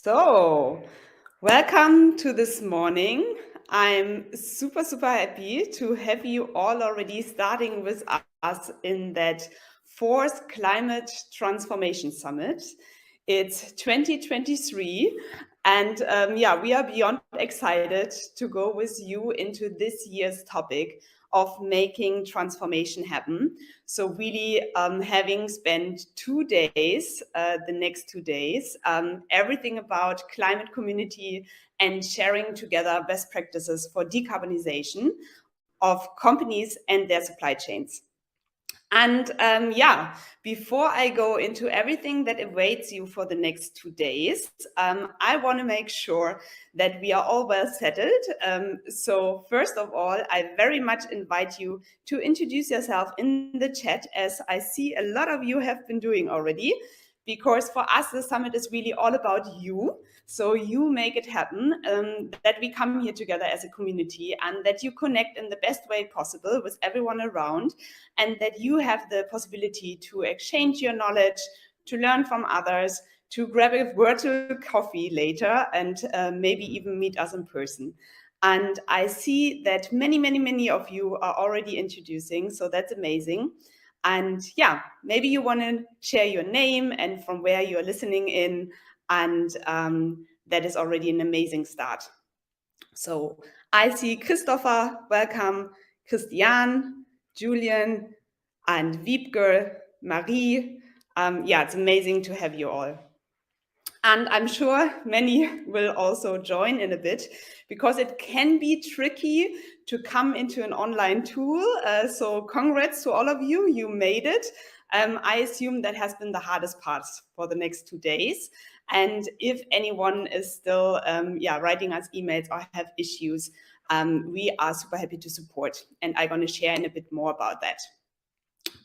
So, welcome to this morning. I'm super happy to have you all already starting with us in that fourth Climate Transformation Summit. It's 2023, and we are beyond excited to go with you into this year's topic of making transformation happen. So really having spent 2 days, the next 2 days, everything about climate community and sharing together best practices for decarbonization of companies and their supply chains. And before I go into everything that awaits you for the next 2 days, I want to make sure that we are all well settled. So first of all, I very much invite you to introduce yourself in the chat, as I see a lot of you have been doing already, because for us, the summit is really all about you. So you make it happen, that we come here together as a community and that you connect in the best way possible with everyone around, and that you have the possibility to exchange your knowledge, to learn from others, to grab a virtual coffee later, and maybe even meet us in person. And I see that many of you are already introducing, so that's amazing. And maybe you want to share your name and from where you're listening in, and that is already an amazing start. So I see Christopher, welcome, Christian, Julian, and Wiebke, Marie. It's amazing to have you all. And I'm sure many will also join in a bit, because it can be tricky to come into an online tool. So congrats to all of you, you made it. I assume that has been the hardest part for the next 2 days. And if anyone is still writing us emails or have issues, we are super happy to support. And I'm going to share in a bit more about that.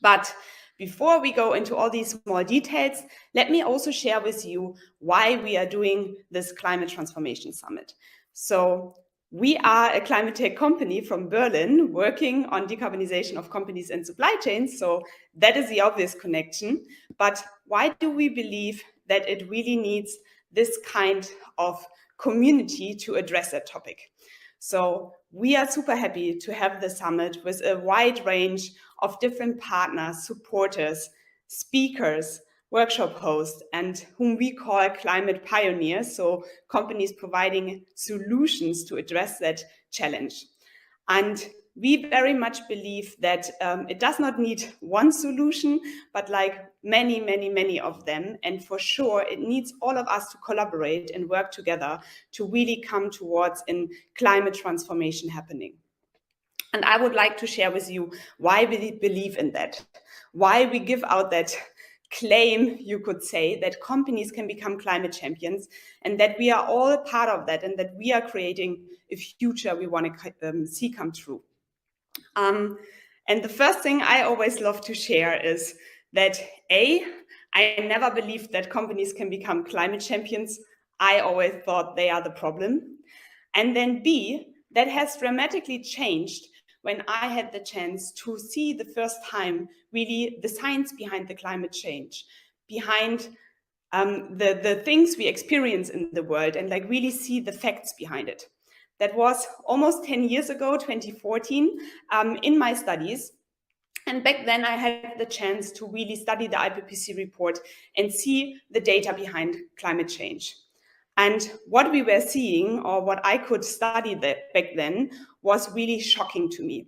But before we go into all these small details, let me also share with you why we are doing this Climate Transformation Summit. So we are a climate tech company from Berlin working on decarbonization of companies and supply chains. So that is the obvious connection. But why do we believe that it really needs this kind of community to address that topic? So we are super happy to have the summit with a wide range of different partners, supporters, speakers, workshop hosts, and whom we call climate pioneers, so companies providing solutions to address that challenge. And we very much believe that it does not need one solution, but like many of them. And for sure, it needs all of us to collaborate and work together to really come towards a climate transformation happening. And I would like to share with you why we believe in that, why we give out that claim, you could say, that companies can become climate champions, and that we are all a part of that, and that we are creating a future we want to see come true. And the first thing I always love to share is that I never believed that companies can become climate champions. I always thought they are the problem. And then B, that has dramatically changed when I had the chance to see the first time really the science behind the climate change, behind the things we experience in the world, and like really see the facts behind it. That was almost 10 years ago, 2014, in my studies. And back then I had the chance to really study the IPCC report and see the data behind climate change. And what we were seeing, or what I could study back then, was really shocking to me,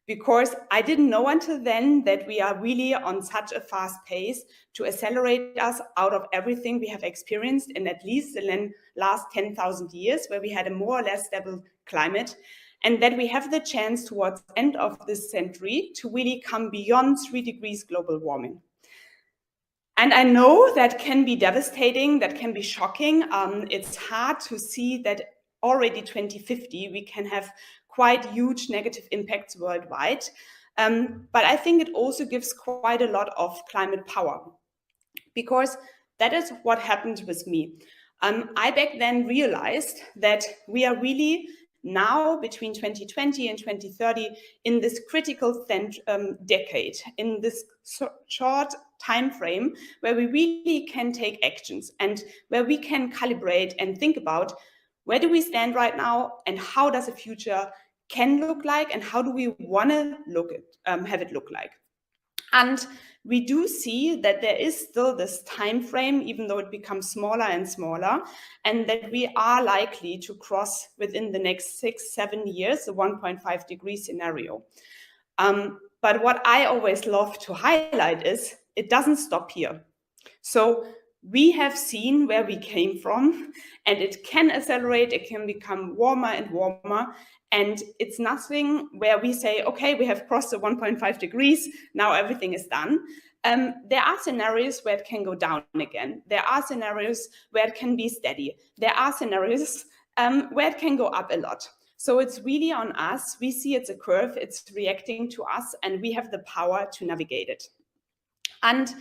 because I didn't know until then that we are really on such a fast pace to accelerate us out of everything we have experienced in at least the last 10,000 years, where we had a more or less stable climate, and that we have the chance towards the end of this century to really come beyond 3 degrees global warming. And I know that can be devastating, that can be shocking. It's hard to see that already 2050, we can have quite huge negative impacts worldwide. But I think it also gives quite a lot of climate power, because that is what happened with me. I back then realized that we are really now between 2020 and 2030 in this critical decade, in this short time frame where we really can take actions and where we can calibrate and think about where do we stand right now and how does the future can look like and how do we want to have it look like. And we do see that there is still this time frame, even though it becomes smaller and smaller, and that we are likely to cross within the next 6-7 years the 1.5 degree scenario. But what I always love to highlight is it doesn't stop here. So we have seen where we came from, and it can accelerate, it can become warmer and warmer. And it's nothing where we say, okay, we have crossed the 1.5 degrees, now everything is done. There are scenarios where it can go down again. There are scenarios where it can be steady. There are scenarios where it can go up a lot. So it's really on us. We see it's a curve, it's reacting to us, and we have the power to navigate it. And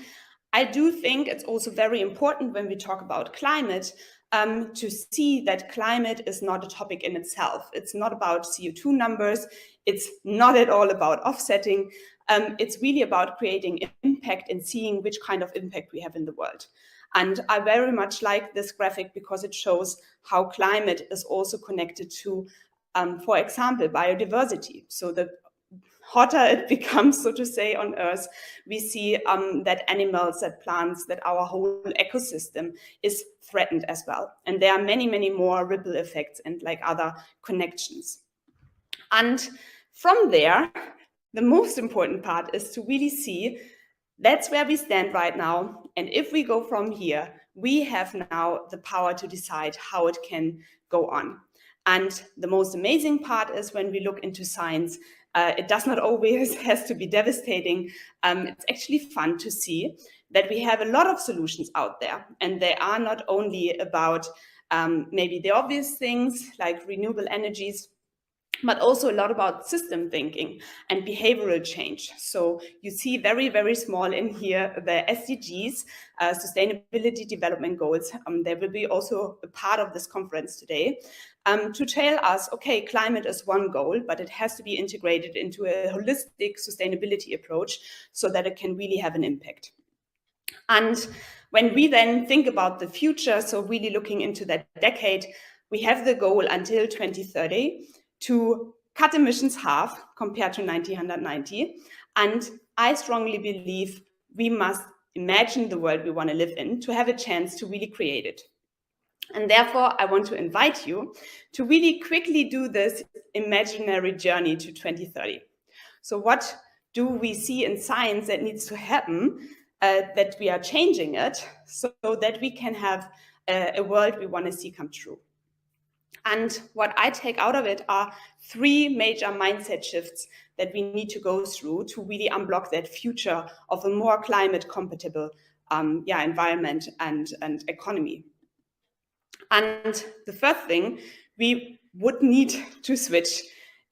I do think it's also very important when we talk about climate to see that climate is not a topic in itself. It's not about CO2 numbers. It's not at all about offsetting. It's really about creating impact and seeing which kind of impact we have in the world. And I very much like this graphic because it shows how climate is also connected to, for example, biodiversity. So the hotter it becomes, so to say, on Earth, we see that animals, that plants, that our whole ecosystem is threatened as well. And there are many, many more ripple effects and like other connections. And from there, the most important part is to really see that's where we stand right now. And if we go from here, we have now the power to decide how it can go on. And the most amazing part is when we look into science, it does not always has to be devastating. It's actually fun to see that we have a lot of solutions out there. And they are not only about maybe the obvious things like renewable energies, but also a lot about system thinking and behavioral change. So you see very, very small in here, the SDGs, Sustainability Development Goals. They will be also a part of this conference today to tell us, okay, climate is one goal, but it has to be integrated into a holistic sustainability approach so that it can really have an impact. And when we then think about the future, so really looking into that decade, we have the goal until 2030 to cut emissions half compared to 1990. And I strongly believe we must imagine the world we want to live in to have a chance to really create it. And therefore, I want to invite you to really quickly do this imaginary journey to 2030. So what do we see in science that needs to happen, that we are changing it so that we can have a world we want to see come true? And what I take out of it are 3 major mindset shifts that we need to go through to really unblock that future of a more climate compatible environment and economy. And the first thing we would need to switch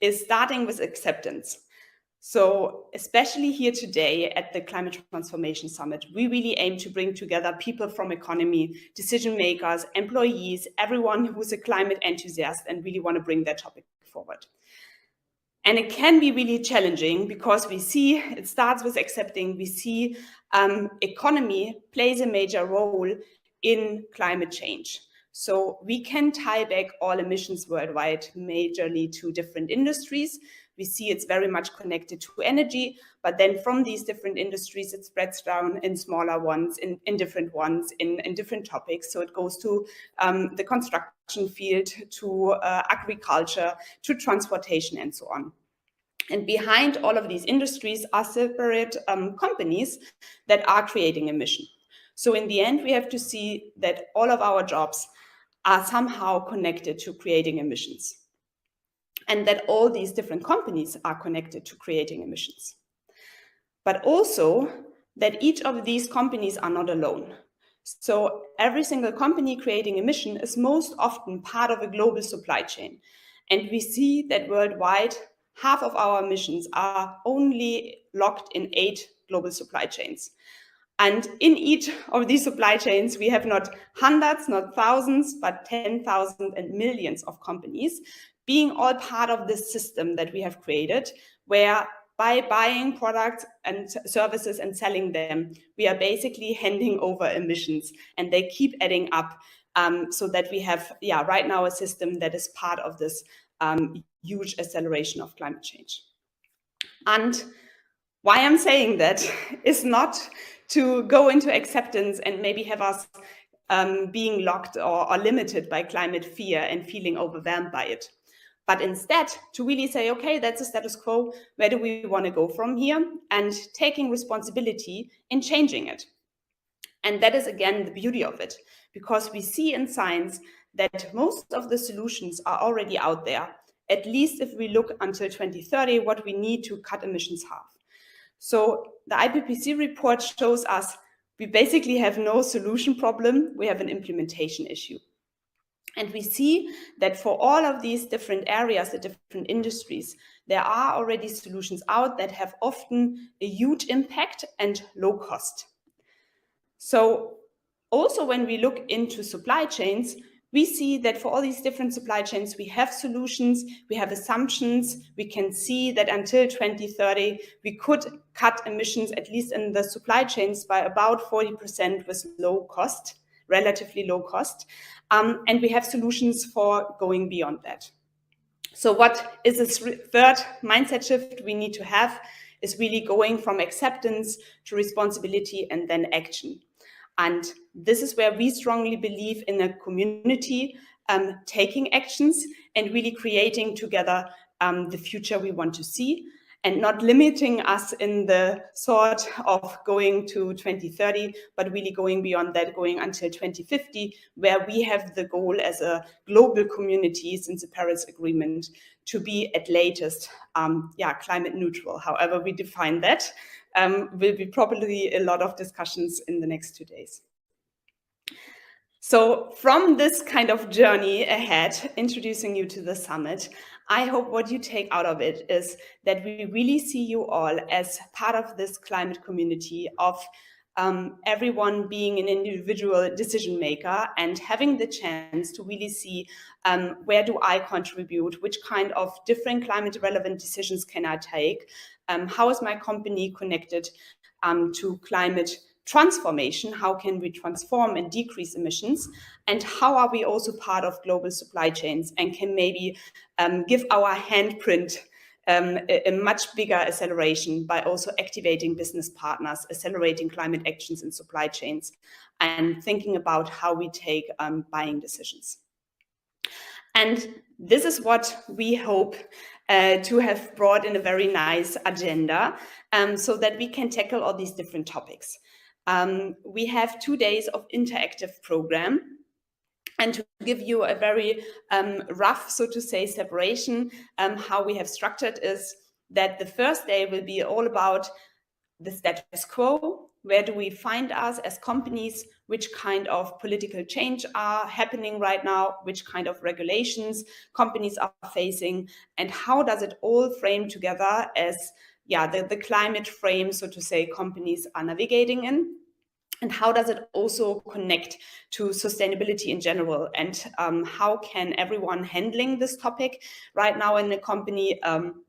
is starting with acceptance. So especially here today at the Climate Transformation Summit, we really aim to bring together people from economy, decision makers, employees, everyone who's a climate enthusiast and really want to bring that topic forward. And it can be really challenging because we see it starts with accepting. We see economy plays a major role in climate change. So we can tie back all emissions worldwide majorly to different industries. We see it's very much connected to energy, but then from these different industries, it spreads down in smaller ones, in different ones, in different topics. So it goes to the construction field, to agriculture, to transportation, and so on. And behind all of these industries are separate companies that are creating emission. So in the end, we have to see that all of our jobs are somehow connected to creating emissions, and that all these different companies are connected to creating emissions. But also that each of these companies are not alone. So every single company creating emission is most often part of a global supply chain. And we see that worldwide, half of our emissions are only locked in 8 global supply chains. And in each of these supply chains, we have not hundreds, not thousands, but 10,000 and millions of companies being all part of this system that we have created, where by buying products and services and selling them, we are basically handing over emissions, and they keep adding up, so that we have, right now a system that is part of this huge acceleration of climate change. And why I'm saying that is not to go into acceptance and maybe have us being locked or limited by climate fear and feeling overwhelmed by it, but instead to really say, okay, that's the status quo. Where do we want to go from here? And taking responsibility in changing it. And that is, again, the beauty of it, because we see in science that most of the solutions are already out there, at least if we look until 2030, what we need to cut emissions half. So the IPCC report shows us we basically have no solution problem, we have an implementation issue. And we see that for all of these different areas, the different industries, there are already solutions out that have often a huge impact and low cost. So also when we look into supply chains, we see that for all these different supply chains, we have solutions, we have assumptions. We can see that until 2030, we could cut emissions, at least in the supply chains, by about 40% with low cost, relatively low cost. And we have solutions for going beyond that. So what is this third mindset shift we need to have is really going from acceptance to responsibility and then action. And this is where we strongly believe in a community taking actions and really creating together the future we want to see, and not limiting us in the thought of going to 2030, but really going beyond that, going until 2050, where we have the goal as a global community since the Paris Agreement to be at latest climate neutral. However we define that will be probably a lot of discussions in the next 2 days. So from this kind of journey ahead, introducing you to the summit, I hope what you take out of it is that we really see you all as part of this climate community of everyone being an individual decision maker and having the chance to really see where do I contribute, which kind of different climate relevant decisions can I take, how is my company connected to climate transformation, how can we transform and decrease emissions, and how are we also part of global supply chains and can maybe give our handprint a much bigger acceleration by also activating business partners, accelerating climate actions in supply chains, and thinking about how we take buying decisions. And this is what we hope to have brought in a very nice agenda so that we can tackle all these different topics. We have 2 days of interactive program. And to give you a very rough, so to say, separation, how we have structured is that the first day will be all about the status quo. Where do we find us as companies? Which kind of political change are happening right now? Which kind of regulations companies are facing? And how does it all frame together as the climate frame, so to say, companies are navigating in? And how does it also connect to sustainability in general? And how can everyone handling this topic right now in the company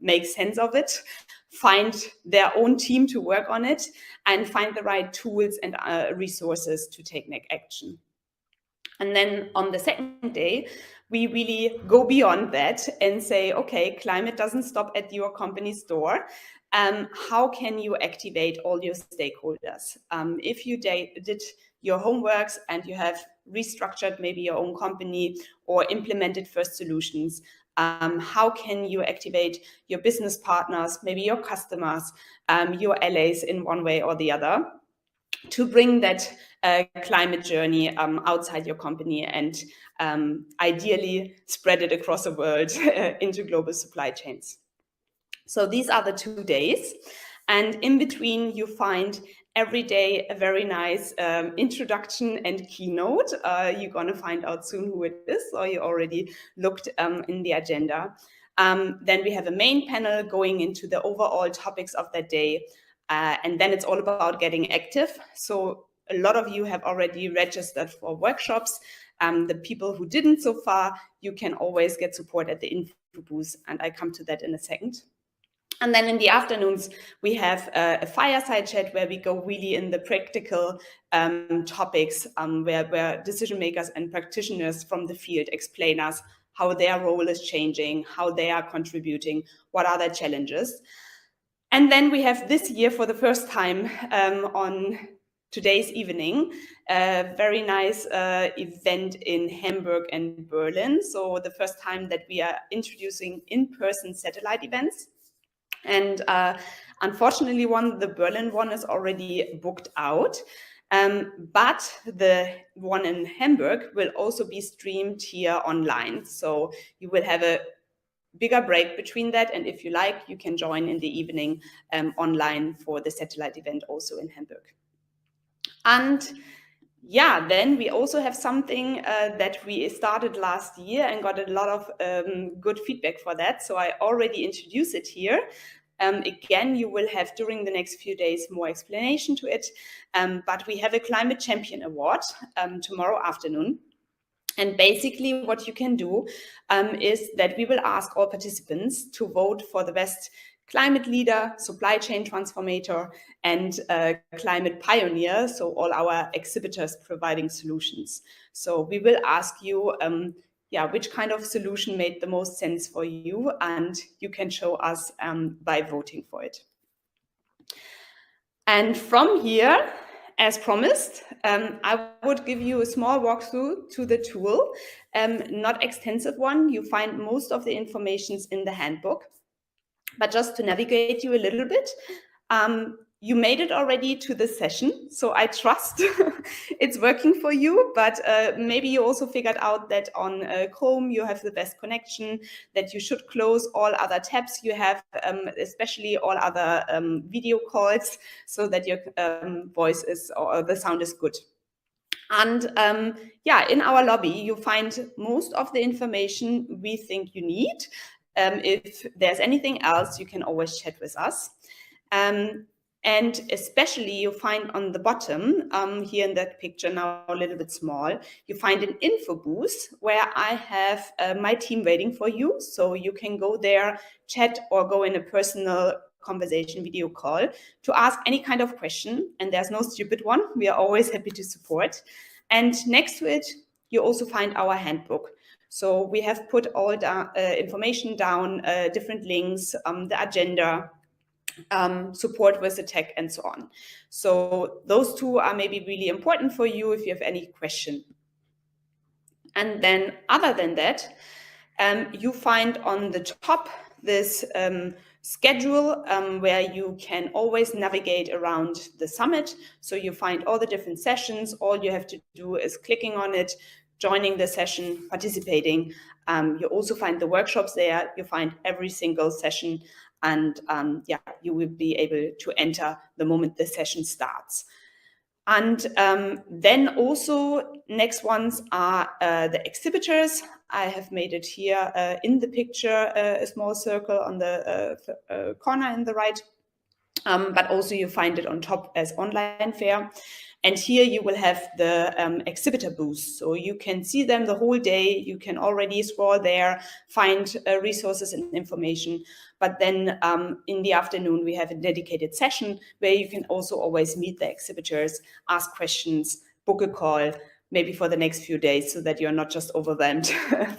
make sense of it, find their own team to work on it, and find the right tools and resources to take action? And then on the second day, we really go beyond that and say, okay, climate doesn't stop at your company's door. How can you activate all your stakeholders? If you did your homeworks and you have restructured maybe your own company or implemented first solutions, how can you activate your business partners, maybe your customers, your allies in one way or the other, to bring that climate journey outside your company and ideally spread it across the world into global supply chains? So these are the 2 days. And in between, you find every day a very nice introduction and keynote. You're going to find out soon who it is, or you already looked in the agenda. Then we have a main panel going into the overall topics of that day. And then it's all about getting active. So a lot of you have already registered for workshops. The people who didn't so far, you can always get support at the info booth, and I come to that in a second. And then in the afternoons, we have a fireside chat where we go really in the practical topics, where decision makers and practitioners from the field explain us how their role is changing, how they are contributing, what are their challenges. And then we have this year, for the first time, on today's evening, a very nice event in Hamburg and Berlin. So the first time that we are introducing in-person satellite events. And unfortunately, the Berlin one is already booked out. But the one in Hamburg will also be streamed here online. So you will have a bigger break between that. And if you like, you can join in the evening online for the satellite event also in Hamburg. And yeah, then we also have something that we started last year and got a lot of good feedback for that. So I already introduced it here. Again, you will have during the next few days more explanation to it. But we have a Climate Champion Award tomorrow afternoon. And basically what you can do is that we will ask all participants to vote for the best climate leader, supply chain transformator, and climate pioneer. So all our exhibitors providing solutions. So we will ask you, which kind of solution made the most sense for you, and you can show us by voting for it. And from here, as promised, I would give you a small walkthrough to the tool, not extensive one. You find most of the information in the handbook, but just to navigate you a little bit. You made it already to the session, so I trust it's working for you, but maybe you also figured out that on Chrome you have the best connection, that you should close all other tabs you have, especially all other video calls, so that your voice is, or the sound is good. And in our lobby, you find most of the information we think you need. If there's anything else, you can always chat with us. And especially you find on the bottom, here in that picture now a little bit small, you find an info booth where I have my team waiting for you. So you can go there, chat, or go in a personal conversation video call to ask any kind of question. And there's no stupid one. We are always happy to support. And next to it, you also find our handbook. So we have put all the information down, different links, the agenda, support with the tech, and so on. So those two are maybe really important for you if you have any question. And then other than that, you find on the top this schedule where you can always navigate around the summit. So you find all the different sessions. All you have to do is clicking on it, joining the session, participating. You also find the workshops there. You find every single session, and you will be able to enter the moment the session starts. And then also next ones are the exhibitors. I have made it here in the picture, a small circle on the corner in the right, but also you find it on top as online fair. And here you will have the exhibitor booths. So you can see them the whole day. You can already scroll there, find resources and information. But then in the afternoon, we have a dedicated session where you can also always meet the exhibitors, ask questions, book a call, maybe for the next few days, so that you're not just overwhelmed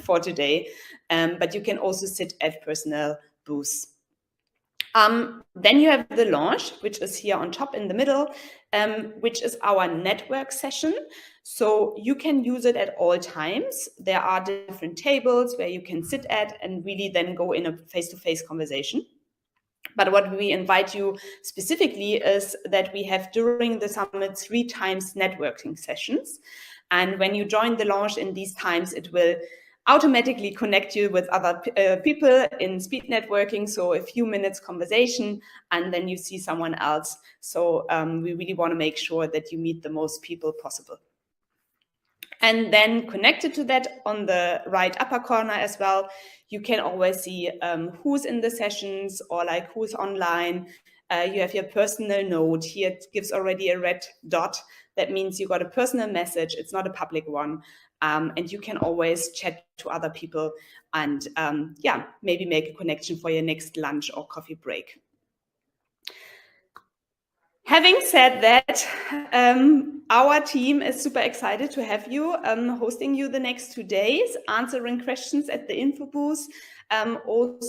for today. But you can also sit at personal booths. Then you have the launch, which is here on top in the middle, which is our network session. So you can use it at all times. There are different tables where you can sit at and really then go in a face-to-face conversation. But what we invite you specifically is that we have during the summit 3 times networking sessions. And when you join the launch in these times, it will automatically connect you with other people in speed networking. So a few minutes conversation, and then you see someone else. So we really want to make sure that you meet the most people possible. And then connected to that on the right upper corner as well, you can always see who's in the sessions or like who's online. You have your personal note. Here it gives already a red dot. That means you got a personal message. It's not a public one. And you can always chat to other people and maybe make a connection for your next lunch or coffee break. Having said that, our team is super excited to have you hosting you the next 2 days, answering questions at the info booth, all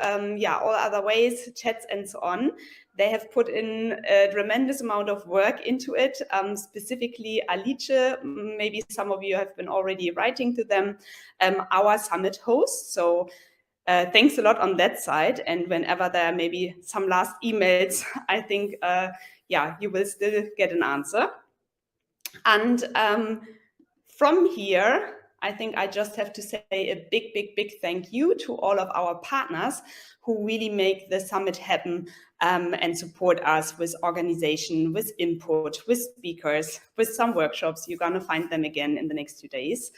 other ways, chats and so on. They have put in a tremendous amount of work into it, specifically Alice, maybe some of you have been already writing to them, our summit host. So thanks a lot on that side. And whenever there are maybe some last emails, I think, you will still get an answer. And from here, I think I just have to say a big thank you to all of our partners who really make the summit happen and support us with organization, with input, with speakers, with some workshops. You're going to find them again in the next 2 days.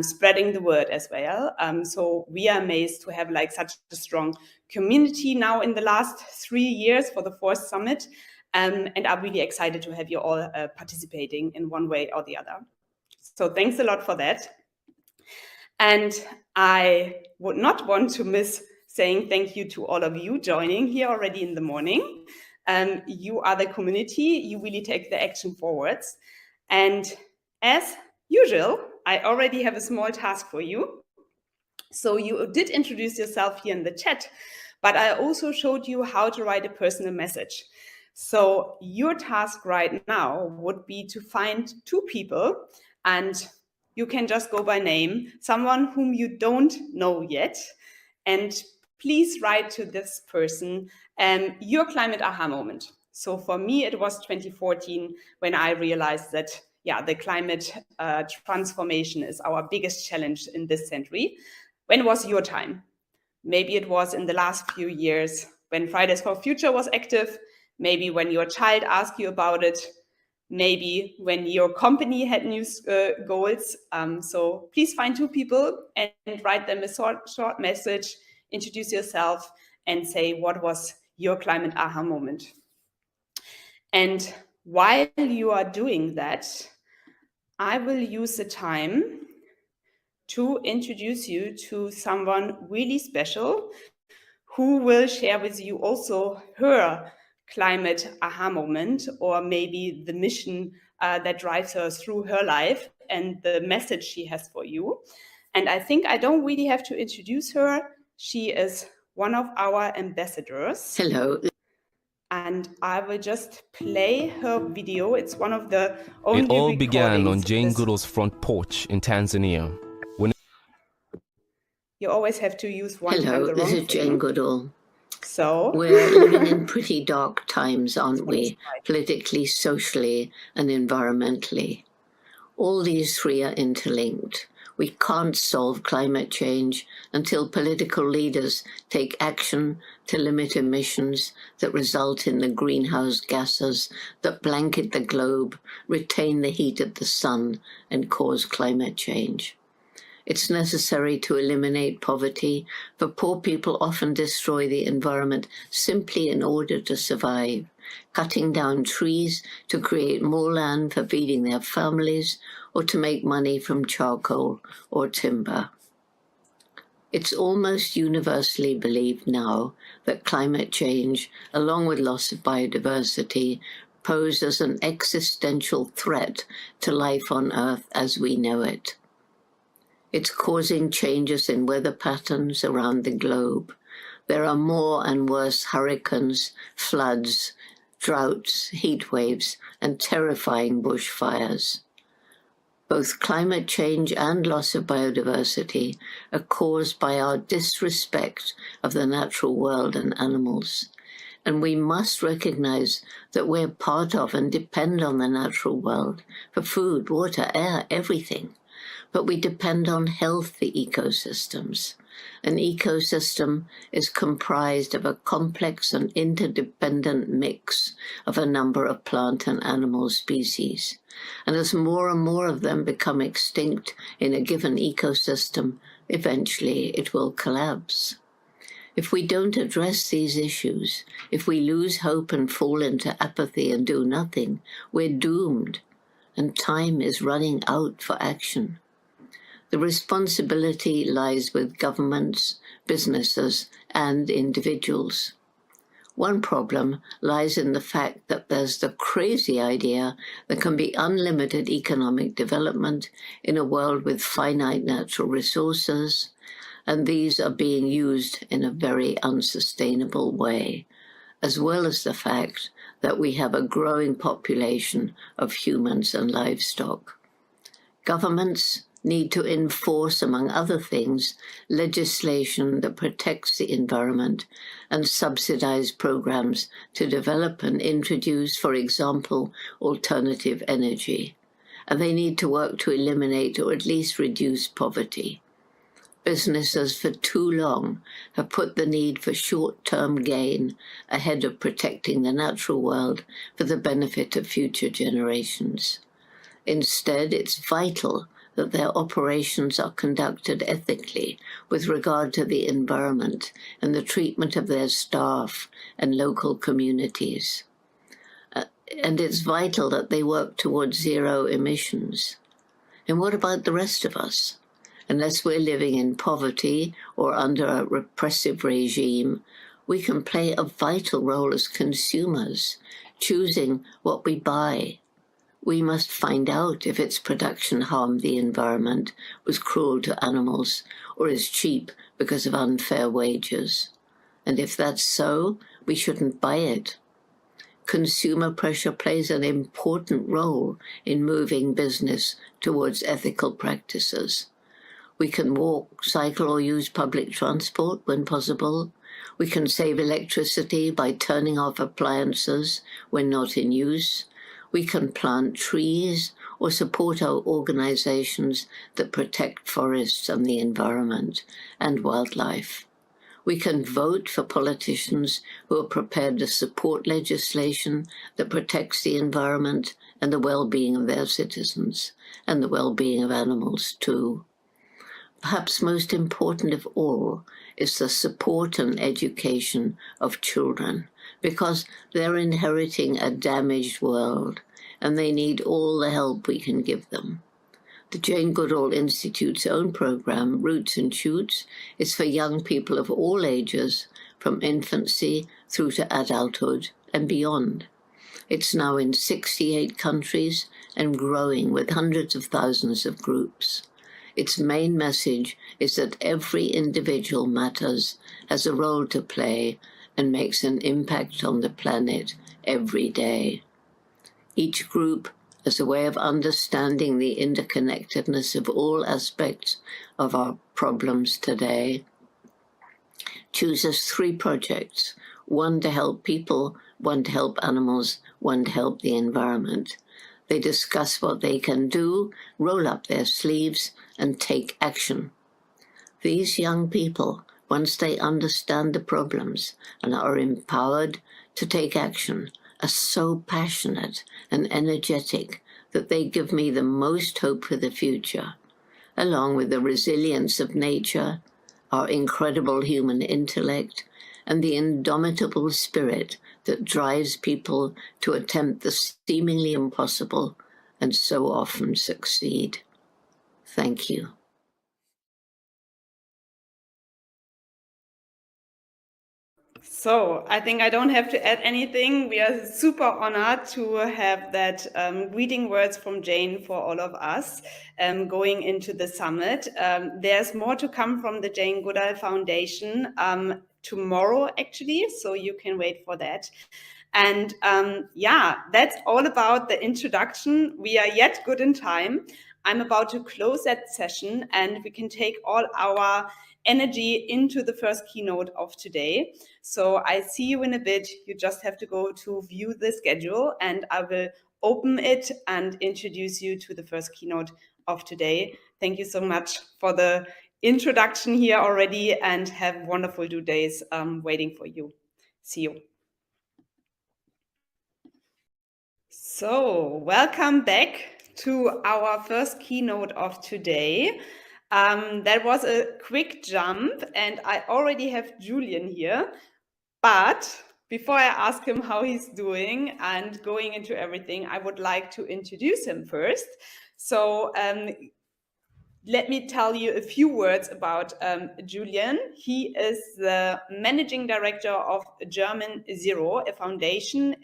Spreading the word as well. So we are amazed to have like such a strong community now in the last 3 years for the 4th summit. And I'm really excited to have you all participating in one way or the other. So thanks a lot for that. And I would not want to miss saying thank you to all of you joining here already in the morning. You are the community, you really take the action forwards. And as usual, I already have a small task for you. So you did introduce yourself here in the chat, but I also showed you how to write a personal message. So your task right now would be to find 2 people, and you can just go by name, someone whom you don't know yet, and please write to this person your climate aha moment. So for me, it was 2014 when I realized that the climate transformation is our biggest challenge in this century. When was your time? Maybe it was in the last few years when Fridays for Future was active, maybe when your child asked you about it, maybe when your company had new goals. So please find 2 people and write them a short message, introduce yourself and say what was your climate aha moment. And while you are doing that, I will use the time to introduce you to someone really special who will share with you also her climate aha moment, or maybe the mission that drives her through her life and the message she has for you. And I think I don't really have to introduce her. She is one of our ambassadors. Hello. And I will just play her video. It's one of the only It all began on recordings Jane Goodall's front porch in Tanzania. You always have to use one time Hello, the this wrong is thing. Jane Goodall. So We're living in pretty dark times, aren't we? Politically, socially, and environmentally. All these 3 are interlinked. We can't solve climate change until political leaders take action to limit emissions that result in the greenhouse gases that blanket the globe, retain the heat of the sun, and cause climate change. It's necessary to eliminate poverty, for poor people often destroy the environment simply in order to survive, cutting down trees to create more land for feeding their families or to make money from charcoal or timber. It's almost universally believed now that climate change, along with loss of biodiversity, poses an existential threat to life on Earth as we know it. It's causing changes in weather patterns around the globe. There are more and worse hurricanes, floods, droughts, heat waves, and terrifying bushfires. Both climate change and loss of biodiversity are caused by our disrespect of the natural world and animals. And we must recognize that we're part of and depend on the natural world for food, water, air, everything. But we depend on healthy ecosystems. An ecosystem is comprised of a complex and interdependent mix of a number of plant and animal species. And as more and more of them become extinct in a given ecosystem, eventually it will collapse. If we don't address these issues, if we lose hope and fall into apathy and do nothing, we're doomed, and time is running out for action. The responsibility lies with governments, businesses, and individuals. One problem lies in the fact that there's the crazy idea there can be unlimited economic development in a world with finite natural resources, and these are being used in a very unsustainable way, as well as the fact that we have a growing population of humans and livestock. Governments need to enforce, among other things, legislation that protects the environment and subsidize programs to develop and introduce, for example, alternative energy. And they need to work to eliminate or at least reduce poverty. Businesses for too long have put the need for short-term gain ahead of protecting the natural world for the benefit of future generations. Instead, it's vital that their operations are conducted ethically with regard to the environment and the treatment of their staff and local communities. And it's vital that they work towards zero emissions. And what about the rest of us? Unless we're living in poverty or under a repressive regime, we can play a vital role as consumers, choosing what we buy. We must find out if its production harmed the environment, was cruel to animals, or is cheap because of unfair wages. And if that's so, we shouldn't buy it. Consumer pressure plays an important role in moving business towards ethical practices. We can walk, cycle, or use public transport when possible. We can save electricity by turning off appliances when not in use. We can plant trees or support our organizations that protect forests and the environment and wildlife. We can vote for politicians who are prepared to support legislation that protects the environment and the well-being of their citizens, and the well-being of animals too. Perhaps most important of all is the support and education of children, because they're inheriting a damaged world, and they need all the help we can give them. The Jane Goodall Institute's own program, Roots and Shoots, is for young people of all ages, from infancy through to adulthood and beyond. It's now in 68 countries and growing with hundreds of thousands of groups. Its main message is that every individual matters, has a role to play, and makes an impact on the planet every day. Each group, as a way of understanding the interconnectedness of all aspects of our problems today, chooses 3 projects, one to help people, one to help animals, one to help the environment. They discuss what they can do, roll up their sleeves, and take action. These young people, once they understand the problems and are empowered to take action, are so passionate and energetic that they give me the most hope for the future, along with the resilience of nature, our incredible human intellect, and the indomitable spirit that drives people to attempt the seemingly impossible and so often succeed. Thank you. So I think I don't have to add anything. We are super honored to have that greeting words from Jane for all of us going into the summit. There's more to come from the Jane Goodall Foundation tomorrow, actually, so you can wait for that. And yeah, that's all about the introduction. We are yet good in time. I'm about to close that session, and we can take all our energy into the first keynote of today. So I see you in a bit. You just have to go to view the schedule, and I will open it and introduce you to the first keynote of today. Thank you so much for the introduction here already, and have wonderful 2 days waiting for you. See you. So welcome back to our first keynote of today. That was a quick jump, and I already have Julian here. But before I ask him how he's doing and going into everything, I would like to introduce him first. So let me tell you a few words about Julian. He is the managing director of German Zero, a foundation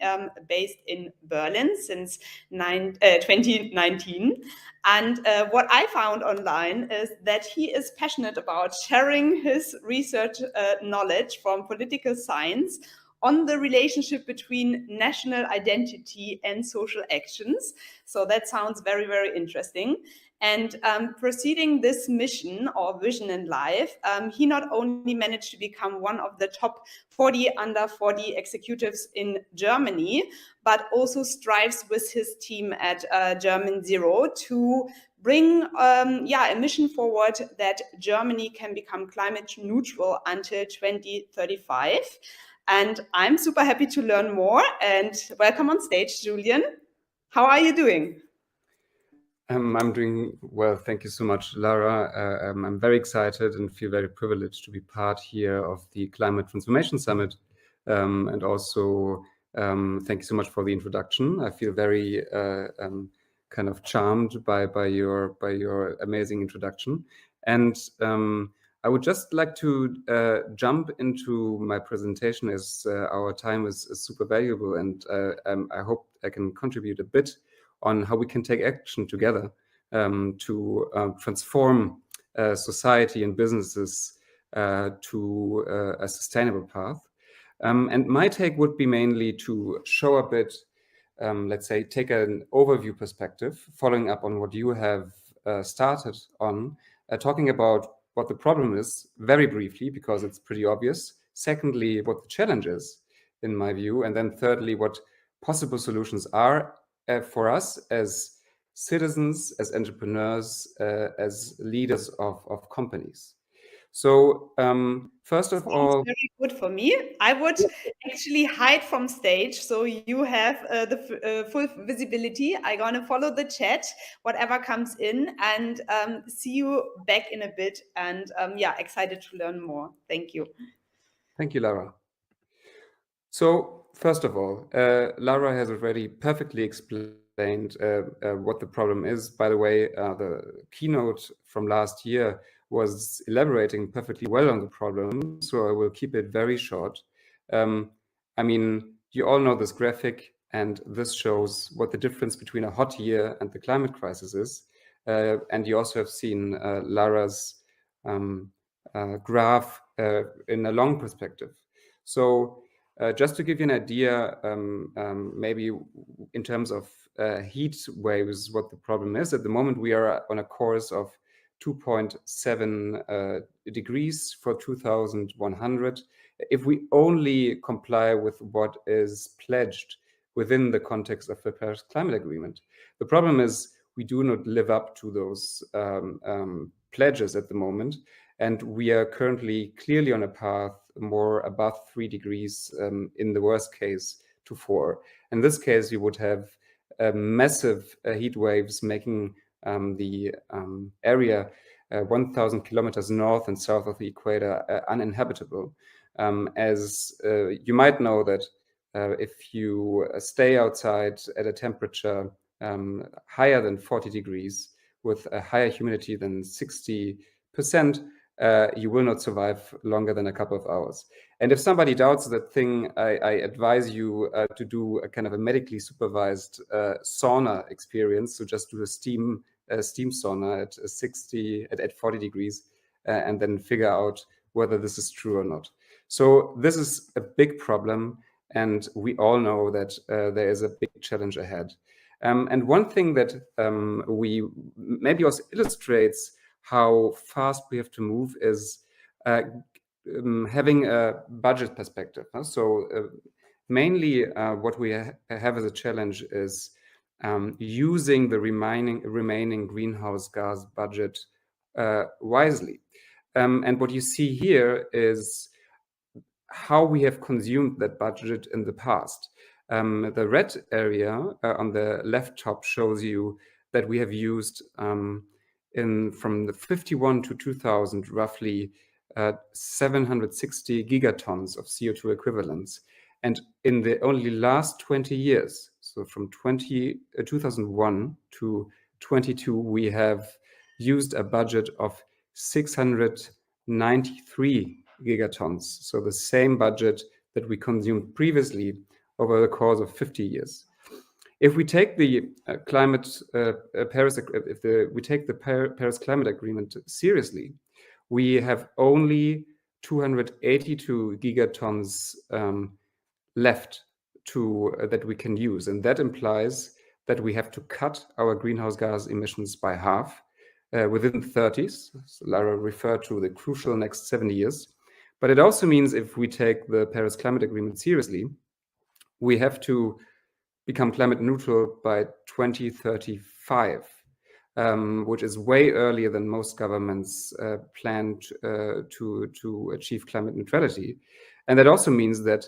based in Berlin since 2019. And what I found online is that he is passionate about sharing his research knowledge from political science on the relationship between national identity and social actions. So that sounds very, very interesting. And preceding this mission or vision in life, he not only managed to become one of the top 40 under 40 executives in Germany, but also strives with his team at German Zero to bring a mission forward that Germany can become climate neutral until 2035. And I'm super happy to learn more. And welcome on stage, Julian. How are you doing? I'm doing well. Thank you so much, Lara. I'm very excited and feel very privileged to be part here of the Climate Transformation Summit. And also, thank you so much for the introduction. I feel very kind of charmed by your amazing introduction. And I would just like to jump into my presentation, as our time is super valuable, and I hope I can contribute a bit on how we can take action together to transform society and businesses to a sustainable path. And my take would be mainly to show a bit, let's say, take an overview perspective, following up on what you have started on, talking about what the problem is very briefly, because it's pretty obvious. Secondly, what the challenge is, in my view. And then thirdly, what possible solutions are for us as citizens, as entrepreneurs, as leaders of companies. So first of all, very good for me. I would actually hide from stage so you have the full visibility. I'm gonna follow the chat, whatever comes in, and see you back in a bit. And excited to learn more. Thank you. Thank you, Lara. So first of all, Lara has already perfectly explained what the problem is. By the way, the keynote from last year was elaborating perfectly well on the problem, so I will keep it very short. I mean, you all know this graphic, and this shows what the difference between a hot year and the climate crisis is. And you also have seen Lara's graph in a long perspective. So just to give you an idea, maybe in terms of heat waves, what the problem is. At the moment, we are on a course of 2.7 degrees for 2100. If we only comply with what is pledged within the context of the Paris Climate Agreement. The problem is we do not live up to those pledges at the moment. And we are currently clearly on a path more above 3 degrees, in the worst case to 4. In this case, you would have massive heat waves making the area 1,000 kilometers north and south of the equator uninhabitable. As you might know that if you stay outside at a temperature higher than 40 degrees with a higher humidity than 60%, you will not survive longer than a couple of hours. And if somebody doubts that thing, I advise you to do a kind of a medically supervised sauna experience. So just do a steam sauna at 40 degrees and then figure out whether this is true or not. So this is a big problem, and we all know that there is a big challenge ahead. And one thing that we maybe also illustrates how fast we have to move is having a budget perspective. So mainly what we have as a challenge is using the remaining greenhouse gas budget wisely. And what you see here is how we have consumed that budget in the past. The red area on the left top shows you that we have used from the 51 to 2000, roughly 760 gigatons of CO2 equivalents. And in the only last 20 years, so from 2001 to 22, we have used a budget of 693 gigatons. So the same budget that we consumed previously over the course of 50 years. If we take the Paris Climate Agreement seriously, we have only 282 gigatons left that we can use, and that implies that we have to cut our greenhouse gas emissions by half within the 30s. So Lara referred to the crucial next 70 years. But it also means if we take the Paris Climate Agreement seriously, we have to become climate neutral by 2035, which is way earlier than most governments planned to achieve climate neutrality. And that also means that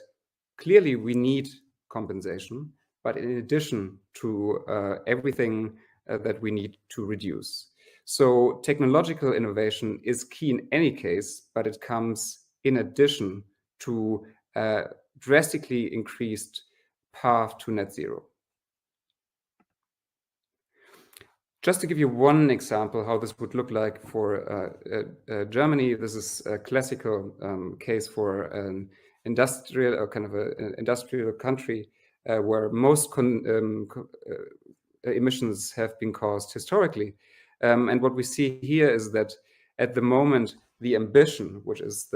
clearly we need compensation, but in addition to everything that we need to reduce. So technological innovation is key in any case, but it comes in addition to drastically increased path to net zero. Just to give you one example how this would look like for Germany, this is a classical case for an industrial or kind of an industrial country where most emissions have been caused historically. And what we see here is that at the moment, the ambition, which is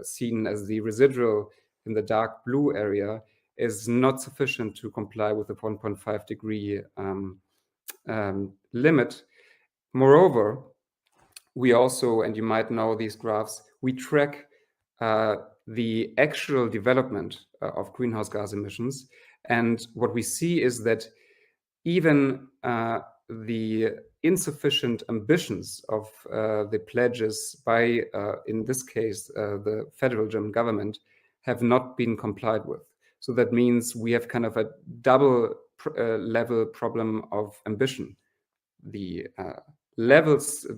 seen as the residual in the dark blue area, is not sufficient to comply with the 1.5 degree limit. Moreover, we also, and you might know these graphs, we track the actual development of greenhouse gas emissions. And what we see is that even the insufficient ambitions of the pledges by, in this case, the federal German government, have not been complied with. So that means we have kind of a double level problem of ambition. The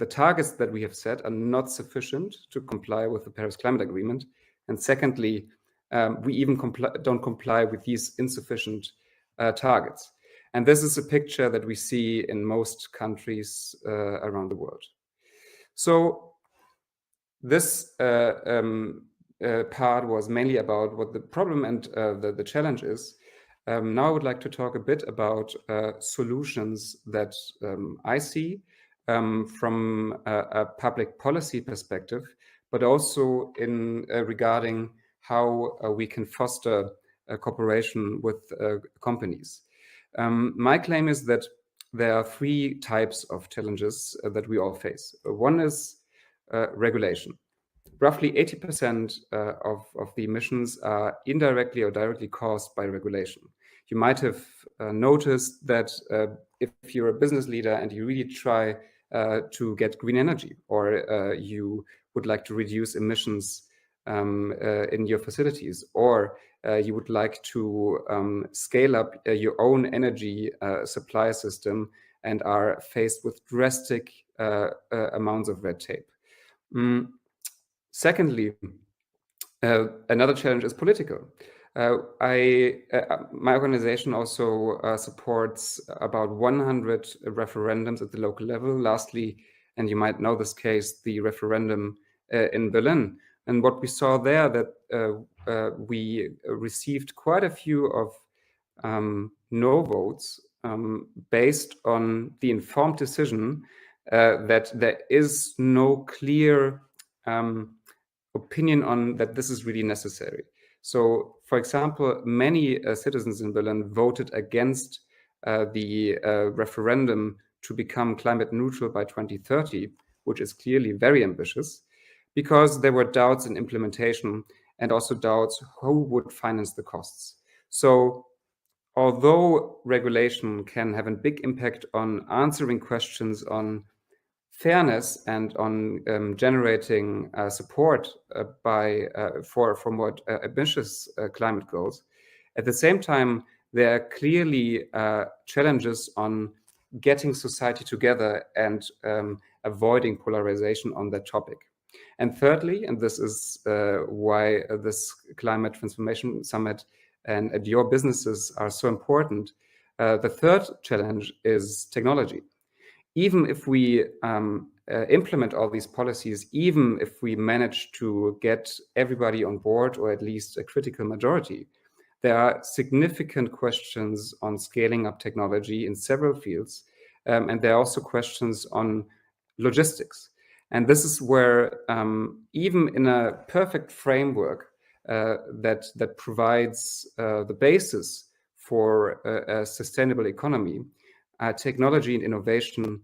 targets that we have set are not sufficient to comply with the Paris Climate Agreement. And secondly, we even don't comply with these insufficient targets. And this is a picture that we see in most countries around the world. So this part was mainly about what the problem and the challenge is. Now I would like to talk a bit about solutions that I see from a public policy perspective, but also in regarding how we can foster cooperation with companies. My claim is that there are three types of challenges that we all face. One is regulation. Roughly 80% of the emissions are indirectly or directly caused by regulation. You might have noticed that if you're a business leader and you really try to get green energy, or you would like to reduce emissions in your facilities, or you would like to scale up your own energy supply system and are faced with drastic amounts of red tape. Secondly, another challenge is political. My organization also supports about 100 referendums at the local level. Lastly, and you might know this case, the referendum in Berlin. And what we saw there, that we received quite a few of no votes based on the informed decision that there is no clear opinion on that this is really necessary. So, for example, many citizens in Berlin voted against the referendum to become climate neutral by 2030, which is clearly very ambitious, because there were doubts in implementation and also doubts who would finance the costs. So, although regulation can have a big impact on answering questions on fairness and on generating support for more ambitious climate goals, at the same time, there are clearly challenges on getting society together and avoiding polarization on that topic. And thirdly, and this is why this Climate Transformation Summit and your businesses are so important, the third challenge is technology. Even if we implement all these policies, even if we manage to get everybody on board, or at least a critical majority, there are significant questions on scaling up technology in several fields. And there are also questions on logistics. And this is where even in a perfect framework that provides the basis for a sustainable economy, technology and innovation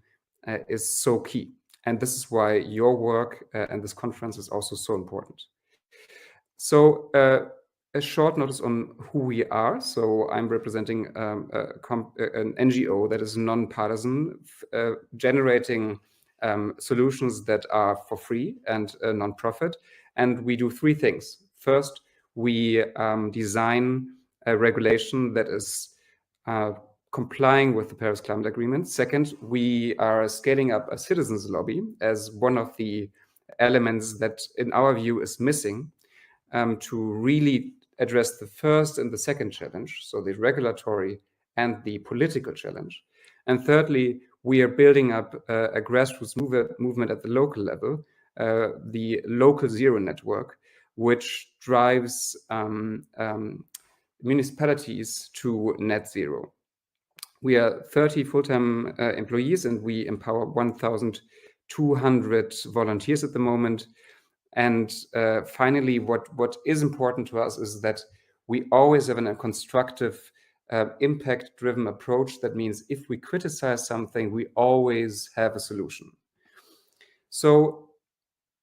is so key. And this is why your work and this conference is also so important. So a short notice on who we are. So I'm representing an NGO that is non-partisan, generating solutions that are for free and non-profit. And we do three things. First, we design a regulation that is complying with the Paris Climate Agreement. Second, we are scaling up a citizens lobby as one of the elements that, in our view, is missing to really address the first and the second challenge, so the regulatory and the political challenge. And thirdly, we are building up a grassroots movement at the local level, the Local Zero Network, which drives municipalities to net zero. We are 30 full-time employees, and we empower 1,200 volunteers at the moment. And finally, what is important to us is that we always have a constructive, impact-driven approach. That means if we criticize something, we always have a solution. So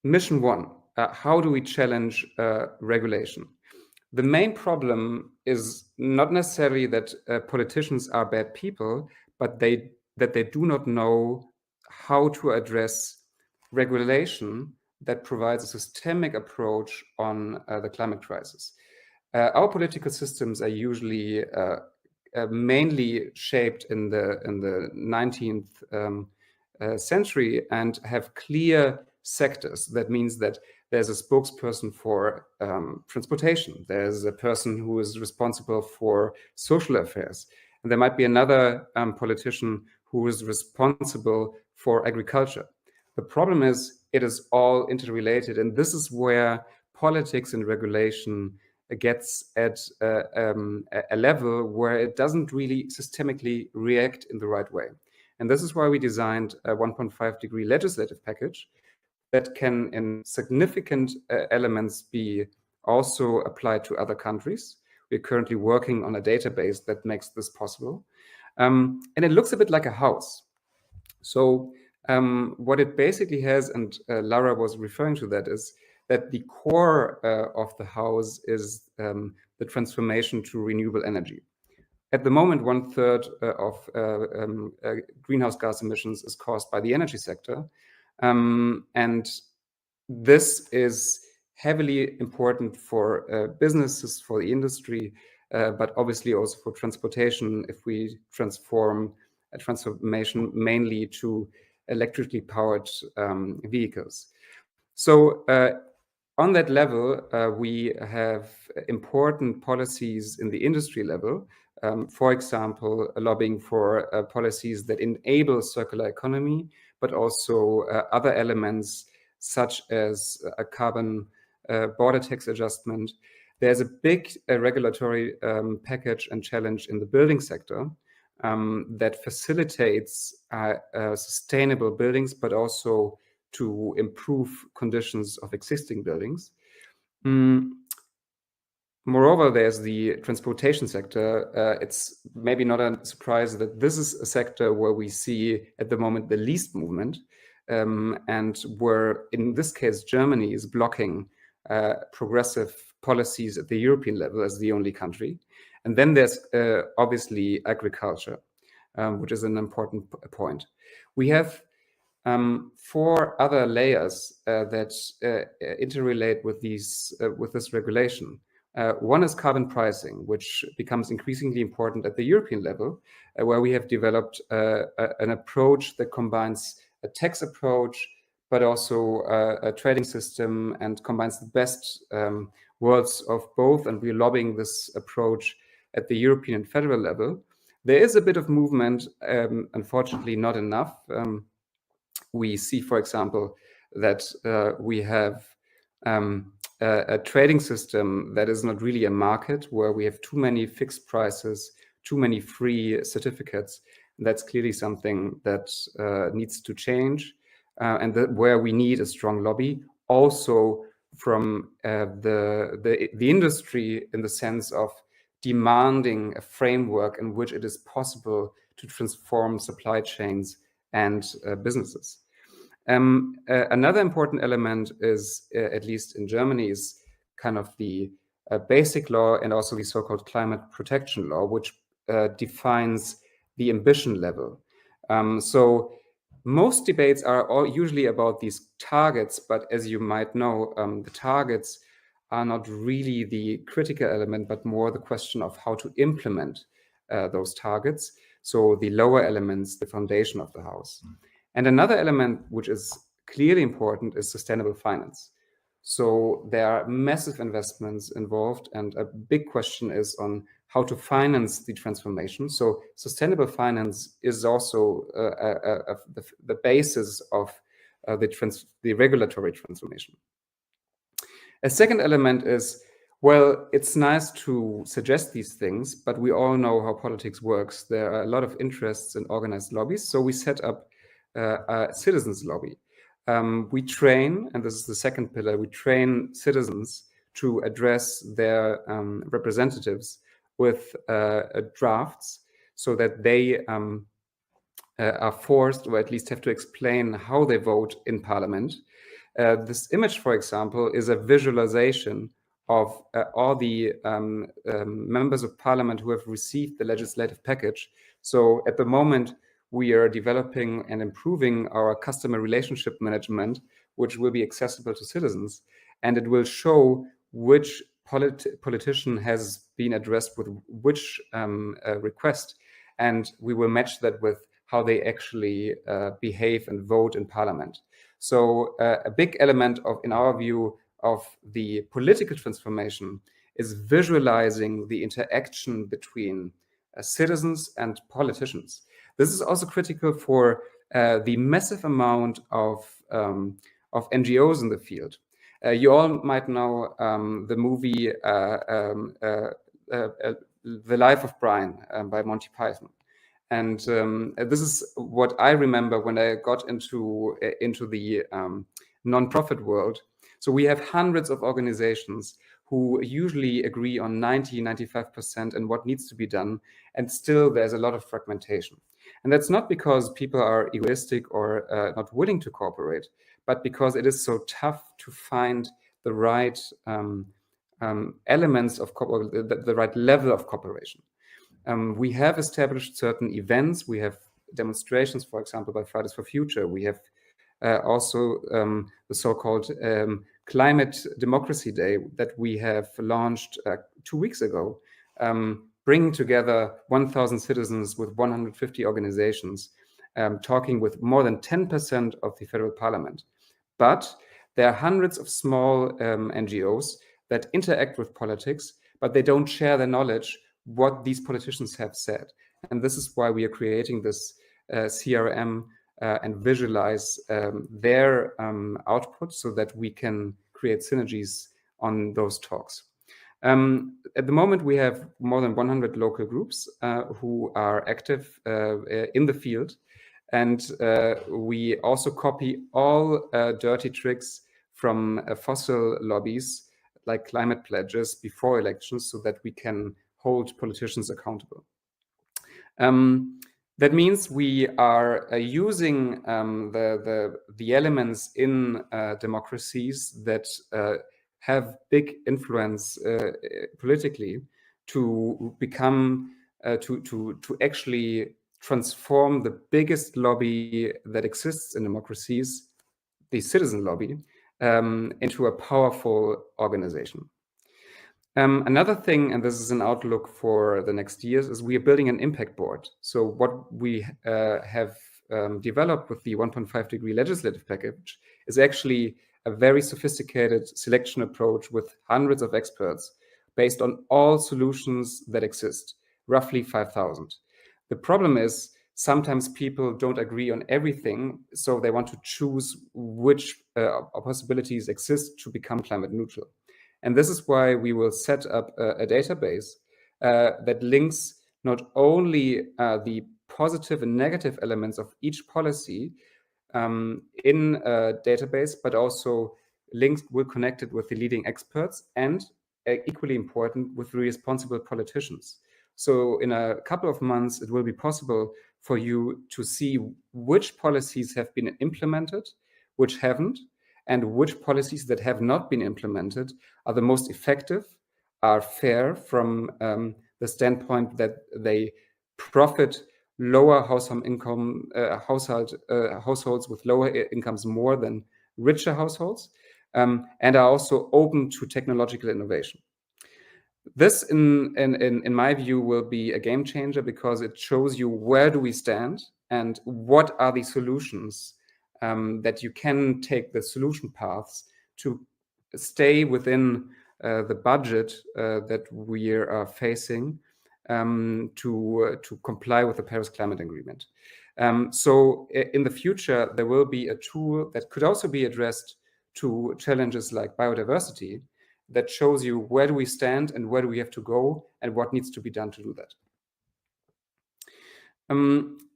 mission one, how do we challenge regulation? The main problem is not necessarily that politicians are bad people, but that they do not know how to address regulation that provides a systemic approach on the climate crisis. Our political systems are usually mainly shaped in the 19th century and have clear sectors. That means that there's a spokesperson for transportation. There's a person who is responsible for social affairs. And there might be another politician who is responsible for agriculture. The problem is it is all interrelated. And this is where politics and regulation gets at a level where it doesn't really systemically react in the right way. And this is why we designed a 1.5-degree legislative package that can, in significant elements, be also applied to other countries. We're currently working on a database that makes this possible. And it looks a bit like a house. So what it basically has, and Lara was referring to that, is that the core of the house is the transformation to renewable energy. At the moment, 1/3 of greenhouse gas emissions is caused by the energy sector. And this is heavily important for businesses, for the industry, but obviously also for transportation if we transformation mainly to electrically powered vehicles. So on that level, we have important policies in the industry level. For example, lobbying for policies that enable circular economy, but also other elements such as a carbon border tax adjustment. There's a big regulatory package and challenge in the building sector that facilitates sustainable buildings, but also to improve conditions of existing buildings. Moreover, there's the transportation sector. It's maybe not a surprise that this is a sector where we see at the moment the least movement, and where, in this case, Germany is blocking progressive policies at the European level as the only country. And then there's obviously agriculture, which is an important point. We have 4 other layers that interrelate with this regulation. One is carbon pricing, which becomes increasingly important at the European level, where we have developed an approach that combines a tax approach, but also a trading system, and combines the best worlds of both. And we're lobbying this approach at the European and federal level. There is a bit of movement, unfortunately not enough. We see, for example, that we have a trading system that is not really a market, where we have too many fixed prices, too many free certificates. And that's clearly something that needs to change, and where we need a strong lobby, also from the industry, in the sense of demanding a framework in which it is possible to transform supply chains and businesses. Another important element is, at least in Germany, is kind of the basic law and also the so-called climate protection law, which defines the ambition level. So most debates are usually about these targets, but as you might know, the targets are not really the critical element, but more the question of how to implement those targets. So the lower elements, the foundation of the house. And another element which is clearly important is sustainable finance. So there are massive investments involved, and a big question is on how to finance the transformation. So sustainable finance is also the basis of the regulatory transformation. A second element is, well, it's nice to suggest these things, but we all know how politics works. There are a lot of interests in organized lobbies. So we set up a citizens lobby. We train, and this is the second pillar, we train citizens to address their representatives with drafts, so that they are forced, or at least have to explain how they vote in parliament. This image, for example, is a visualization of all the members of parliament who have received the legislative package. So at the moment, we are developing and improving our customer relationship management, which will be accessible to citizens. And it will show which politician has been addressed with which request. And we will match that with how they actually behave and vote in parliament. So a big element in our view, of the political transformation is visualizing the interaction between citizens and politicians. This is also critical for the massive amount of NGOs in the field. You all might know the movie The Life of Brian by Monty Python. And this is what I remember when I got into the nonprofit world. So we have hundreds of organizations who usually agree on 90-95% and what needs to be done, and still there's a lot of fragmentation. And that's not because people are egoistic or not willing to cooperate, but because it is so tough to find the right elements of the right level of cooperation. We have established certain events. We have demonstrations, for example, by Fridays for Future. We have also the so-called Climate Democracy Day that we have launched 2 weeks ago, bringing together 1,000 citizens with 150 organizations, talking with more than 10% of the federal parliament. But there are hundreds of small NGOs that interact with politics, but they don't share their knowledge what these politicians have said. And this is why we are creating this CRM and visualize their output, so that we can create synergies on those talks. At the moment, we have more than 100 local groups who are active in the field. And we also copy all dirty tricks from fossil lobbies, like climate pledges before elections, so that we can hold politicians accountable. That means we are using the elements in democracies that have big influence politically to become to actually transform the biggest lobby that exists in democracies, the citizen lobby, into a powerful organization. Another thing, and this is an outlook for the next years, is we are building an impact board. So what we have developed with the 1.5 degree legislative package is actually a very sophisticated selection approach with hundreds of experts based on all solutions that exist, roughly 5,000. The problem is sometimes people don't agree on everything, so they want to choose which possibilities exist to become climate neutral. And this is why we will set up a database that links not only the positive and negative elements of each policy in a database, but also links will connect it with the leading experts and, equally important, with the responsible politicians. So in a couple of months, it will be possible for you to see which policies have been implemented, which haven't, and which policies that have not been implemented are the most effective, are fair from the standpoint that they profit lower household income households with lower incomes more than richer households, and are also open to technological innovation. This, in my view, will be a game changer because it shows you where do we stand and what are the solutions that you can take the solution paths to stay within the budget that we are facing to comply with the Paris Climate Agreement. So in the future, there will be a tool that could also be addressed to challenges like biodiversity that shows you where do we stand and where do we have to go and what needs to be done to do that.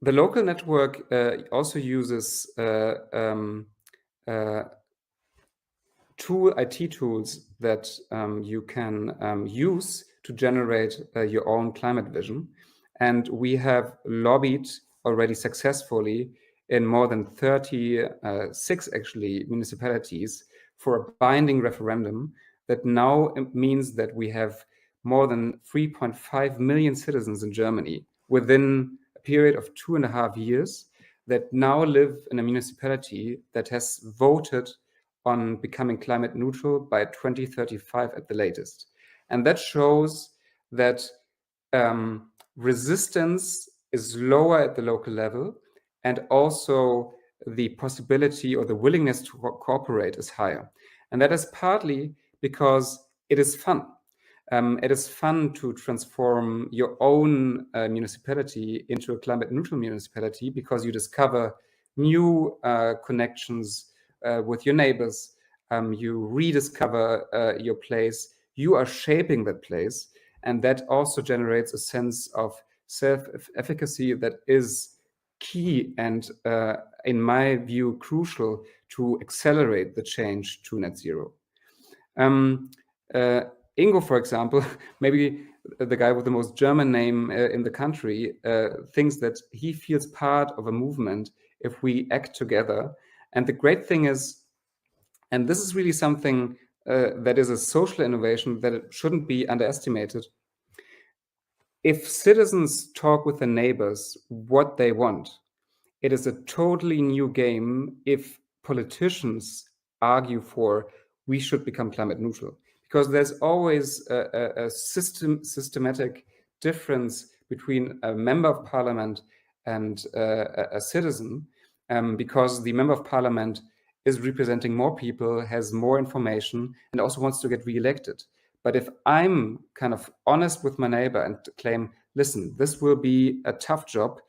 The local network also uses IT tools that you can use to generate your own climate vision. And we have lobbied already successfully in more than 36 actually municipalities for a binding referendum that now means that we have more than 3.5 million citizens in Germany within a period of 2.5 years that now live in a municipality that has voted on becoming climate neutral by 2035 at the latest. And that shows that resistance is lower at the local level, and also the possibility or the willingness to cooperate is higher. And that is partly because it is fun. It is fun to transform your own municipality into a climate neutral municipality because you discover new connections with your neighbors. You rediscover your place. You are shaping that place. And that also generates a sense of self-efficacy that is key and, in my view, crucial to accelerate the change to net zero. Ingo, for example, maybe the guy with the most German name in the country, thinks that he feels part of a movement if we act together. And the great thing is, and this is really something that is a social innovation that it shouldn't be underestimated. If citizens talk with their neighbors what they want, it is a totally new game if politicians argue for we should become climate neutral, because there's always a systematic difference between a member of parliament and a citizen, because the member of parliament is representing more people, has more information, and also wants to get re-elected. But if I'm kind of honest with my neighbor and claim, listen, this will be a tough job,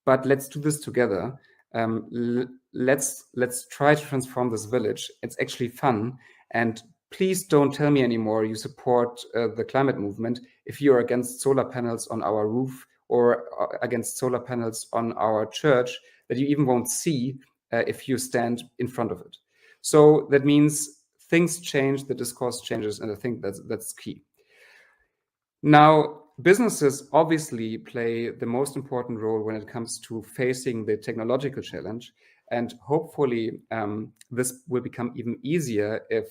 but let's do this together. Let's try to transform this village. It's actually fun. And please don't tell me anymore you support the climate movement if you're against solar panels on our roof or against solar panels on our church that you even won't see if you stand in front of it. So that means things change, the discourse changes, and I think that's key. Now, businesses obviously play the most important role when it comes to facing the technological challenge, and hopefully this will become even easier if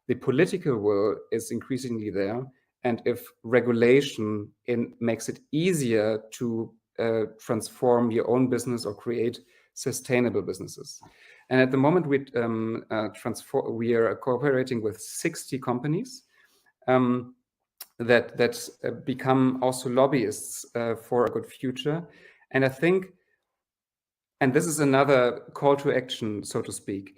the political will is increasingly there, and if regulation makes it easier to transform your own business or create sustainable businesses. And at the moment, we are cooperating with 60 companies. that become also lobbyists for a good future. And I think, and this is another call to action, so to speak,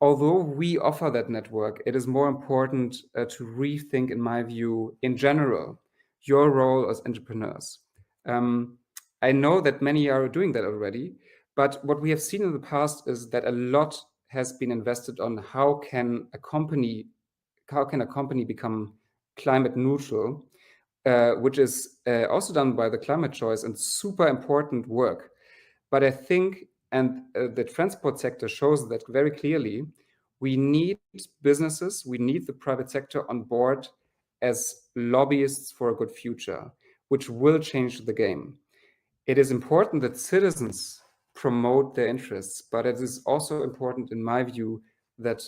although we offer that network, it is more important to rethink, in my view, in general, your role as entrepreneurs. I know that many are doing that already, but what we have seen in the past is that a lot has been invested on how can a company become climate neutral, which is also done by the Climate Choice and super important work. But I think, and the transport sector shows that very clearly, we need businesses, we need the private sector on board as lobbyists for a good future, which will change the game. It is important that citizens promote their interests, but it is also important, in my view, that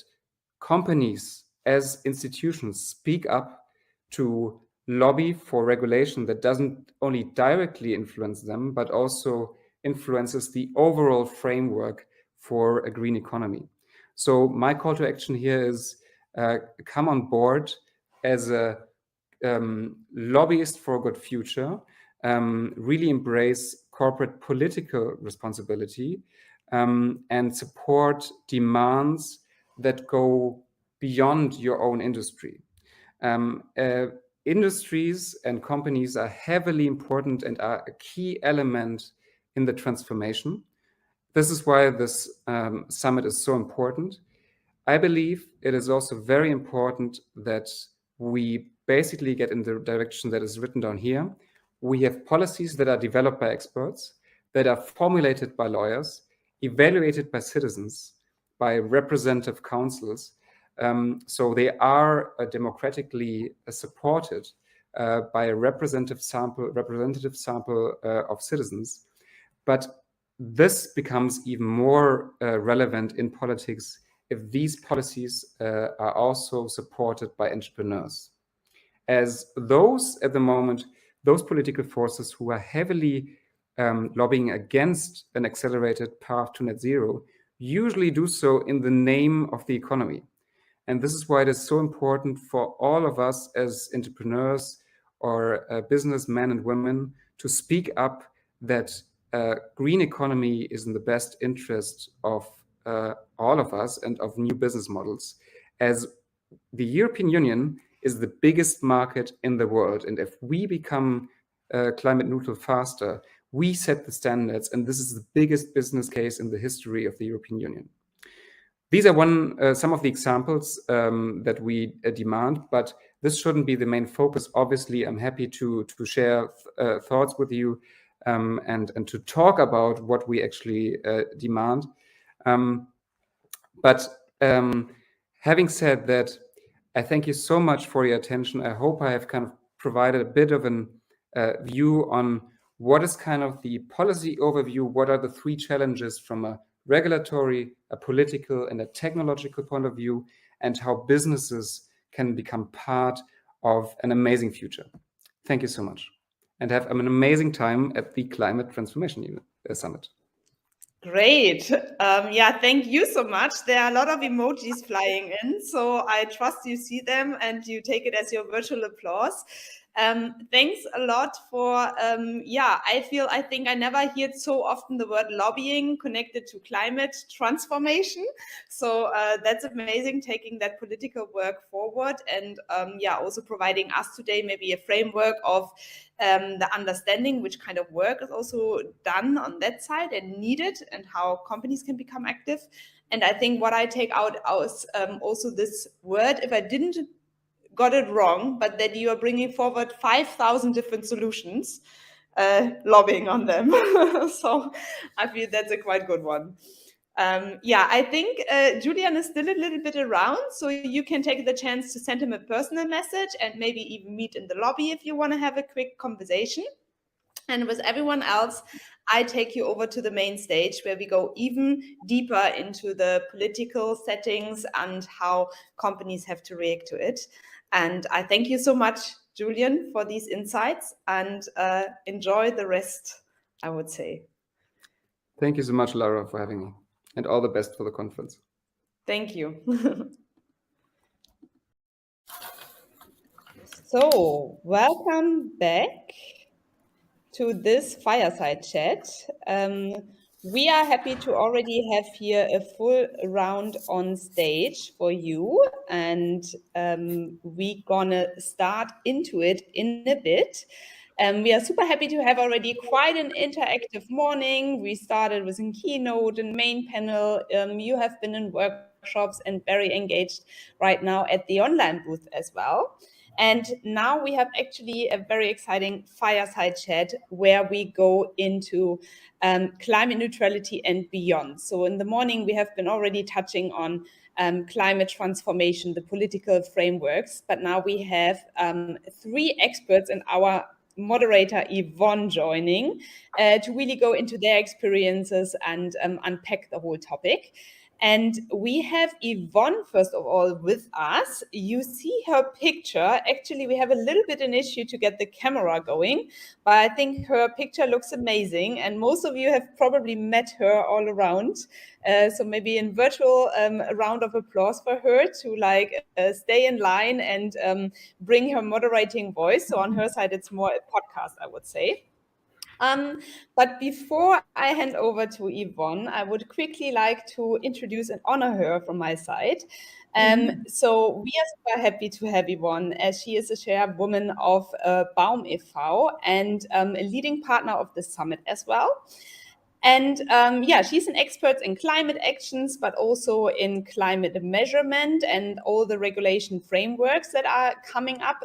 companies as institutions speak up to lobby for regulation that doesn't only directly influence them, but also influences the overall framework for a green economy. So my call to action here is come on board as a lobbyist for a good future, really embrace corporate political responsibility, and support demands that go beyond your own industry. Industries and companies are heavily important and are a key element in the transformation. This is why this summit is so important. I believe it is also very important that we basically get in the direction that is written down here. We have policies that are developed by experts, that are formulated by lawyers, evaluated by citizens, by representative councils. So they are democratically supported by a representative sample of citizens. But this becomes even more relevant in politics if these policies are also supported by entrepreneurs. As those at the moment, those political forces who are heavily lobbying against an accelerated path to net zero usually do so in the name of the economy. And this is why it is so important for all of us as entrepreneurs or businessmen and women to speak up that green economy is in the best interest of all of us and of new business models, as the European Union is the biggest market in the world. And if we become climate neutral faster, we set the standards, and this is the biggest business case in the history of the European Union. These are some of the examples that we demand, but this shouldn't be the main focus. Obviously, I'm happy to share thoughts with you and to talk about what we actually demand. But having said that, I thank you so much for your attention. I hope I have kind of provided a bit of a view on what is kind of the policy overview, what are the three challenges from a regulatory, a political, and a technological point of view, and how businesses can become part of an amazing future. Thank you so much. And have an amazing time at the Climate Transformation Summit. Great. Yeah, thank you so much. There are a lot of emojis flying in, so I trust you see them and you take it as your virtual applause. Thanks a lot for, I think I never heard so often the word lobbying connected to climate transformation. So that's amazing, taking that political work forward and also providing us today maybe a framework of the understanding which kind of work is also done on that side and needed and how companies can become active. And I think what I take out is also this word, if I didn't got it wrong, but that you are bringing forward 5,000 different solutions, lobbying on them. So I feel that's a quite good one. I think Julian is still a little bit around, so you can take the chance to send him a personal message and maybe even meet in the lobby if you want to have a quick conversation. And with everyone else, I take you over to the main stage where we go even deeper into the political settings and how companies have to react to it. And I thank you so much, Julian, for these insights, and enjoy the rest, I would say. Thank you so much, Laura, for having me, and all the best for the conference. Thank you. So, welcome back to this fireside chat. We are happy to already have here a full round on stage for you, and we're gonna start into it in a bit. We are super happy to have already quite an interactive morning. We started with a keynote and main panel. You have been in workshops and very engaged right now at the online booth as well. And now we have actually a very exciting fireside chat where we go into climate neutrality and beyond. So in the morning, we have been already touching on climate transformation, the political frameworks, but now we have 3 experts in our moderator Yvonne joining to really go into their experiences and unpack the whole topic. And we have Yvonne, first of all, with us. You see her picture. Actually, we have a little bit an issue to get the camera going, but I think her picture looks amazing. And most of you have probably met her all around. So maybe in virtual, a round of applause for her to stay in line and bring her moderating voice. So on her side, it's more a podcast, I would say. But before I hand over to Yvonne, I would quickly like to introduce and honor her from my side. So we are super happy to have Yvonne, as she is a chairwoman of Baum e.V. and a leading partner of the summit as well. And she's an expert in climate actions, but also in climate measurement and all the regulation frameworks that are coming up.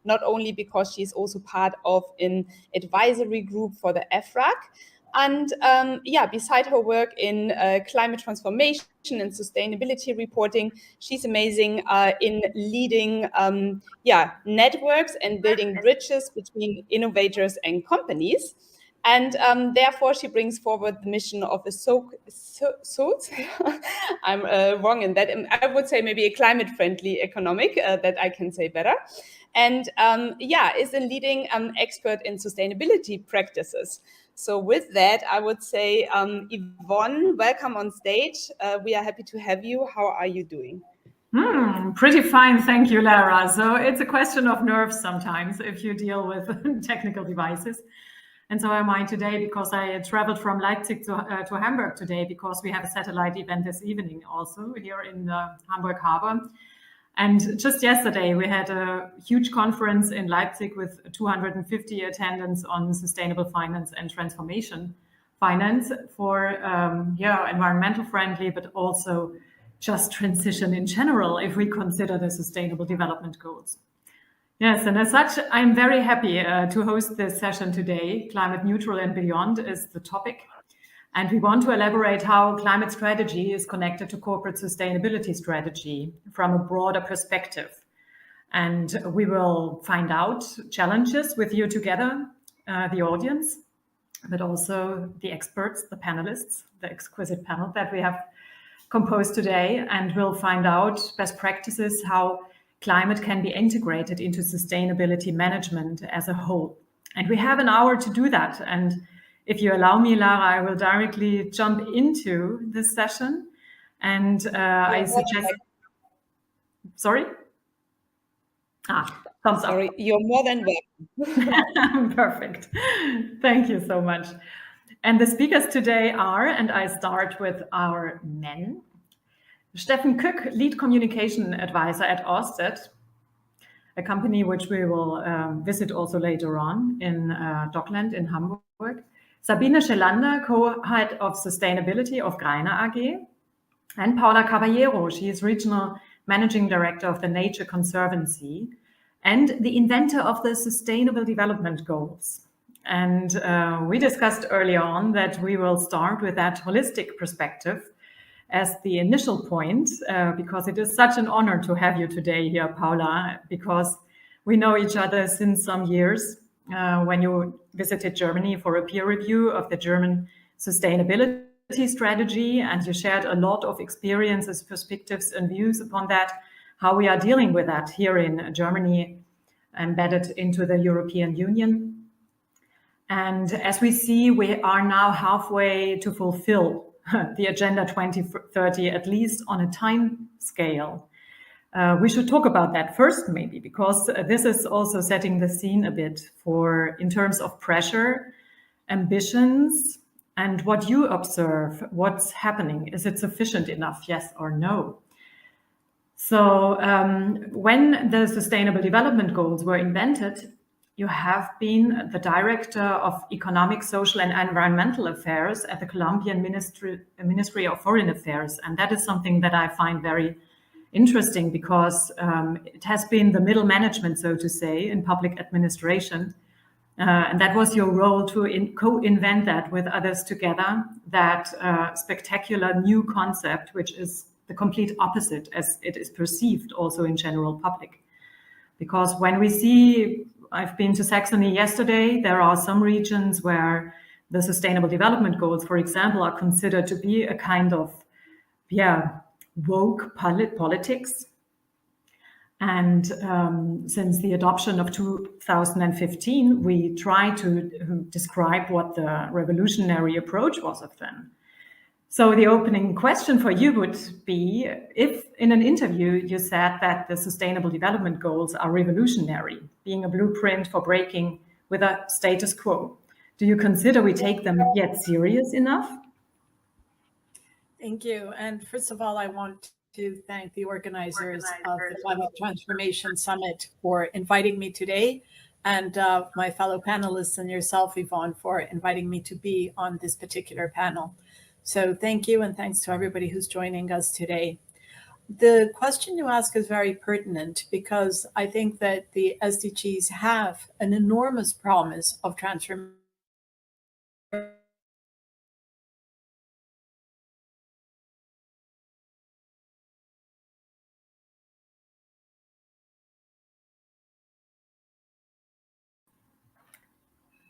Not only because she's also part of an advisory group for the EFRAG. And beside her work in climate transformation and sustainability reporting, she's amazing in leading networks and building bridges between innovators and companies. And therefore, she brings forward the mission of I'm wrong in that. I would say maybe a climate-friendly economic, that I can say better. And is a leading expert in sustainability practices. So with that, I would say, Yvonne, welcome on stage. We are happy to have you. How are you doing? Pretty fine, thank you, Lara. So it's a question of nerves sometimes if you deal with technical devices. And so am I today, because I traveled from Leipzig to Hamburg today, because we have a satellite event this evening also here in the Hamburg Harbor. And just yesterday, we had a huge conference in Leipzig with 250 attendants on sustainable finance and transformation finance for environmental friendly, but also just transition in general, if we consider the sustainable development goals. Yes, and as such, I'm very happy to host this session today. Climate neutral and beyond is the topic. And we want to elaborate how climate strategy is connected to corporate sustainability strategy from a broader perspective. And we will find out challenges with you together, the audience, but also the experts, the panelists, the exquisite panel that we have composed today. And we'll find out best practices, how climate can be integrated into sustainability management as a whole. And we have an hour to do that. And if you allow me, Lara, I will directly jump into this session. And I suggest... Sorry? Thumbs up. Sorry, you're more than welcome. Perfect. Thank you so much. And the speakers today are, and I start with our men, Steffen Kück, Lead Communication Advisor at Ørsted, a company which we will visit also later on in Dockland in Hamburg. Sabine Schelander, Co-Head of Sustainability of Greiner AG. And Paula Caballero, she is Regional Managing Director of the Nature Conservancy and the inventor of the Sustainable Development Goals. And we discussed earlier on that we will start with that holistic perspective as the initial point, because it is such an honor to have you today here, Paula, because we know each other since some years when you visited Germany for a peer review of the German sustainability strategy, and you shared a lot of experiences, perspectives, and views upon that, how we are dealing with that here in Germany, embedded into the European Union. And as we see, we are now halfway to fulfill the Agenda 2030, at least on a time scale. We should talk about that first, maybe, because this is also setting the scene a bit for, in terms of pressure, ambitions, and what you observe, what's happening. Is it sufficient enough, yes or no? So when the Sustainable Development Goals were invented, you have been the Director of Economic, Social and Environmental Affairs at the Colombian Ministry of Foreign Affairs. And that is something that I find very interesting, because it has been the middle management, so to say, in public administration. And that was your role to co-invent that with others together, that spectacular new concept, which is the complete opposite as it is perceived also in general public. Because when we see, I've been to Saxony yesterday, there are some regions where the Sustainable Development Goals, for example, are considered to be a kind of, woke politics. And since the adoption of 2015, we try to describe what the revolutionary approach was of them. So the opening question for you would be, if in an interview you said that the Sustainable Development Goals are revolutionary, being a blueprint for breaking with a status quo, do you consider we take them yet serious enough? Thank you. And first of all, I want to thank the organizers of the Climate Transformation Summit for inviting me today, and my fellow panelists and yourself, Yvonne, for inviting me to be on this particular panel. So thank you, and thanks to everybody who's joining us today. The question you ask is very pertinent, because I think that the SDGs have an enormous promise of transformation.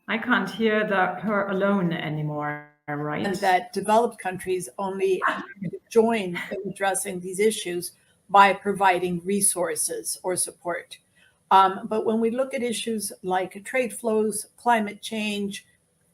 I can't hear her alone anymore, right? And that developed countries only join in addressing these issues by providing resources or support. But when we look at issues like trade flows, climate change,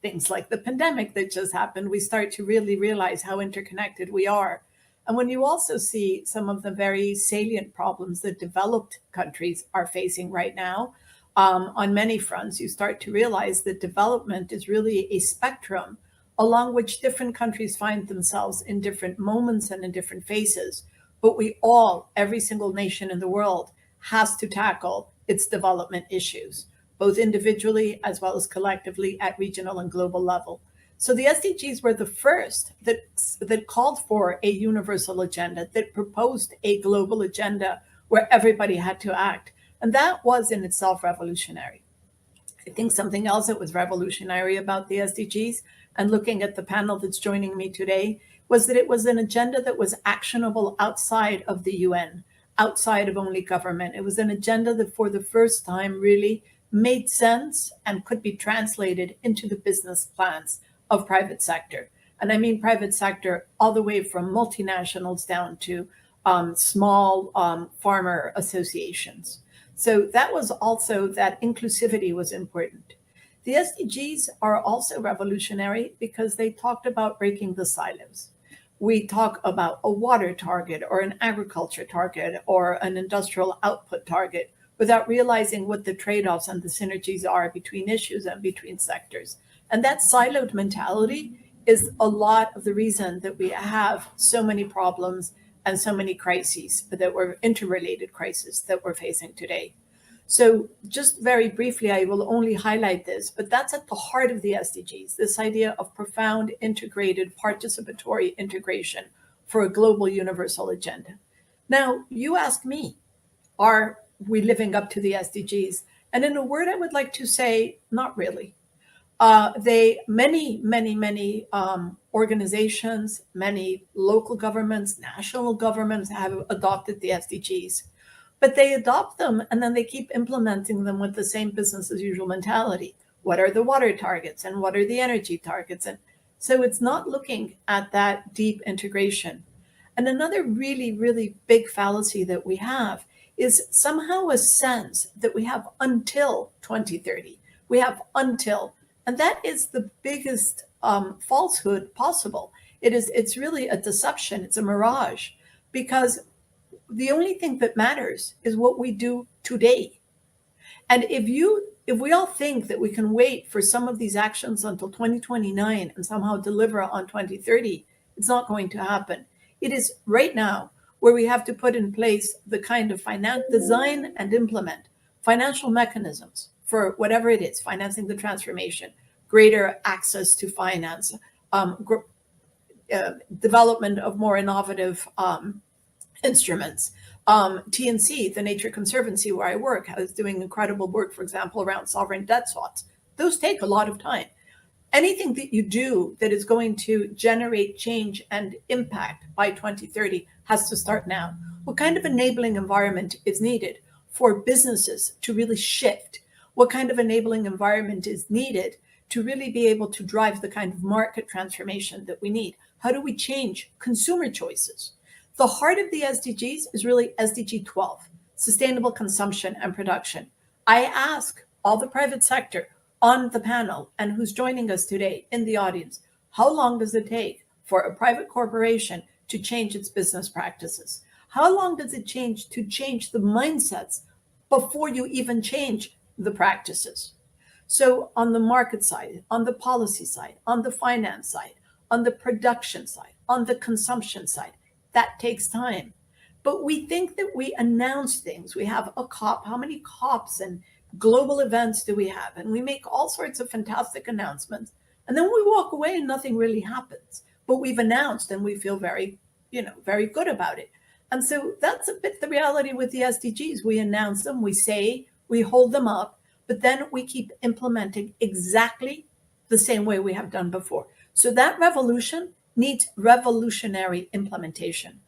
things like the pandemic that just happened, we start to really realize how interconnected we are. And when you also see some of the very salient problems that developed countries are facing right now, on many fronts, you start to realize that development is really a spectrum along which different countries find themselves in different moments and in different phases. But we all, every single nation in the world, has to tackle its development issues, both individually as well as collectively at regional and global level. So the SDGs were the first that called for a universal agenda, that proposed a global agenda where everybody had to act. And that was in itself revolutionary. I think something else that was revolutionary about the SDGs, and looking at the panel that's joining me today, was that it was an agenda that was actionable outside of the UN, outside of only government. It was an agenda that for the first time really made sense and could be translated into the business plans of private sector. And I mean private sector all the way from multinationals down to small farmer associations. So that was also, that inclusivity was important. The SDGs are also revolutionary because they talked about breaking the silos. We talk about a water target or an agriculture target or an industrial output target without realizing what the trade-offs and the synergies are between issues and between sectors. And that siloed mentality is a lot of the reason that we have so many problems and so many crises that were interrelated crises that we're facing today. So just very briefly, I will only highlight this, but that's at the heart of the SDGs, this idea of profound, integrated, participatory integration for a global universal agenda. Now, you ask me, are we living up to the SDGs? And in a word, I would like to say, not really. Many organizations, many local governments, national governments have adopted the SDGs, but they adopt them and then they keep implementing them with the same business as usual mentality. What are the water targets and what are the energy targets? And so it's not looking at that deep integration. And another really, really big fallacy that we have is somehow a sense that we have until 2030. We have until. And that is the biggest falsehood possible. It's really a deception. It's a mirage, because the only thing that matters is what we do today. And if we all think that we can wait for some of these actions until 2029 and somehow deliver on 2030, it's not going to happen. It is right now where we have to put in place the kind of design and implement financial mechanisms for whatever it is, financing the transformation, greater access to finance, development of more innovative instruments. TNC, the Nature Conservancy where I work, is doing incredible work, for example, around sovereign debt swaps. Those take a lot of time. Anything that you do that is going to generate change and impact by 2030 has to start now. What kind of enabling environment is needed for businesses to really shift? What kind of enabling environment is needed to really be able to drive the kind of market transformation that we need? How do we change consumer choices? The heart of the SDGs is really SDG 12, sustainable consumption and production. I ask all the private sector on the panel and who's joining us today in the audience, how long does it take for a private corporation to change its business practices? How long does it change to change the mindsets before you even change the practices? So on the market side, on the policy side, on the finance side, on the production side, on the consumption side, that takes time. But we think that we announce things. We have a COP. How many COPs and global events do we have? And we make all sorts of fantastic announcements. And then we walk away and nothing really happens. But we've announced and we feel very good about it. And so that's a bit the reality with the SDGs. We announce them, we say, we hold them up, but then we keep implementing exactly the same way we have done before. So that revolution needs revolutionary implementation.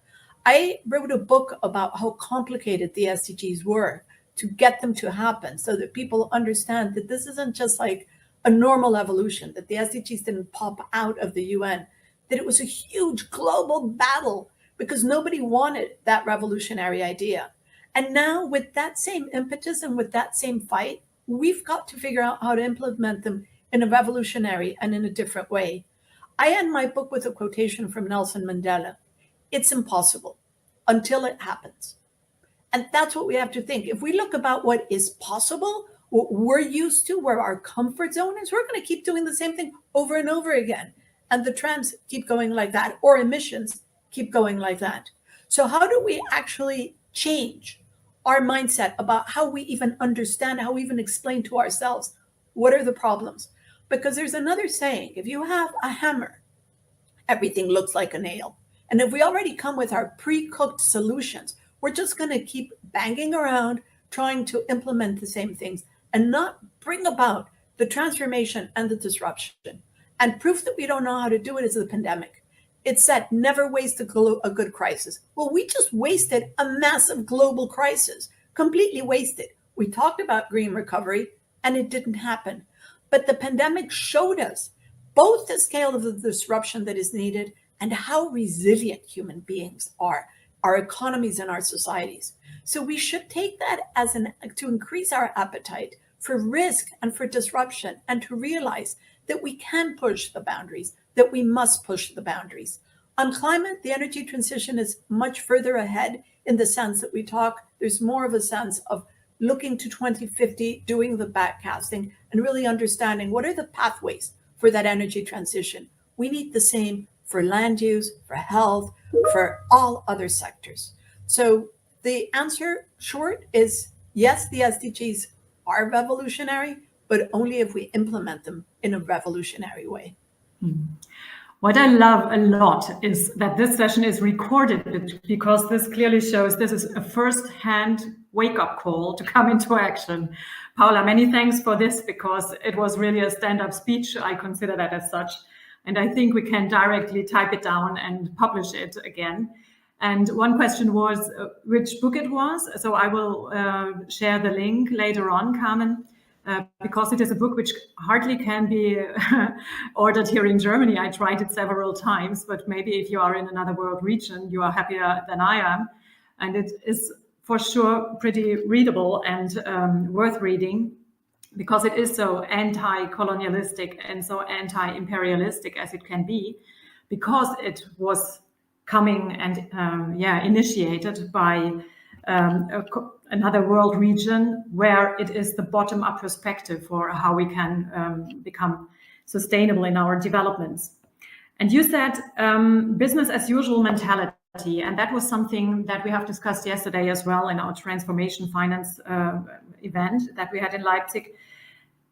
I wrote a book about how complicated the SDGs were to get them to happen so that people understand that this isn't just like a normal evolution, that the SDGs didn't pop out of the UN, that it was a huge global battle because nobody wanted that revolutionary idea. And now with that same impetus and with that same fight, we've got to figure out how to implement them in a revolutionary and in a different way. I end my book with a quotation from Nelson Mandela. It's impossible until it happens. And that's what we have to think. If we look about what is possible, what we're used to, where our comfort zone is, we're going to keep doing the same thing over and over again. And the trends keep going like that, or emissions keep going like that. So how do we actually change our mindset about how we even understand, how we even explain to ourselves, what are the problems? Because there's another saying, if you have a hammer, everything looks like a nail. And if we already come with our pre-cooked solutions, we're just going to keep banging around, trying to implement the same things and not bring about the transformation and the disruption. And proof that we don't know how to do it is the pandemic. It said, never waste a good crisis. Well, we just wasted a massive global crisis, completely wasted. We talked about green recovery and it didn't happen. But the pandemic showed us both the scale of the disruption that is needed and how resilient human beings are, our economies and our societies. So we should take that as to increase our appetite for risk and for disruption and to realize that we can push the boundaries, that we must push the boundaries. On climate, the energy transition is much further ahead in the sense that there's more of a sense of looking to 2050, doing the backcasting and really understanding what are the pathways for that energy transition. We need the same for land use, for health, for all other sectors. So the answer short is yes, the SDGs are revolutionary, but only if we implement them in a revolutionary way. What I love a lot is that this session is recorded because this clearly shows this is a first-hand wake-up call to come into action. Paula, many thanks for this because it was really a stand-up speech. I consider that as such. And I think we can directly type it down and publish it again. And one question was which book it was. So I will share the link later on, Carmen, because it is a book which hardly can be ordered here in Germany. I tried it several times, but maybe if you are in another world region, you are happier than I am. And it is for sure pretty readable and worth reading because it is so anti-colonialistic and so anti-imperialistic as it can be, because it was coming and initiated by another world region where it is the bottom-up perspective for how we can become sustainable in our developments. And you said business as usual mentality, and that was something that we have discussed yesterday as well in our transformation finance event that we had in Leipzig.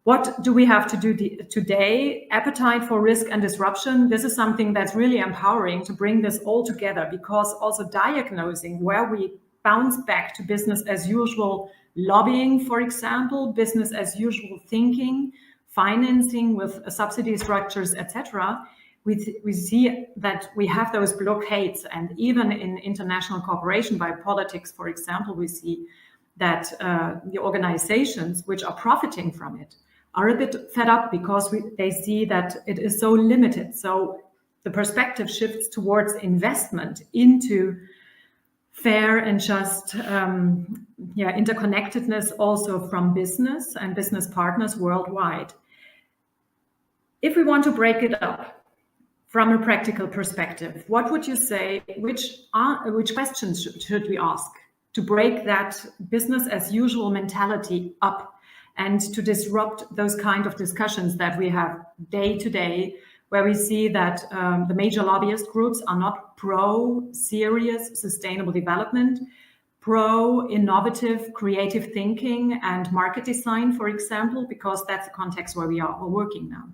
What do we have to do today? Appetite for risk and disruption. This is something that's really empowering to bring this all together, because also diagnosing where we bounce back to business as usual lobbying, for example, business as usual thinking, financing with subsidy structures, etc. We see that we have those blockades, and even in international cooperation by politics, for example, we see that the organizations which are profiting from it are a bit fed up because they see that it is so limited. So the perspective shifts towards investment into fair and just interconnectedness also from business and business partners worldwide. If we want to break it up from a practical perspective, what would you say, which questions should we ask to break that business as usual mentality up and to disrupt those kind of discussions that we have day to day, where we see that the major lobbyist groups are not pro-serious sustainable development, pro-innovative creative thinking and market design, for example, because that's the context where we are all working now?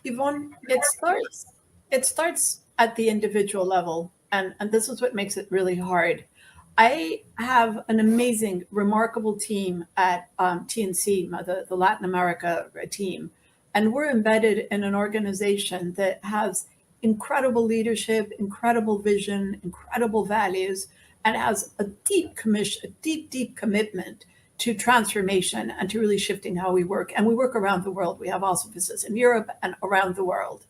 Yvonne, it starts at the individual level, and this is what makes it really hard. I have an amazing, remarkable team at TNC, the Latin America team, and we're embedded in an organization that has incredible leadership, incredible vision, incredible values, and has a deep commitment to transformation and to really shifting how we work. And we work around the world. We have offices in Europe and around the world.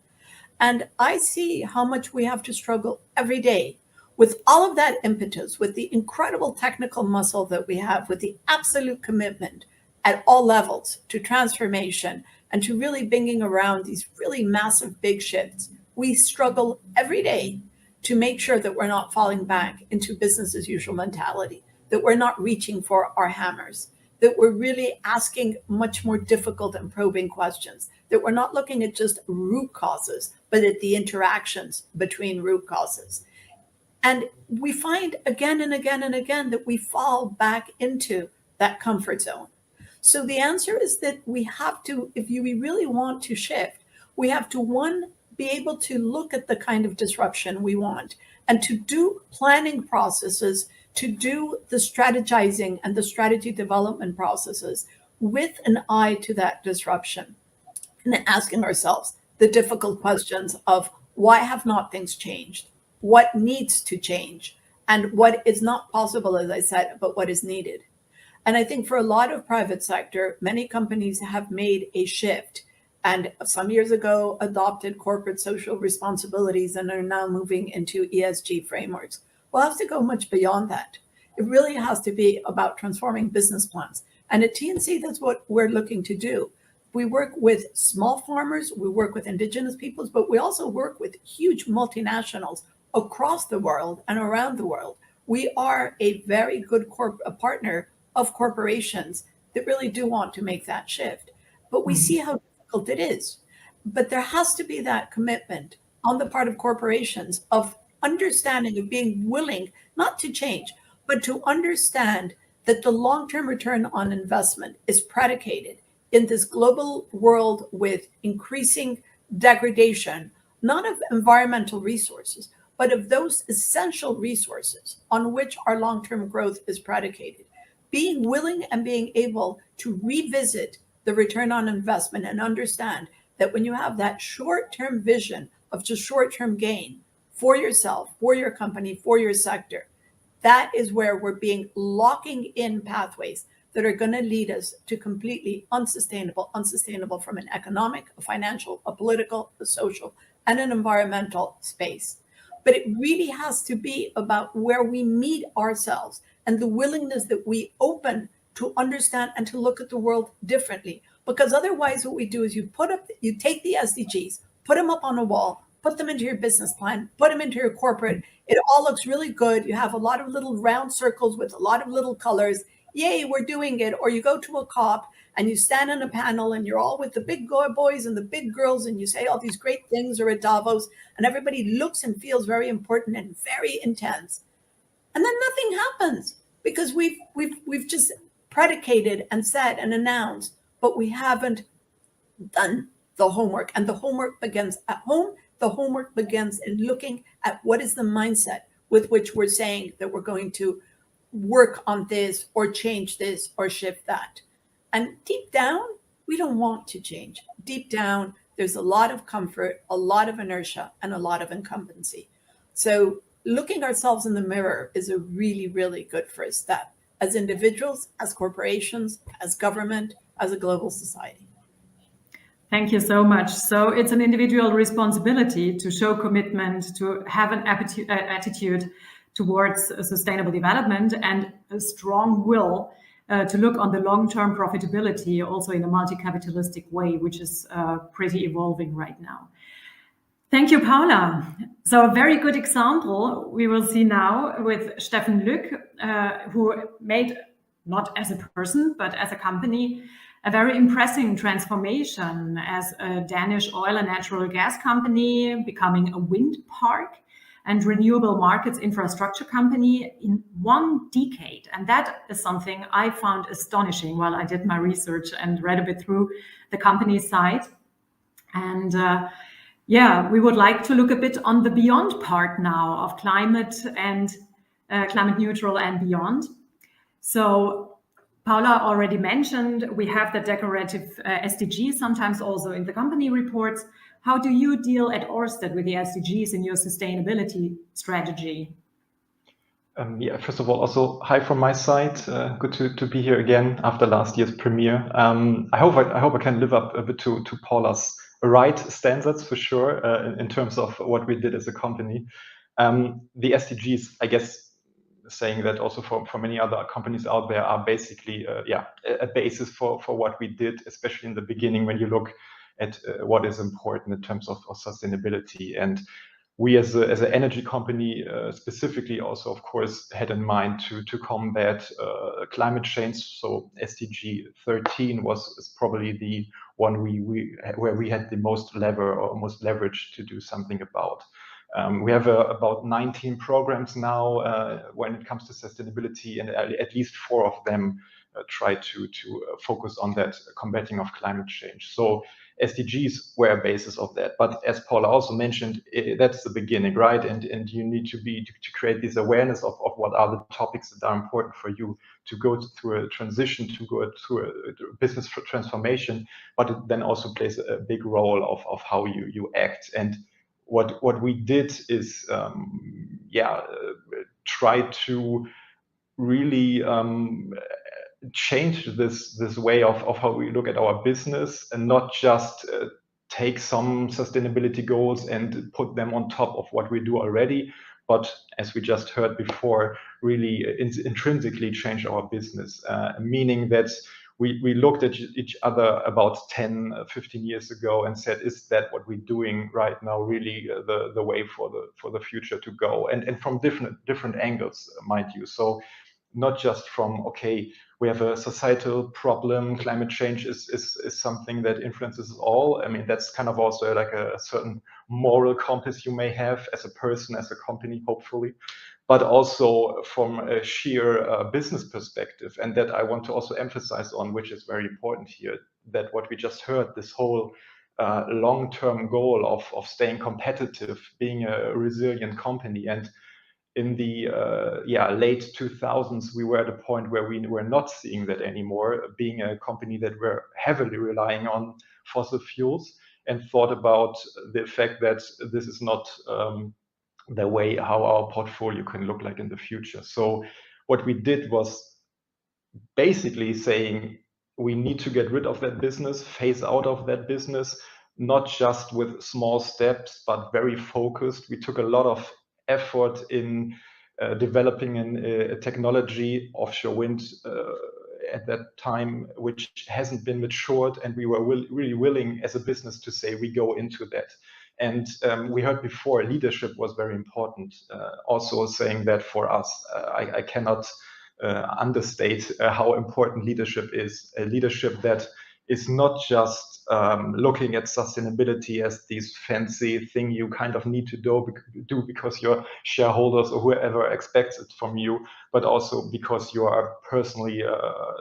And I see how much we have to struggle every day with all of that impetus, with the incredible technical muscle that we have, with the absolute commitment at all levels to transformation and to really bringing around these really massive big shifts. We struggle every day to make sure that we're not falling back into business as usual mentality, that we're not reaching for our hammers, that we're really asking much more difficult and probing questions, that we're not looking at just root causes, but at the interactions between root causes. And we find again and again and again that we fall back into that comfort zone. So the answer is that we have to, if we really want to shift, we have to, one, be able to look at the kind of disruption we want and to do planning processes, to do the strategizing and the strategy development processes with an eye to that disruption and asking ourselves the difficult questions of why have not things changed? What needs to change, and what is not possible, as I said, but what is needed. And I think for a lot of private sector, many companies have made a shift and some years ago adopted corporate social responsibilities and are now moving into ESG frameworks. We'll have to go much beyond that. It really has to be about transforming business plans. And at TNC, that's what we're looking to do. We work with small farmers, we work with indigenous peoples, but we also work with huge multinationals across the world and around the world. We are a very good partner of corporations that really do want to make that shift. But we see how difficult it is. But there has to be that commitment on the part of corporations of understanding, of being willing not to change, but to understand that the long-term return on investment is predicated in this global world with increasing degradation, not of environmental resources, but of those essential resources on which our long-term growth is predicated. Being willing and being able to revisit the return on investment and understand that when you have that short-term vision of just short-term gain for yourself, for your company, for your sector, that is where we're locking in pathways that are going to lead us to completely unsustainable from an economic, a financial, a political, a social, and an environmental space. But it really has to be about where we meet ourselves and the willingness that we open to understand and to look at the world differently. Because otherwise what we do is you take the SDGs, put them up on a wall, put them into your business plan, put them into your corporate. It all looks really good. You have a lot of little round circles with a lot of little colors. Yay, we're doing it. Or you go to a COP and you stand on a panel and you're all with the big boys and the big girls and you say all these great things, or at Davos, and everybody looks and feels very important and very intense. And then nothing happens because we've just predicated and said and announced, but we haven't done the homework. And the homework begins at home. The homework begins in looking at what is the mindset with which we're saying that we're going to work on this or change this or shift that. And deep down, we don't want to change. Deep down, there's a lot of comfort, a lot of inertia, and a lot of incumbency. So looking ourselves in the mirror is a really, really good first step as individuals, as corporations, as government, as a global society. Thank you so much. So it's an individual responsibility to show commitment, to have an attitude towards sustainable development, and a strong will to look on the long-term profitability also in a multi-capitalistic way, which is pretty evolving right now. Thank you, Paula. So a very good example we will see now with Steffen Lück, who made, not as a person, but as a company, a very impressive transformation as a Danish oil and natural gas company, becoming a wind park and renewable markets infrastructure company in 1 decade. And that is something I found astonishing while I did my research and read a bit through the company's site. And yeah, we would like to look a bit on the beyond part now of climate and climate neutral and beyond. So Paula already mentioned we have the decorative SDGs, sometimes also in the company reports. How do you deal at Ørsted with the SDGs in your sustainability strategy? Yeah, first of all, also hi from my side. Good to be here again after last year's premiere. I hope I can live up a bit to Paula's right standards for sure in terms of what we did as a company. The SDGs, I guess, saying that also for many other companies out there, are basically a basis for what we did, especially in the beginning when you look at what is important in terms of sustainability. And we as an energy company specifically also, of course, had in mind to combat climate change. So SDG 13 is probably the one where we had the most leverage to do something about. We have about 19 programs now when it comes to sustainability, and at least 4 of them try to focus on that combating of climate change. So SDGs were a basis of that. But as Paula also mentioned, that's the beginning, right? And you need to create this awareness of what are the topics that are important for you to go through a transition, to go through a business transformation, but it then also plays a big role of how you act. And what we did is try to really change this way of how we look at our business, and not just take some sustainability goals and put them on top of what we do already, but as we just heard before, really intrinsically change our business, meaning that we looked at each other about 10, 15 years ago and said, is that what we're doing right now really the way for the future to go? And from different angles, mind you. So not just from, okay, we have a societal problem, climate change is something that influences us all. I mean, that's kind of also like a certain moral compass you may have as a person, as a company, hopefully, but also from a sheer business perspective. And that I want to also emphasize on, which is very important here, that what we just heard, this whole long-term goal of staying competitive, being a resilient company. And in the late 2000s, we were at a point where we were not seeing that anymore, being a company that were heavily relying on fossil fuels, and thought about the fact that this is not the way how our portfolio can look like in the future. So what we did was basically saying we need to get rid of that business, phase out of that business, not just with small steps, but very focused. We took a lot of effort in developing a technology, offshore wind at that time, which hasn't been matured, and we were really willing as a business to say we go into that. And we heard before leadership was very important. Also saying that for us, I cannot understate how important leadership is. A leadership that is not just looking at sustainability as this fancy thing you kind of need to do because your shareholders or whoever expects it from you, but also because you are personally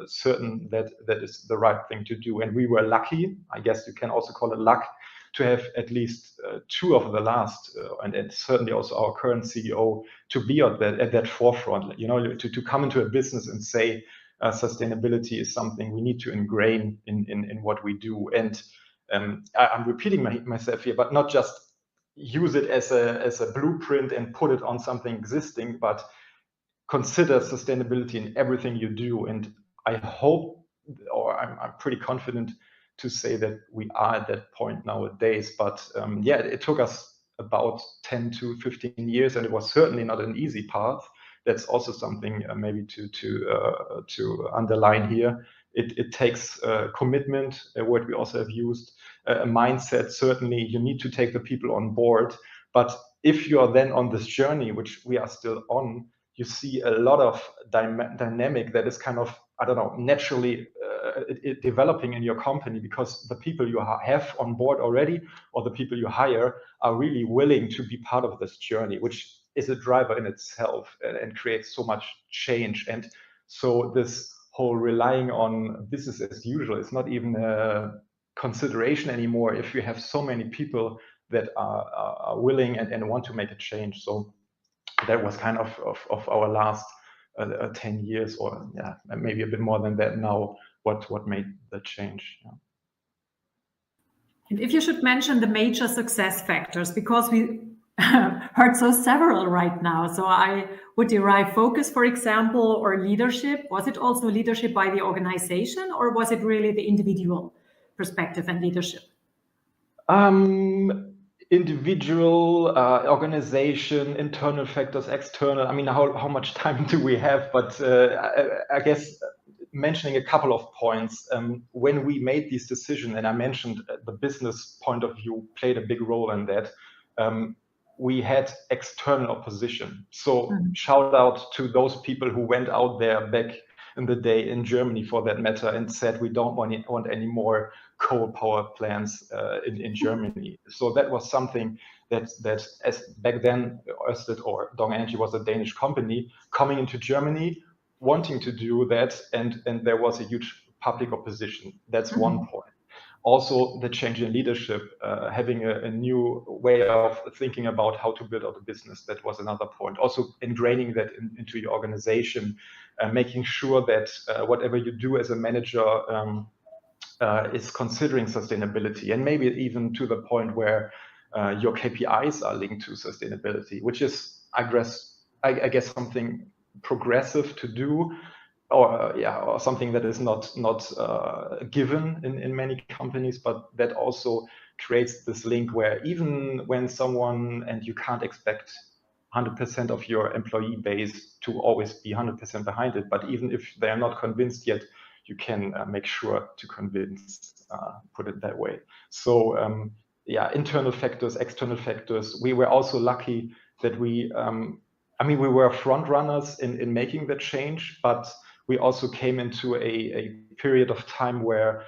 certain that that is the right thing to do. And we were lucky, I guess you can also call it luck, to have at least two of the last, and certainly also our current CEO, to be at that forefront. You know, to come into a business and say sustainability is something we need to ingrain in what we do. And I'm repeating myself here, but not just use it as a blueprint and put it on something existing, but consider sustainability in everything you do. And I hope, or I'm pretty confident to say that we are at that point nowadays. But yeah, it took us about 10 to 15 years, and it was certainly not an easy path. That's also something maybe to underline here. It takes commitment, a word we also have used, a mindset. Certainly, you need to take the people on board. But if you are then on this journey, which we are still on, you see a lot of dynamic that is kind of, I don't know, naturally developing in your company, because the people you have on board already, or the people you hire, are really willing to be part of this journey, which is a driver in itself and creates so much change. And so this whole relying on business as usual is not even a consideration anymore if you have so many people that are willing and want to make a change. So that was kind of our last 10 years, or yeah, maybe a bit more than that now, what made the change. Yeah. And if you should mention the major success factors, because we heard so several right now. So I would derive focus, for example, or leadership. Was it also leadership by the organization, or was it really the individual perspective and leadership? Individual, organization, internal factors, external. I mean, how much time do we have? But I guess mentioning a couple of points. When we made this decision, and I mentioned the business point of view played a big role in that, we had external opposition. So shout out to those people who went out there back in the day in Germany, for that matter, and said we don't want any more coal power plants in Germany. So that was something that as back then Ørsted or Dong Energy was a Danish company coming into Germany, wanting to do that, and there was a huge public opposition. That's one point. Also, the change in leadership, having a new way of thinking about how to build out a business, that was another point. Also, ingraining that into your organization, making sure that whatever you do as a manager is considering sustainability, and maybe even to the point where your KPIs are linked to sustainability, which is, I guess something progressive to do, or something that is not given in many companies, but that also creates this link where even when someone, and you can't expect 100% of your employee base to always be 100% behind it, but even if they are not convinced yet, you can make sure to convince, put it that way. So yeah, internal factors, external factors. We were also lucky that we were front runners in making the change, but we also came into a period of time where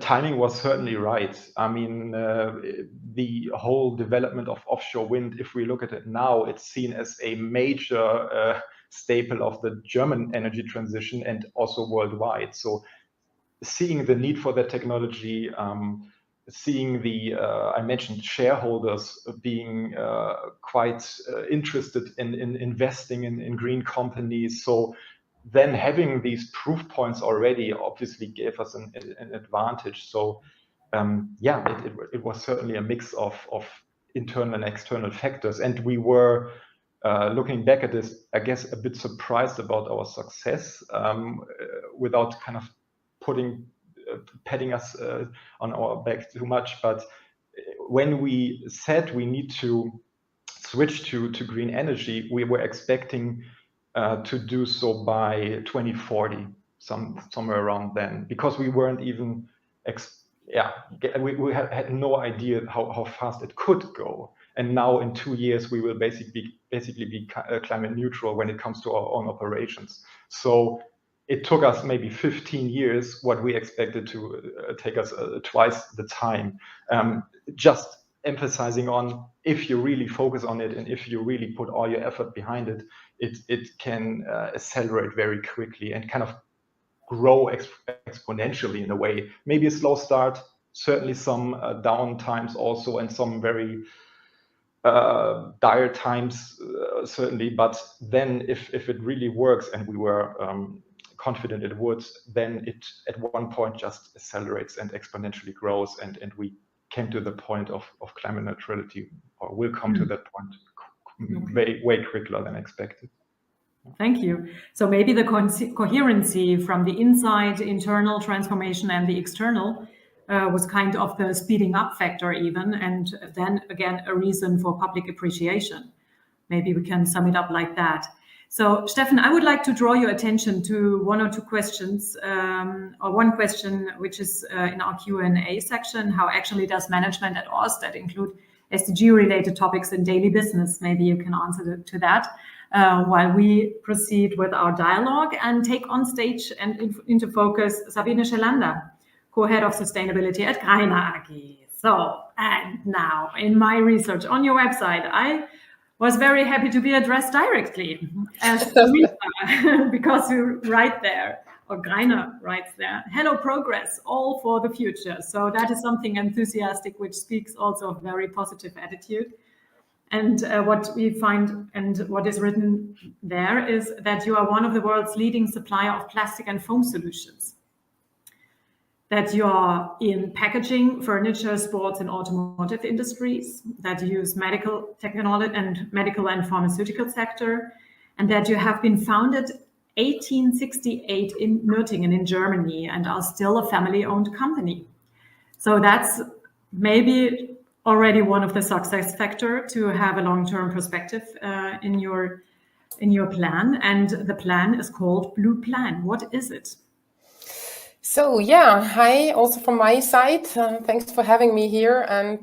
timing was certainly right. I mean, the whole development of offshore wind, if we look at it now, it's seen as a major staple of the German energy transition and also worldwide. So seeing the need for that technology, seeing the, I mentioned shareholders being quite interested in investing in green companies. So then having these proof points already obviously gave us an advantage. So yeah, it was certainly a mix of internal and external factors. And we were, looking back at this, I guess a bit surprised about our success, without kind of patting us on our back too much. But when we said we need to switch to green energy, we were expecting to do so by 2040, somewhere around then, because we weren't even we had no idea how fast it could go. And now in 2 years, we will basically be climate neutral when it comes to our own operations. So it took us maybe 15 years, what we expected to take us twice the time. Just emphasizing on, if you really focus on it and if you really put all your effort behind it, it can accelerate very quickly and kind of grow exponentially in a way. Maybe a slow start, certainly some down times also, and some very dire times, certainly. But then if it really works, and we were confident it would, then it at one point just accelerates and exponentially grows, and we came to the point of climate neutrality, or will come to that point way quicker than expected. Thank you. So maybe the coherency from the inside, internal transformation, and the external was kind of the speeding up factor even, and then again a reason for public appreciation. Maybe we can sum it up like that. So Steffen, I would like to draw your attention to one or two questions, or one question which is in our Q&A section. How actually does management at Ørsted include SDG related topics in daily business? Maybe you can answer to that while we proceed with our dialogue and take on stage and into focus Sabine Schelander, co-head of sustainability at Greiner AG. So, and now in my research on your website, I was very happy to be addressed directly as Teresa, because you write there, or Greiner writes there, hello progress, all for the future. So that is something enthusiastic, which speaks also of very positive attitude. And what we find and what is written there is that you are one of the world's leading supplier of plastic and foam solutions. That you are in packaging, furniture, sports, and automotive industries, that you use medical technology and medical and pharmaceutical sector, and that you have been founded 1868 in Nürtingen in Germany and are still a family-owned company. So that's maybe already one of the success factor to have a long-term perspective in your plan. And the plan is called Blue Plan. What is it? So yeah, hi, also from my side. Thanks for having me here. And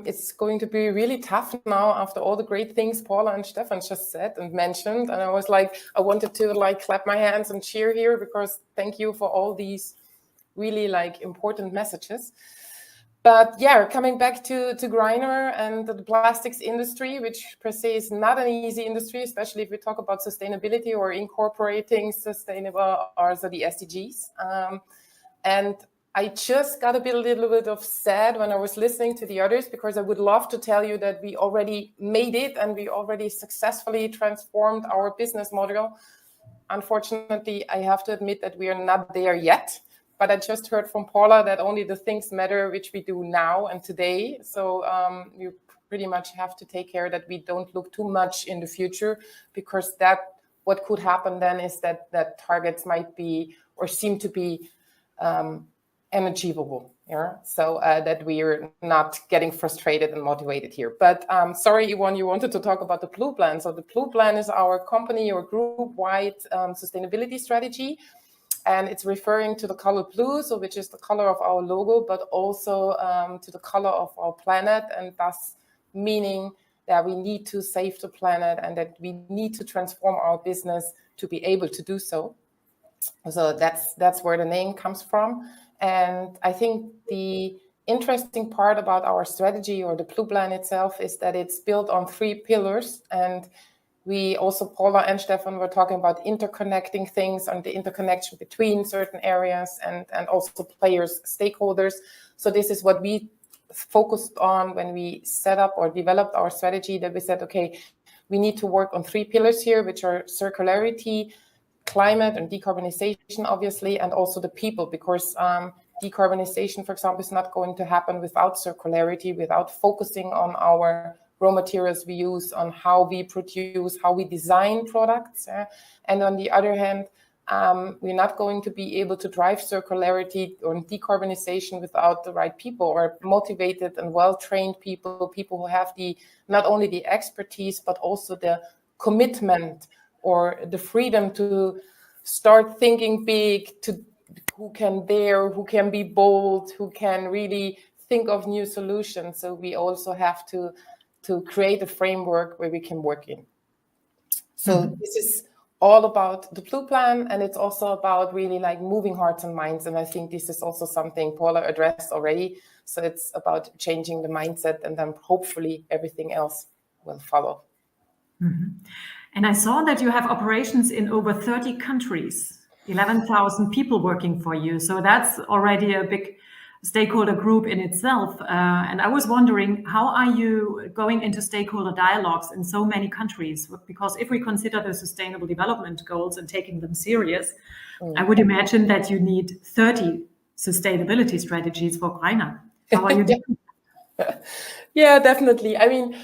it's going to be really tough now after all the great things Paula and Stefan just said and mentioned. And I was like, I wanted to like clap my hands and cheer here, because thank you for all these really like important messages. But yeah, coming back to Greiner and the plastics industry, which per se is not an easy industry, especially if we talk about sustainability or incorporating sustainable, or so the SDGs. And I just got a little bit of sad when I was listening to the others, because I would love to tell you that we already made it and we already successfully transformed our business model. Unfortunately, I have to admit that we are not there yet. But I just heard from Paula that only the things matter which we do now and today. So you pretty much have to take care that we don't look too much in the future, because that what could happen then is that targets might be or seem to be unachievable. Yeah? So that we are not getting frustrated and motivated here. But sorry, Yvonne, you wanted to talk about the Blue Plan. So the Blue Plan is our company or group-wide sustainability strategy. And it's referring to the color blue, so which is the color of our logo, but also to the color of our planet, and thus meaning that we need to save the planet and that we need to transform our business to be able to do so. So that's where the name comes from. And I think the interesting part about our strategy, or the Blue Plan itself, is that it's built on 3 pillars. And we also, Paula and Stefan, were talking about interconnecting things and the interconnection between certain areas and also players, stakeholders. So this is what we focused on when we set up or developed our strategy, that we said, okay, we need to work on 3 pillars here, which are circularity, climate and decarbonization, obviously, and also the people, because decarbonization, for example, is not going to happen without circularity, without focusing on our raw materials we use, on how we produce, how we design products. And on the other hand, we're not going to be able to drive circularity or decarbonization without the right people, or motivated and well-trained people who have not only the expertise, but also the commitment or the freedom to start thinking big, who can dare, who can be bold, who can really think of new solutions. So we also have to create a framework where we can work in. So this is all about the Blue Plan, and it's also about really like moving hearts and minds. And I think this is also something Paula addressed already. So it's about changing the mindset, and then hopefully everything else will follow. And I saw that you have operations in over 30 countries, 11,000 people working for you. So that's already a big stakeholder group in itself. And I was wondering, how are you going into stakeholder dialogues in so many countries? Because if we consider the Sustainable Development Goals and taking them serious, I would imagine that you need 30 sustainability strategies for Greiner. How are you doing? Yeah, definitely. I mean,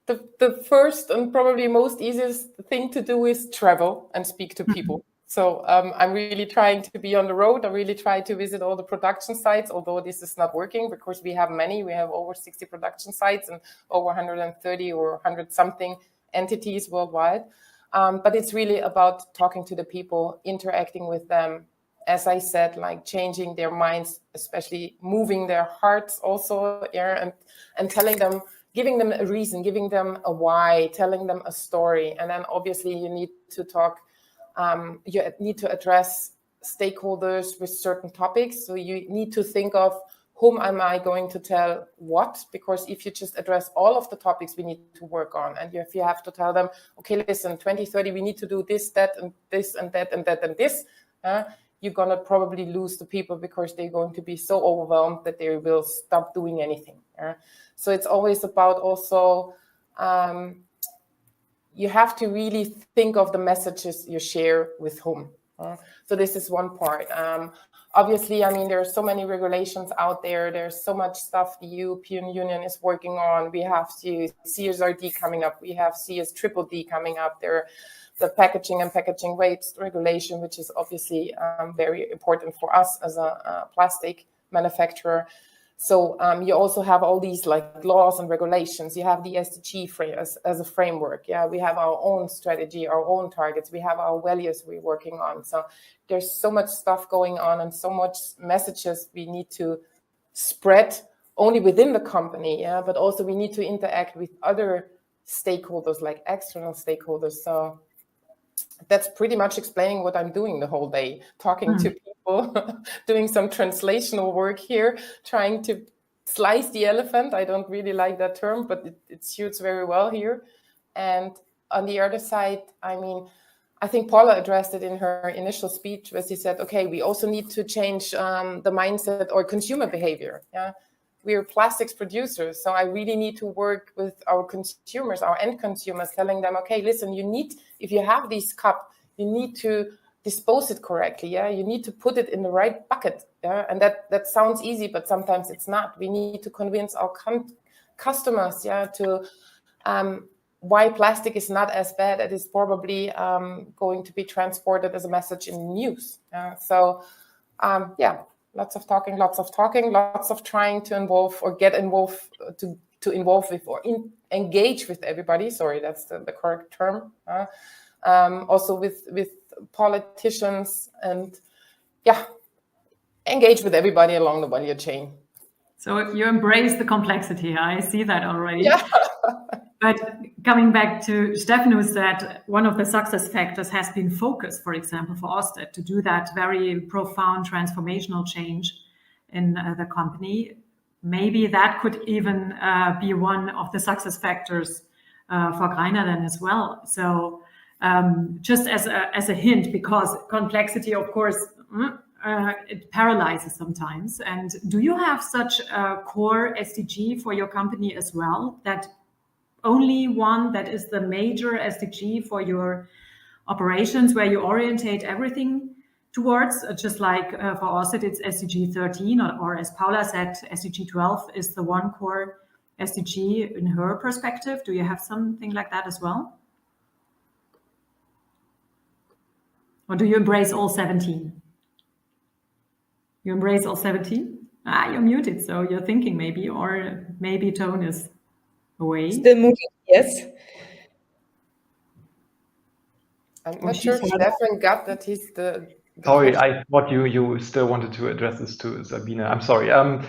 the first and probably most easiest thing to do is travel and speak to people. So I'm really trying to be on the road. I really try to visit all the production sites, although this is not working because we have many. We have over 60 production sites and over 130 or 100 something entities worldwide. But it's really about talking to the people, interacting with them. As I said, like changing their minds, especially moving their hearts also, and telling them, giving them a reason, giving them a why, telling them a story. And then obviously you need to talk, you need to address stakeholders with certain topics. So you need to think of whom am I going to tell what? Because if you just address all of the topics we need to work on, and if you have to tell them, okay, listen, 2030, we need to do this, that, and this, and that, and that, and this, you're going to probably lose the people because they're going to be so overwhelmed that they will stop doing anything. So it's always about also, you have to really think of the messages you share with whom. So this is one part. Obviously, I mean, there are so many regulations out there. There's so much stuff the European Union is working on. We have CSRD coming up. We have CS-DDD coming up. There the packaging and packaging waste regulation, which is obviously very important for us as a plastic manufacturer. So you also have all these like laws and regulations. You have the SDG as a framework. Yeah, we have our own strategy, our own targets. We have our values we're working on. So there's so much stuff going on and so much messages we need to spread only within the company. Yeah, but also we need to interact with other stakeholders, like external stakeholders. So that's pretty much explaining what I'm doing the whole day, talking to people, doing some translational work here, trying to slice the elephant. I don't really like that term, but it suits very well here. And on the other side, I mean, I think Paula addressed it in her initial speech, where she said, okay, we also need to change the mindset or consumer behavior. Yeah, we're plastics producers, so I really need to work with our consumers, our end consumers, telling them, okay, listen, you need, if you have this cup, you need to dispose it correctly. Yeah, you need to put it in the right bucket. Yeah, and that sounds easy, but sometimes it's not. We need to convince our customers, yeah, to why plastic is not as bad as it's probably going to be transported as a message in the news. So yeah. Lots of talking, lots of trying to involve or get involved, to involve with or engage with everybody. Sorry, that's the correct term. Also with politicians and, yeah, engage with everybody along the value chain. So you embrace the complexity. I see that already. Yeah. But coming back to Steffen, who said one of the success factors has been focus, for example, for Ørsted, to do that very profound transformational change in the company. Maybe that could even be one of the success factors for Greiner then as well. So just as a hint, because complexity, of course, it paralyzes sometimes. And do you have such a core SDG for your company as well, that only one that is the major SDG for your operations, where you orientate everything towards, just like for Ørsted, it's SDG 13, or as Paula said, SDG 12 is the one core SDG in her perspective. Do you have something like that as well? Or do you embrace all 17? You embrace all 17? You're muted, so you're thinking maybe, or maybe tone is away. Still moving, yes. I'm not sure if Steffen got that he's the Sorry, I thought you still wanted to address this to Sabine. I'm sorry. And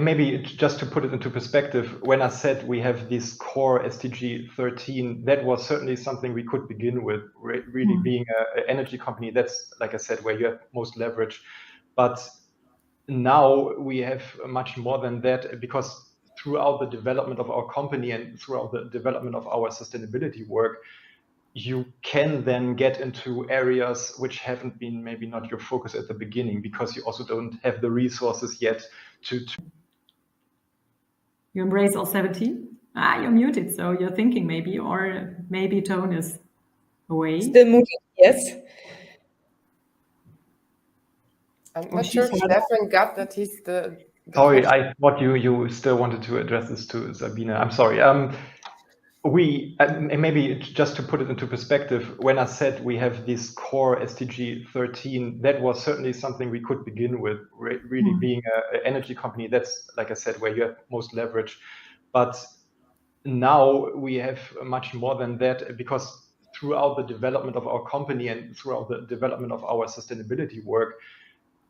maybe just to put it into perspective, when I said we have this core SDG 13, that was certainly something we could begin with, really being an energy company. That's, like I said, where you have most leverage. But now we have much more than that, because throughout the development of our company and throughout the development of our sustainability work, you can then get into areas which haven't been maybe not your focus at the beginning, because you also don't have the resources yet to You embrace all 17? You're muted, so you're thinking maybe, or maybe tone is away. Still muted, yes. I'm not sure if Stefan got that he's the Sorry, question. I thought you still wanted to address this to Sabine. I'm sorry. And maybe just to put it into perspective, when I said we have this core SDG 13, that was certainly something we could begin with, really being an energy company. That's, like I said, where you have most leverage. But now we have much more than that, because throughout the development of our company and throughout the development of our sustainability work,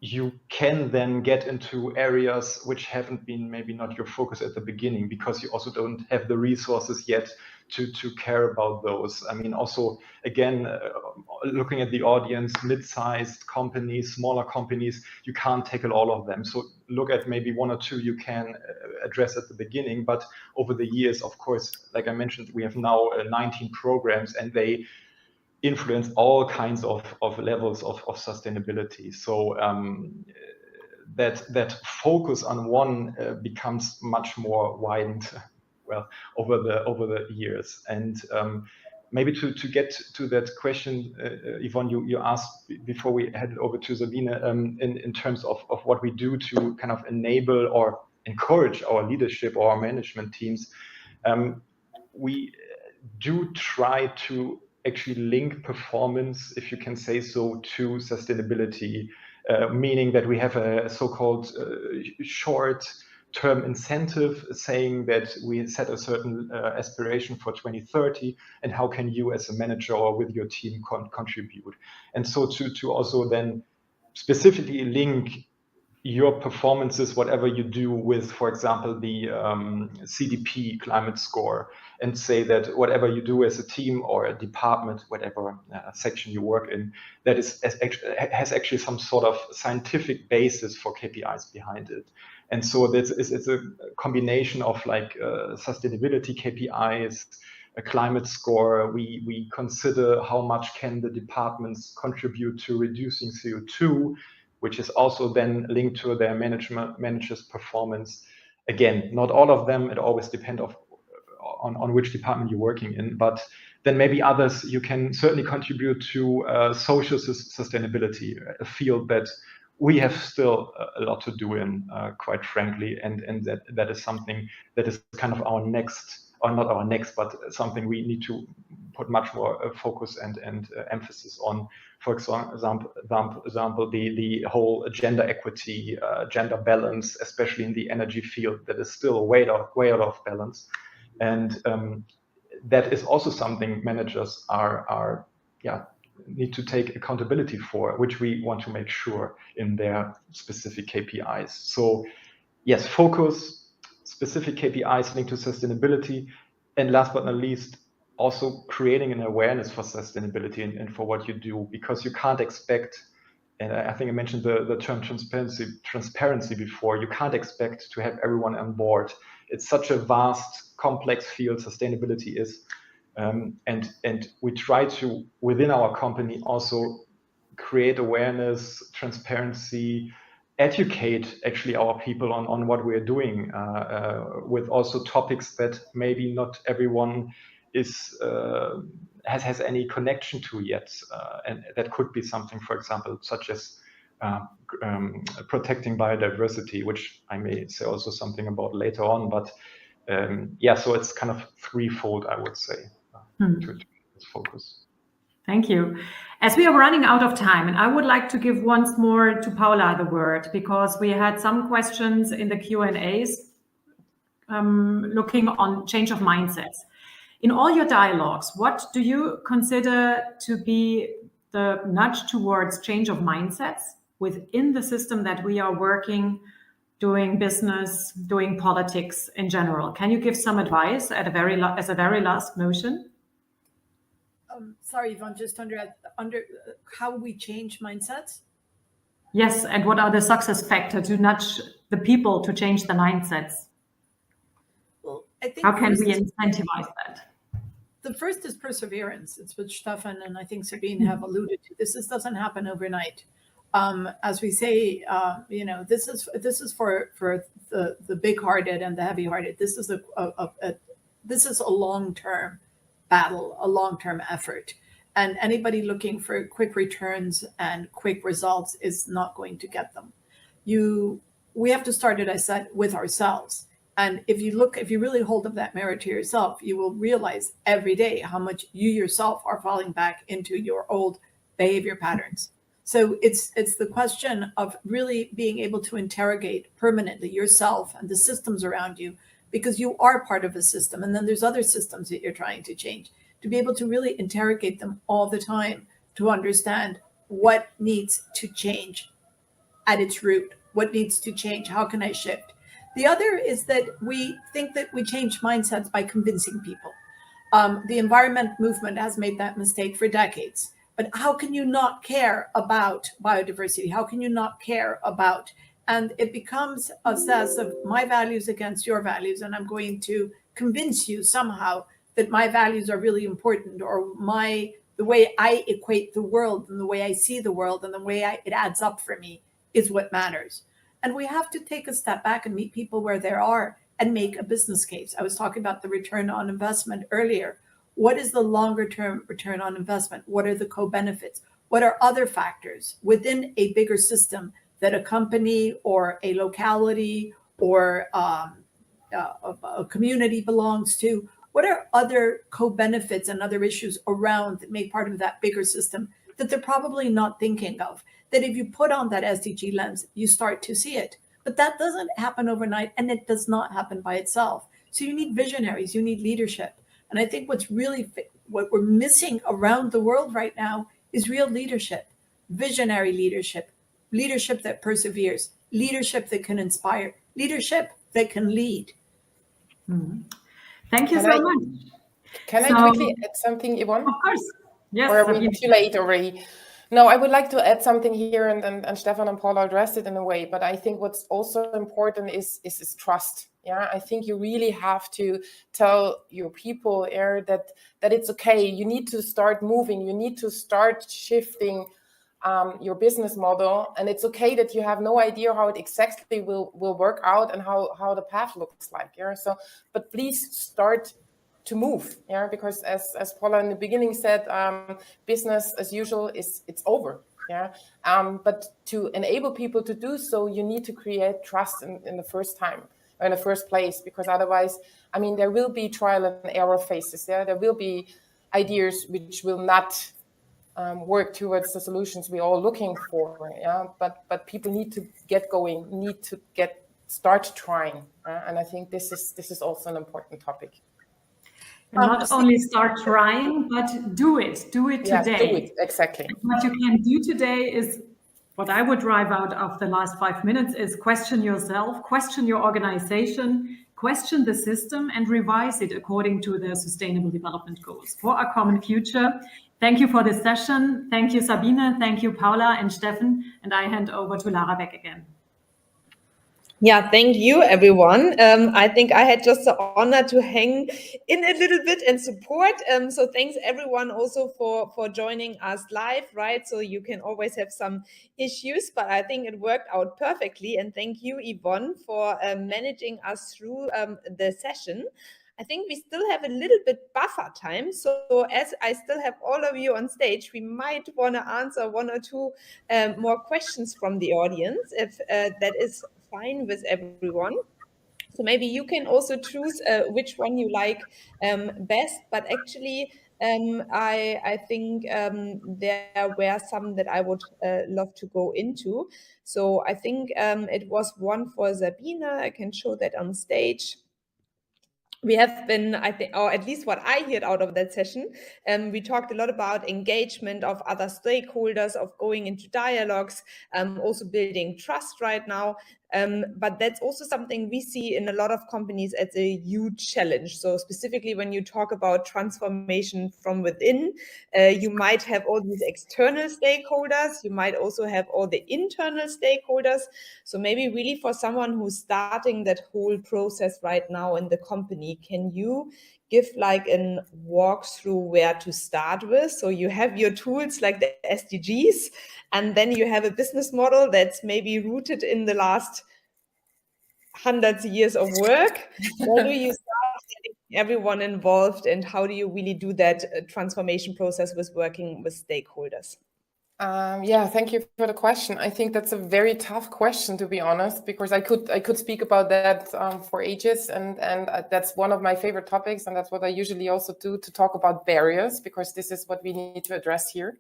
you can then get into areas which haven't been maybe not your focus at the beginning, because you also don't have the resources yet to care about those. I mean, also, again, looking at the audience, mid-sized companies, smaller companies, you can't tackle all of them. So look at maybe one or two you can address at the beginning. But over the years, of course, like I mentioned, we have now 19 programs, and they influence all kinds of levels of sustainability. So that focus on one becomes much more widened, well, over the years. And maybe to get to that question, Yvonne, you asked before we headed over to Sabine, in terms of what we do to kind of enable or encourage our leadership or our management teams. We do try to actually link performance, if you can say so, to sustainability, meaning that we have a so-called short-term incentive saying that we set a certain aspiration for 2030, and how can you as a manager or with your team contribute. And so to also then specifically link your performances, whatever you do, with, for example, the CDP climate score, and say that whatever you do as a team or a department, whatever section you work in, that has actually some sort of scientific basis for KPIs behind it. And so it's a combination of like sustainability KPIs, a climate score. We consider how much can the departments contribute to reducing CO2, which is also then linked to their managers' performance. Again, not all of them, it always depends on which department you're working in, but then maybe others you can certainly contribute to social sustainability, a field that we have still a lot to do in, quite frankly, and that is something that is kind of our next, or not our next, but something we need to put much more focus and emphasis on. For example, the whole gender equity, gender balance, especially in the energy field, that is still way out of balance. And that is also something managers need to take accountability for, which we want to make sure in their specific KPIs. So yes, focus, specific KPIs linked to sustainability, and last but not least, also creating an awareness for sustainability and for what you do, because you can't expect, and I think I mentioned the term transparency before, you can't expect to have everyone on board. It's such a vast, complex field, sustainability is. And we try to, within our company, also create awareness, transparency, educate actually our people on what we're doing, with also topics that maybe not everyone has any connection to yet. And that could be something, for example, such as protecting biodiversity, which I may say also something about later on. But so it's kind of threefold, I would say, to focus. Thank you. As we are running out of time, and I would like to give once more to Paula the word, because we had some questions in the Q&As looking on change of mindsets. In all your dialogues, what do you consider to be the nudge towards change of mindsets within the system that we are working, doing business, doing politics in general? Can you give some advice as a very last motion? Sorry, Yvonne, just under how we change mindsets? Yes, and what are the success factors to nudge the people to change the mindsets? Well, I think how can we incentivize that? The first is perseverance. It's what Stefan and I think Sabine have alluded to. This doesn't happen overnight. As we say, this is for the big-hearted and the heavy-hearted. This is a long-term battle, a long-term effort. And anybody looking for quick returns and quick results is not going to get them. We have to start, as I said, with ourselves. And if you really hold up that mirror to yourself, you will realize every day how much you yourself are falling back into your old behavior patterns. So it's the question of really being able to interrogate permanently yourself and the systems around you, because you are part of a system. And then there's other systems that you're trying to change. To be able to really interrogate them all the time, to understand what needs to change at its root, what needs to change, how can I shift? The other is that we think that we change mindsets by convincing people. The environment movement has made that mistake for decades. But how can you not care about biodiversity? How can you not care about? And it becomes a sense of my values against your values, and I'm going to convince you somehow that my values are really important, or the way I equate the world and the way I see the world and the way it adds up for me is what matters. And we have to take a step back and meet people where they are and make a business case. I was talking about the return on investment earlier. What is the longer term return on investment? What are the co-benefits? What are other factors within a bigger system that a company or a locality or a community belongs to? What are other co-benefits and other issues around that make part of that bigger system that they're probably not thinking of? That if you put on that SDG lens, you start to see it. But that doesn't happen overnight, and it does not happen by itself. So you need visionaries, you need leadership. And I think what we're missing around the world right now is real leadership, visionary leadership, leadership that perseveres, leadership that can inspire, leadership that can lead. Mm-hmm. Thank you so much. Can I quickly add something, Yvonne? Of course. Yes. Or are we too late already? No, I would like to add something here, and Stefan and Paula addressed it in a way, but I think what's also important is trust. Yeah, I think you really have to tell your people that it's okay. You need to start moving. You need to start shifting your business model, and it's okay that you have no idea how it exactly will work out and how the path looks like. Yeah, so but please start to move, yeah, because as Paula in the beginning said, business as usual it's over, yeah. But to enable people to do so, you need to create trust in the first time, or in the first place, because otherwise, I mean, there will be trial and error phases. Yeah, there will be ideas which will not work towards the solutions we're all looking for. Yeah, but people need to get going, need to start trying, and I think this is also an important topic. Not only start trying, but do it today. Yes, do it, exactly. And what you can do today is, what I would drive out of the last 5 minutes is question yourself, question your organization, question the system, and revise it according to the Sustainable Development Goals for a common future. Thank you for this session. Thank you, Sabine. Thank you, Paula and Steffen. And I hand over to Lara back again. Yeah, thank you, everyone. I think I had just the honor to hang in a little bit and support. So thanks, everyone, also for joining us live, right? So you can always have some issues, but I think it worked out perfectly. And thank you, Yvonne, for managing us through the session. I think we still have a little bit buffer time. So as I still have all of you on stage, we might want to answer one or two more questions from the audience, if that is fine with everyone. So maybe you can also choose which one you like best, but actually I think there were some that I would love to go into. So I think it was one for Sabine. I can show that on stage. we have been, I think, or at least what I heard out of that session, we talked a lot about engagement of other stakeholders, of going into dialogues, also building trust right now. But that's also something we see in a lot of companies as a huge challenge. So specifically when you talk about transformation from within, you might have all these external stakeholders, you might also have all the internal stakeholders. So maybe really for someone who's starting that whole process right now in the company, can you give like a walkthrough where to start with? So you have your tools like the SDGs, and then you have a business model that's maybe rooted in the last hundreds of years of work. Where do you start getting everyone involved, and how do you really do that transformation process with working with stakeholders? Yeah, thank you for the question. I think that's a very tough question, to be honest, because I could speak about that for ages, and that's one of my favorite topics, and that's what I usually also do, to talk about barriers, because this is what we need to address here.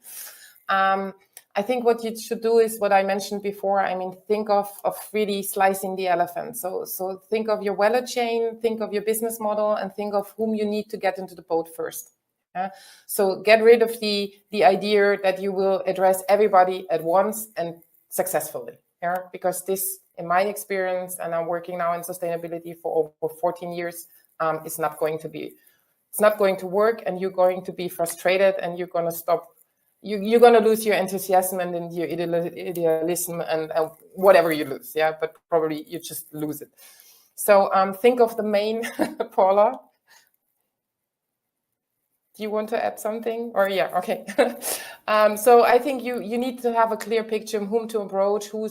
I think what you should do is what I mentioned before. I mean, think of really slicing the elephant. So think of your value chain, think of your business model, and think of whom you need to get into the boat first. So get rid of the idea that you will address everybody at once and successfully. Because this, in my experience, and I'm working now in sustainability for over 14 years, is not going to be. It's not going to work, and you're going to be frustrated, and you're going to stop. You're going to lose your enthusiasm and your idealism and whatever you lose. Yeah, but probably you just lose it. So think of the main, Paula. Do you want to add something? Or yeah, okay. So I think you need to have a clear picture of whom to approach, who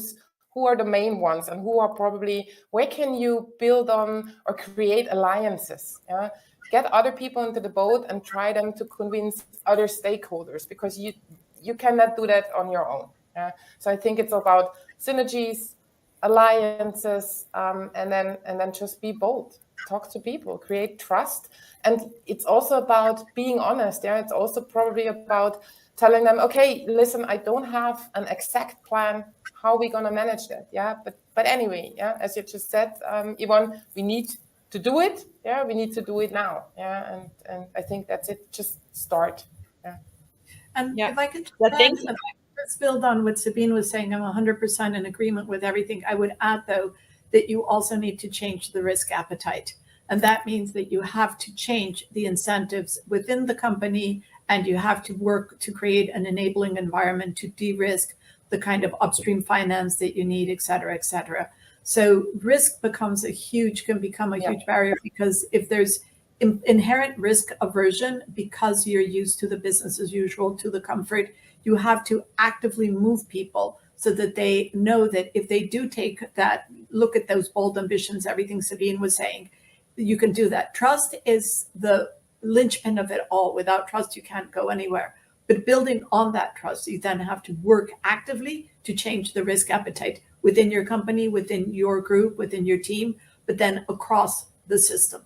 are the main ones, and who are probably, where can you build on or create alliances? Yeah? Get other people into the boat and try them to convince other stakeholders, because you cannot do that on your own. Yeah? So I think it's about synergies, alliances, and then just be bold. Talk to people, create trust. And it's also about being honest. Yeah, it's also probably about telling them, okay, listen, I don't have an exact plan how we're going to manage that. Yeah, but anyway, yeah, as you just said, Yvonne, we need to do it. Yeah, we need to do it now. Yeah, and I think that's it. Just start. Yeah. And if I could just build on what Sabine was saying, I'm 100% in agreement with everything. I would add, though, that you also need to change the risk appetite. And that means that you have to change the incentives within the company, and you have to work to create an enabling environment to de-risk the kind of upstream finance that you need, et cetera, et cetera. So risk can become a huge barrier, because if there's inherent risk aversion because you're used to the business as usual, to the comfort, you have to actively move people so that they know that if they do take that, look at those bold ambitions, everything Sabine was saying, you can do that. Trust is the linchpin of it all. Without trust, you can't go anywhere. But building on that trust, you then have to work actively to change the risk appetite within your company, within your group, within your team, but then across the system.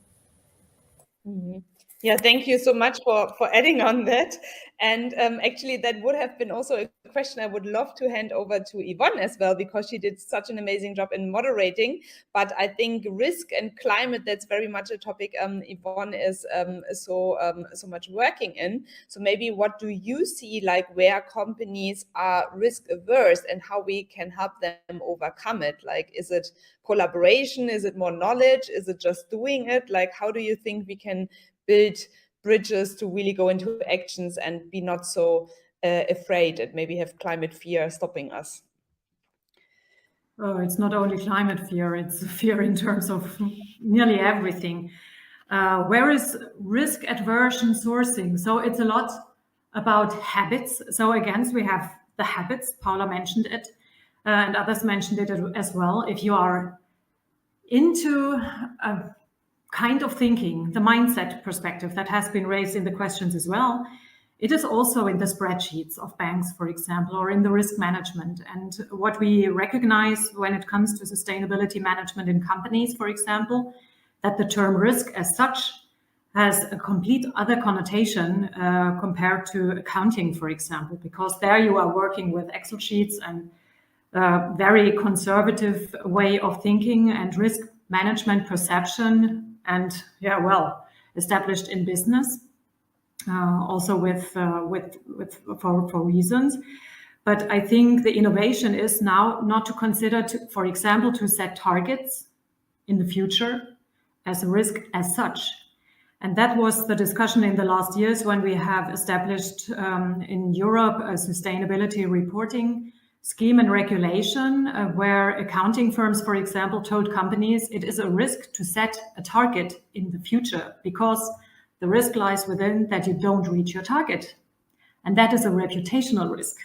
Mm-hmm. Yeah, thank you so much for adding on that. And actually, that would have been also a question I would love to hand over to Yvonne as well, because she did such an amazing job in moderating. But I think risk and climate, that's very much a topic Yvonne is so much working in. So maybe what do you see, like where companies are risk averse and how we can help them overcome it? Like, is it collaboration? Is it more knowledge? Is it just doing it? Like, how do you think we can build bridges to really go into actions and be not so afraid and maybe have climate fear stopping us? Oh, it's not only climate fear, it's fear in terms of nearly everything. Where is risk aversion sourcing? So it's a lot about habits. So again, we have the habits, Paula mentioned it, and others mentioned it as well. If you are into a kind of thinking, the mindset perspective that has been raised in the questions as well, it is also in the spreadsheets of banks, for example, or in the risk management. And what we recognize when it comes to sustainability management in companies, for example, that the term risk as such has a complete other connotation compared to accounting, for example, because there you are working with Excel sheets and very conservative way of thinking, and risk management perception and established in business, also for reasons. But I think the innovation is now not to consider, for example, to set targets in the future as a risk as such. And that was the discussion in the last years when we have established in Europe a sustainability reporting scheme and regulation where accounting firms, for example, told companies it is a risk to set a target in the future because the risk lies within that you don't reach your target. And that is a reputational risk.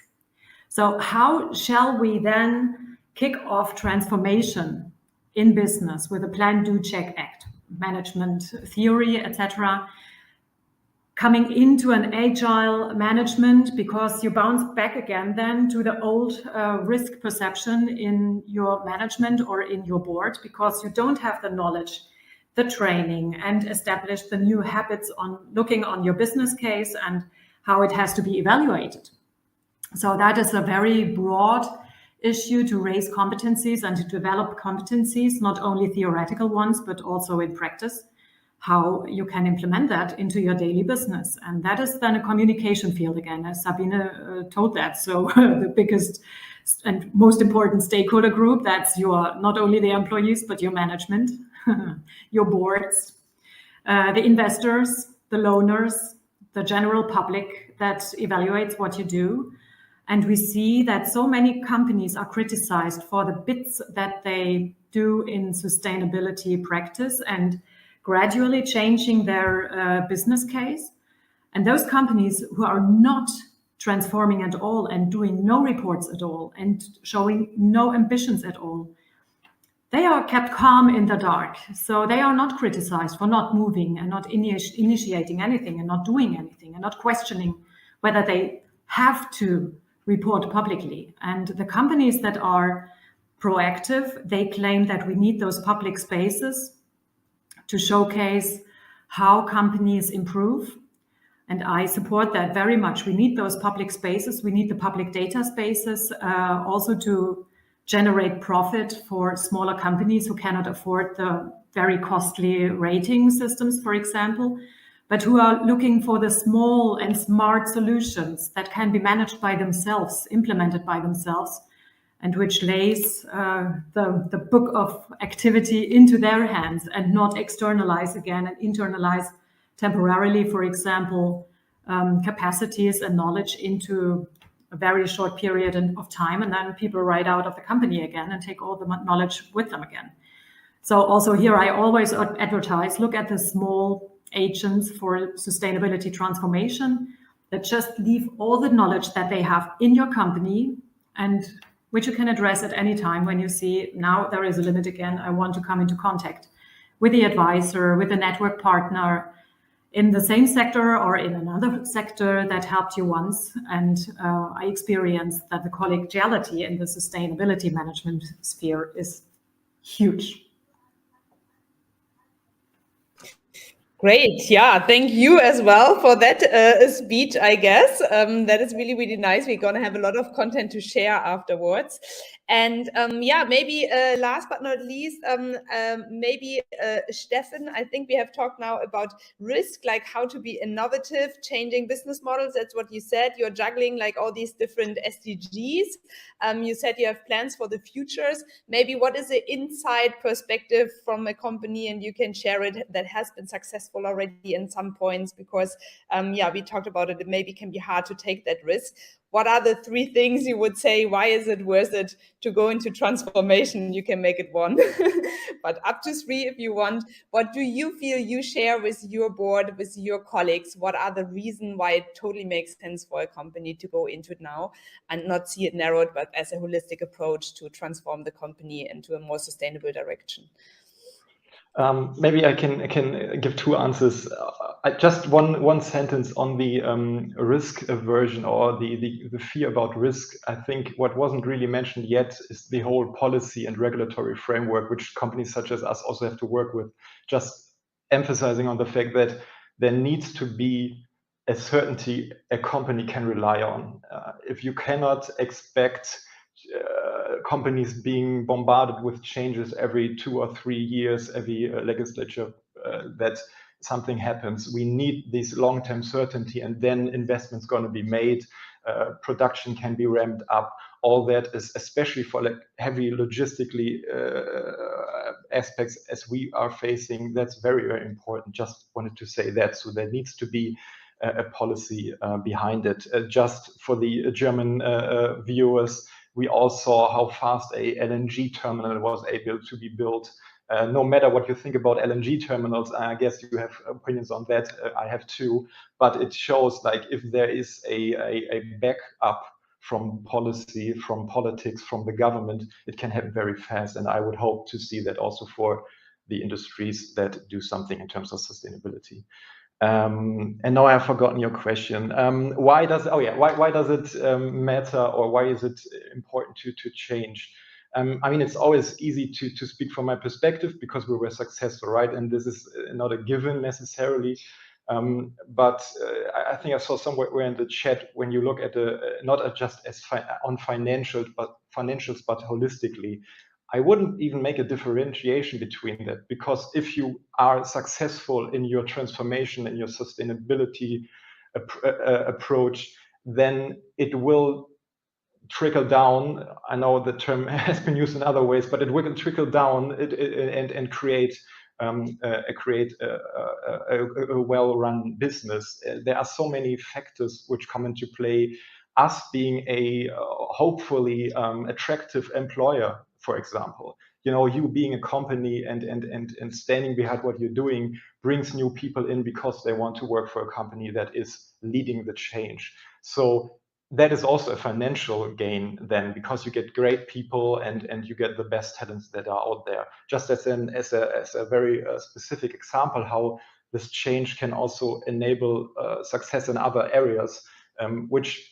So how shall we then kick off transformation in business with a plan, do, check, act, management theory, etc., coming into an agile management, because you bounce back again then to the old risk perception in your management or in your board, because you don't have the knowledge, the training, and establish the new habits on looking on your business case and how it has to be evaluated. So that is a very broad issue to raise competencies and to develop competencies, not only theoretical ones, but also in practice, how you can implement that into your daily business. And that is then a communication field again, as Sabine told that. So the biggest and most important stakeholder group, that's your, not only the employees, but your management, your boards, the investors, the loaners, the general public that evaluates what you do. And we see that so many companies are criticized for the bits that they do in sustainability practice and gradually changing their business case. And those companies who are not transforming at all and doing no reports at all and showing no ambitions at all, they are kept calm in the dark. So they are not criticized for not moving and not initiating anything and not doing anything and not questioning whether they have to report publicly. And the companies that are proactive, they claim that we need those public spaces to showcase how companies improve. And I support that very much. We need those public spaces. We need the public data spaces also to generate profit for smaller companies who cannot afford the very costly rating systems, for example, but who are looking for the small and smart solutions that can be managed by themselves, implemented by themselves, and which lays the book of activity into their hands and not externalize again and internalize temporarily, for example, capacities and knowledge into a very short period of time, and then people write out of the company again and take all the knowledge with them again. So also here I always advertise, look at the small agents for sustainability transformation that just leave all the knowledge that they have in your company and which you can address at any time when you see now there is a limit again. I want to come into contact with the advisor, with the network partner in the same sector or in another sector that helped you once. And I experienced that the collegiality in the sustainability management sphere is huge. Great. Yeah. Thank you as well for that speech, I guess. That is really, really nice. We're going to have a lot of content to share afterwards. And maybe last but not least, maybe Steffen, I think we have talked now about risk, like how to be innovative, changing business models. That's what you said. You're juggling like all these different SDGs. You said you have plans for the futures. Maybe what is the inside perspective from a company, and you can share it, that has been successful already in some points, because we talked about it maybe can be hard to take that risk. What are the 3 things you would say? Why is it worth it to go into transformation? You can make it 1, but up to 3 if you want. What do you feel you share with your board, with your colleagues? What are the reasons why it totally makes sense for a company to go into it now and not see it narrowed, but as a holistic approach to transform the company into a more sustainable direction? Maybe I can give 2 answers. Just one sentence on the risk aversion or the fear about risk. I think what wasn't really mentioned yet is the whole policy and regulatory framework, which companies such as us also have to work with. Just emphasizing on the fact that there needs to be a certainty a company can rely on. If you cannot expect companies being bombarded with changes every 2 or 3 years, every legislature that something happens. We need this long-term certainty, and then investment's going to be made. Production can be ramped up. All that is, especially for like heavy logistically aspects as we are facing, that's very, very important. Just wanted to say that. So there needs to be a policy behind it. Just for the German viewers, we all saw how fast a LNG terminal was able to be built. No matter what you think about LNG terminals, I guess you have opinions on that. I have too, but it shows like if there is a backup from policy, from politics, from the government, it can happen very fast. And I would hope to see that also for the industries that do something in terms of sustainability. And now I've forgotten your question. Why does it matter, or why is it important to change? I mean, it's always easy to speak from my perspective because we were successful, right? And this is not a given necessarily. But I think I saw somewhere in the chat, when you look at not just as on financials, but holistically, I wouldn't even make a differentiation between that, because if you are successful in your transformation and your sustainability approach, then it will trickle down. I know the term has been used in other ways, but it will trickle down and create a well-run business. There are so many factors which come into play. Us being a hopefully attractive employer, for example, you being a company and standing behind what you're doing brings new people in because they want to work for a company that is leading the change. So that is also a financial gain then, because you get great people and you get the best talents that are out there. Just as a very specific example, how this change can also enable success in other areas, which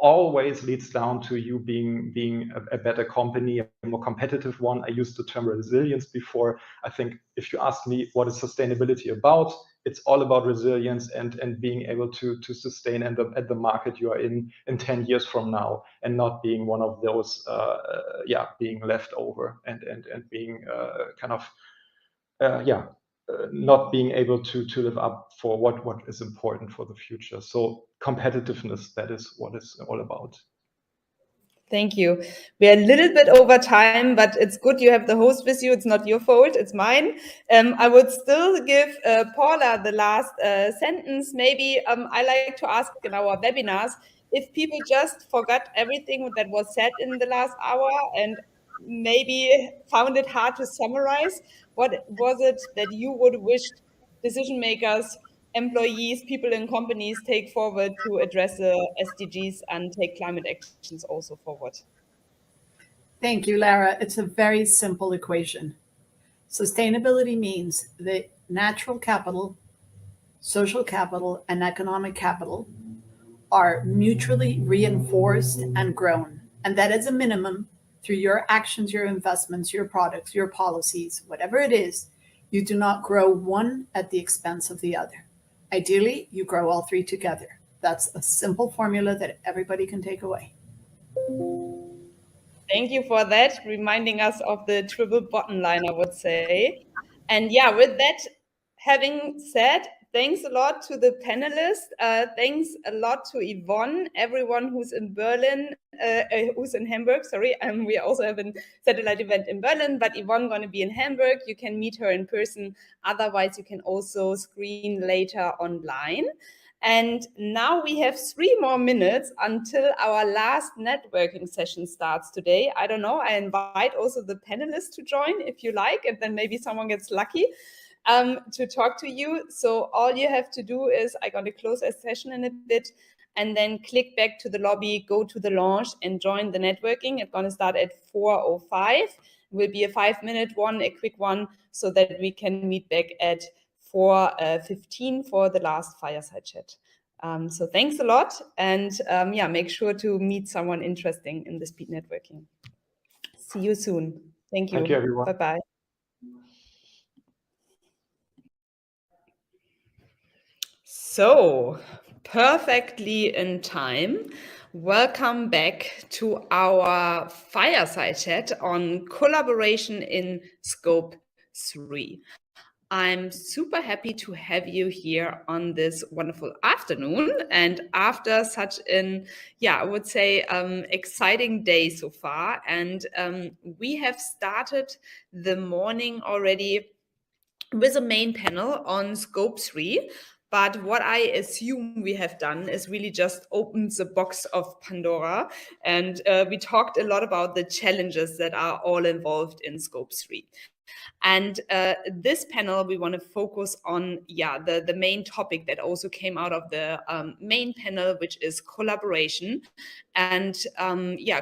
always leads down to you being a better company, a more competitive one. I used the term resilience before. I think if you ask me what is sustainability about, it's all about resilience and being able to sustain at the market you are in 10 years from now, and not being one of those being left over and being not being able to live up for what is important for the future. So competitiveness, that is what it's all about. Thank you. We're a little bit over time, but it's good you have the host with you. It's not your fault, it's mine. I would still give Paula the last sentence. Maybe I like to ask in our webinars, if people just forgot everything that was said in the last hour and maybe found it hard to summarize, what was it that you would wish decision makers, employees, people in companies take forward to address the SDGs and take climate actions also forward? Thank you, Lara. It's a very simple equation. Sustainability means that natural capital, social capital, and economic capital are mutually reinforced and grown. And that is a minimum through your actions, your investments, your products, your policies, whatever it is. You do not grow one at the expense of the other. Ideally, you grow all three together. That's a simple formula that everybody can take away. Thank you for that, reminding us of the triple bottom line, I would say. And yeah, with that having said, thanks a lot to the panelists. Thanks a lot to Yvonne, everyone who's in Berlin, who's in Hamburg, sorry. We also have a satellite event in Berlin, but Yvonne going to be in Hamburg. You can meet her in person. Otherwise, you can also screen later online. And now we have 3 more minutes until our last networking session starts today. I don't know, I invite also the panelists to join if you like, and then maybe someone gets lucky to talk to you. So all you have to do is, I'm going to close a session in a bit, and then click back to the lobby, go to the launch and join the networking. It's going to start at 4:05. It will be a 5-minute one, a quick one, so that we can meet back at 4:15 for the last fireside chat. So thanks a lot, and make sure to meet someone interesting in the speed networking. See you soon. Thank you. Thank you, everyone. Bye-bye. So, perfectly in time. Welcome back to our fireside chat on collaboration in Scope 3. I'm super happy to have you here on this wonderful afternoon. And after such an, I would say, exciting day so far. And we have started the morning already with a main panel on Scope 3. But what I assume we have done is really just opened the box of Pandora. And we talked a lot about the challenges that are all involved in Scope 3. And this panel, we want to focus on, the main topic that also came out of the main panel, which is collaboration. And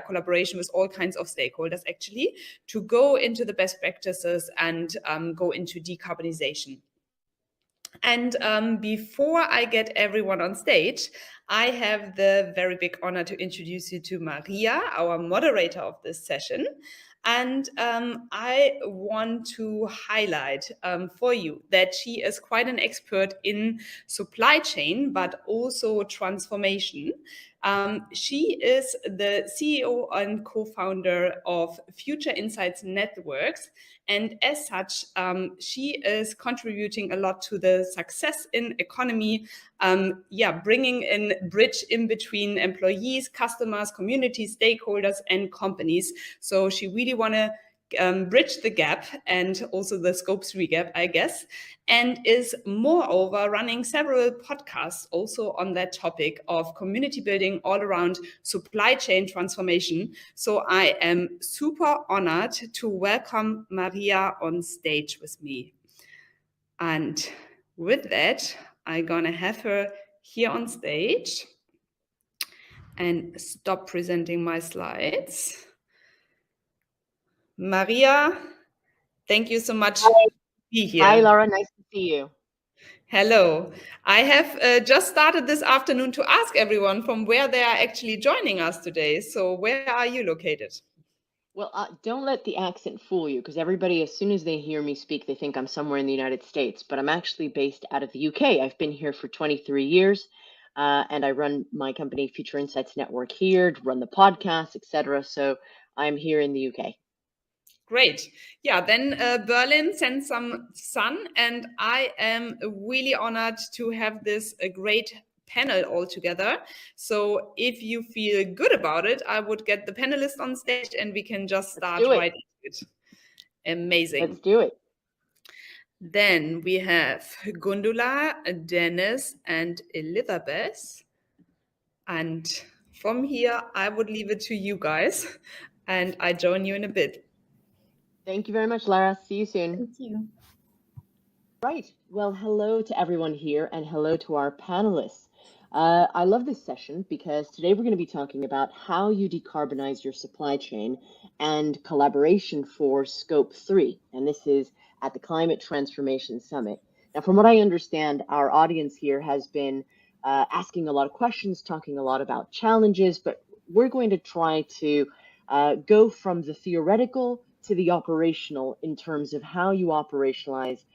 collaboration with all kinds of stakeholders, actually, to go into the best practices and go into decarbonization. And before I get everyone on stage, I have the very big honor to introduce you to Maria, our moderator of this session. And I want to highlight for you that she is quite an expert in supply chain, but also transformation. She is the CEO and co-founder of Future Insights Networks. And as such, she is contributing a lot to the success in economy, bringing in bridge in between employees, customers, communities, stakeholders, and companies. So she really want to bridge the gap and also the Scope 3 gap, I guess, and is moreover running several podcasts also on that topic of community building all around supply chain transformation. So I am super honored to welcome Maria on stage with me. And with that, I'm gonna have her here on stage and stop presenting my slides. Maria, thank you so much for being here. Hi, Laura. Nice to see you. Hello. I have just started this afternoon to ask everyone from where they are actually joining us today. So where are you located? Well, don't let the accent fool you, because everybody, as soon as they hear me speak, they think I'm somewhere in the United States. But I'm actually based out of the UK. I've been here for 23 years, and I run my company, Future Insights Network here, to run the podcast, etc. So I'm here in the UK. Great. Yeah, then Berlin sends some sun, and I am really honored to have this great panel all together. So if you feel good about it, I would get the panelists on stage and we can just start right into it. Amazing. Let's do it. Then we have Gundula, Dennis, and Elizabeth. And from here, I would leave it to you guys, and I join you in a bit. Thank you very much, Lara. See you soon. Thank you. Right. Well, hello to everyone here, and hello to our panelists. I love this session because today we're going to be talking about how you decarbonize your supply chain and collaboration for Scope 3. And this is at the Climate Transformation Summit. Now, from what I understand, our audience here has been asking a lot of questions, talking a lot about challenges, but we're going to try to go from the theoretical to the operational in terms of how you operationalize